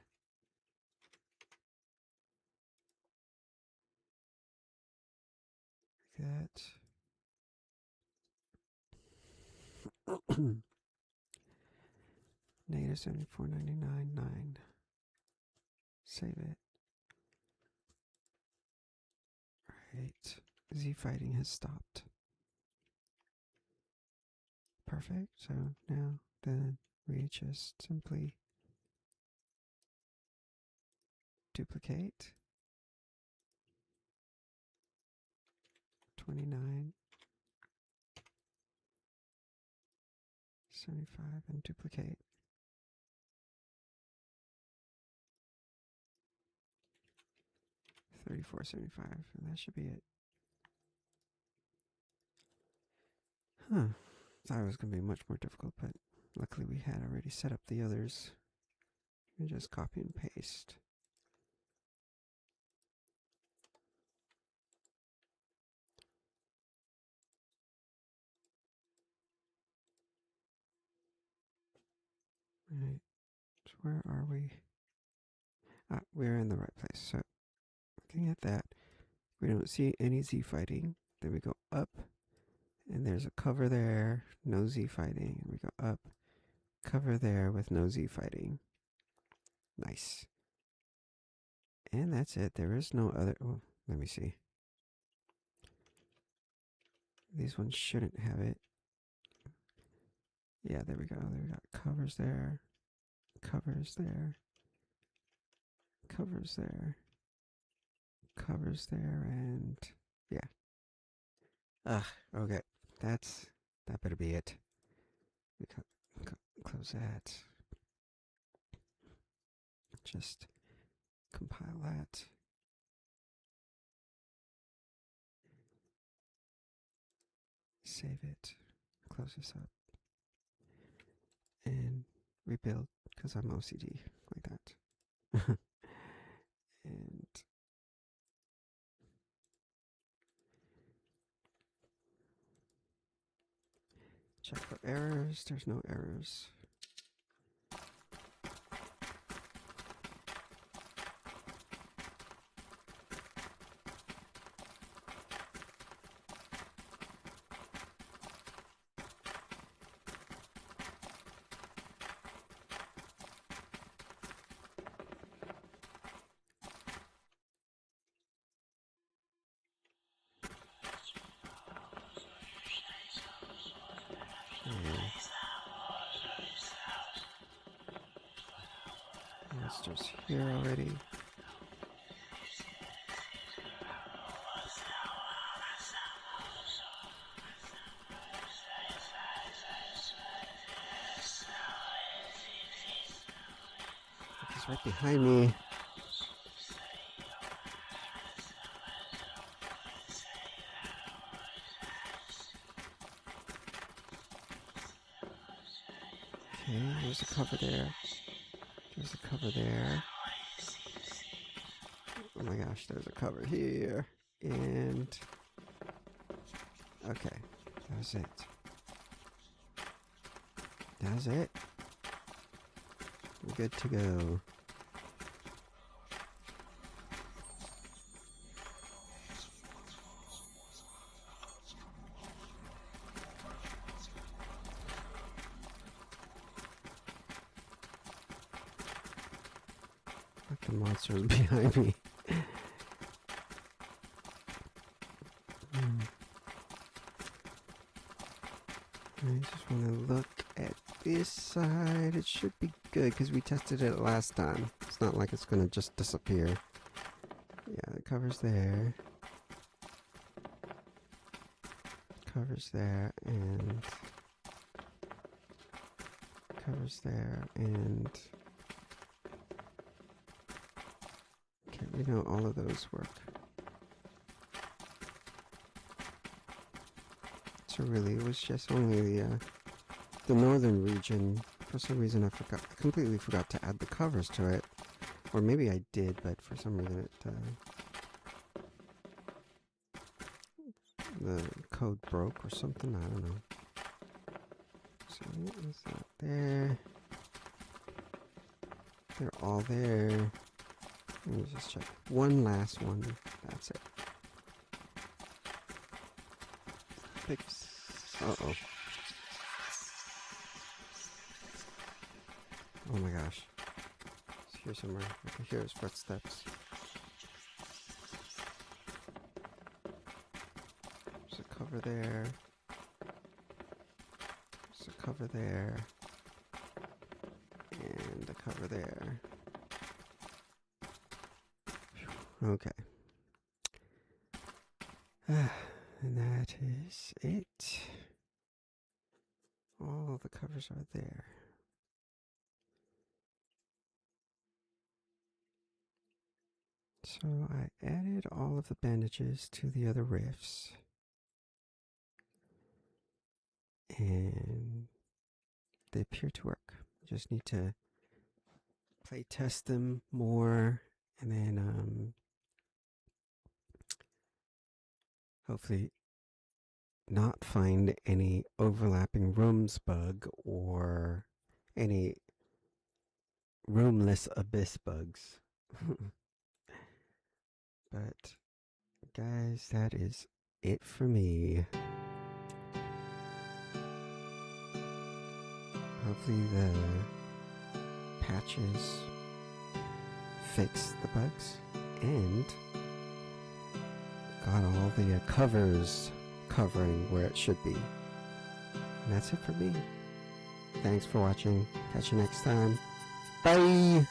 Like that. Negative 74.99.9. Save it. Right. Z fighting has stopped. Perfect. So now then we just simply duplicate 29, 75 and duplicate 34.75, and that should be it. Huh. Thought it was going to be much more difficult, but luckily we had already set up the others. And just copy and paste. Right. So where are we? We're in the right place. So looking at that, we don't see any Z fighting. Then we go up, and there's a cover there, no Z fighting. And we go up, cover there with no Z fighting. Nice. And that's it. There is no other. Oh, let me see. These ones shouldn't have it. Yeah, there we go. There we got covers there, covers there, covers there, covers there, and yeah. Okay. That better be it. We close that. Just compile that. Save it. Close this up. And rebuild, because I'm OCD like that. And check for errors. There's no errors. Monsters here already. He's right behind me. Okay, there's a cover there. There's a cover there. Oh my gosh, there's a cover here. And okay, that was it. That was it. We're good to go. Like the monsters behind me. I just want to look at this side. It should be good because we tested it last time. It's not like it's going to just disappear. Yeah, the cover's there. Cover's there and cover's there and okay, we know all of those work. So really, it was just only the northern region. For some reason, I completely forgot to add the covers to it, or maybe I did, but for some reason the code broke or something. I don't know. So it's not there. They're all there. Let me just check one last one. That's it. Fix. Uh-oh. Oh my gosh. It's here somewhere. I can hear his footsteps. There's a cover there. There's a cover there. And a cover there. Okay. And that is it. All the covers are there. So I added all of the bandages to the other rifts. And they appear to work. Just need to play test them more and then hopefully not find any overlapping rooms bug or any roomless abyss bugs. But guys, that is it for me. Hopefully the patches fix the bugs and got all the covers covering where it should be. And that's it for me. Thanks for watching. Catch you next time. Bye!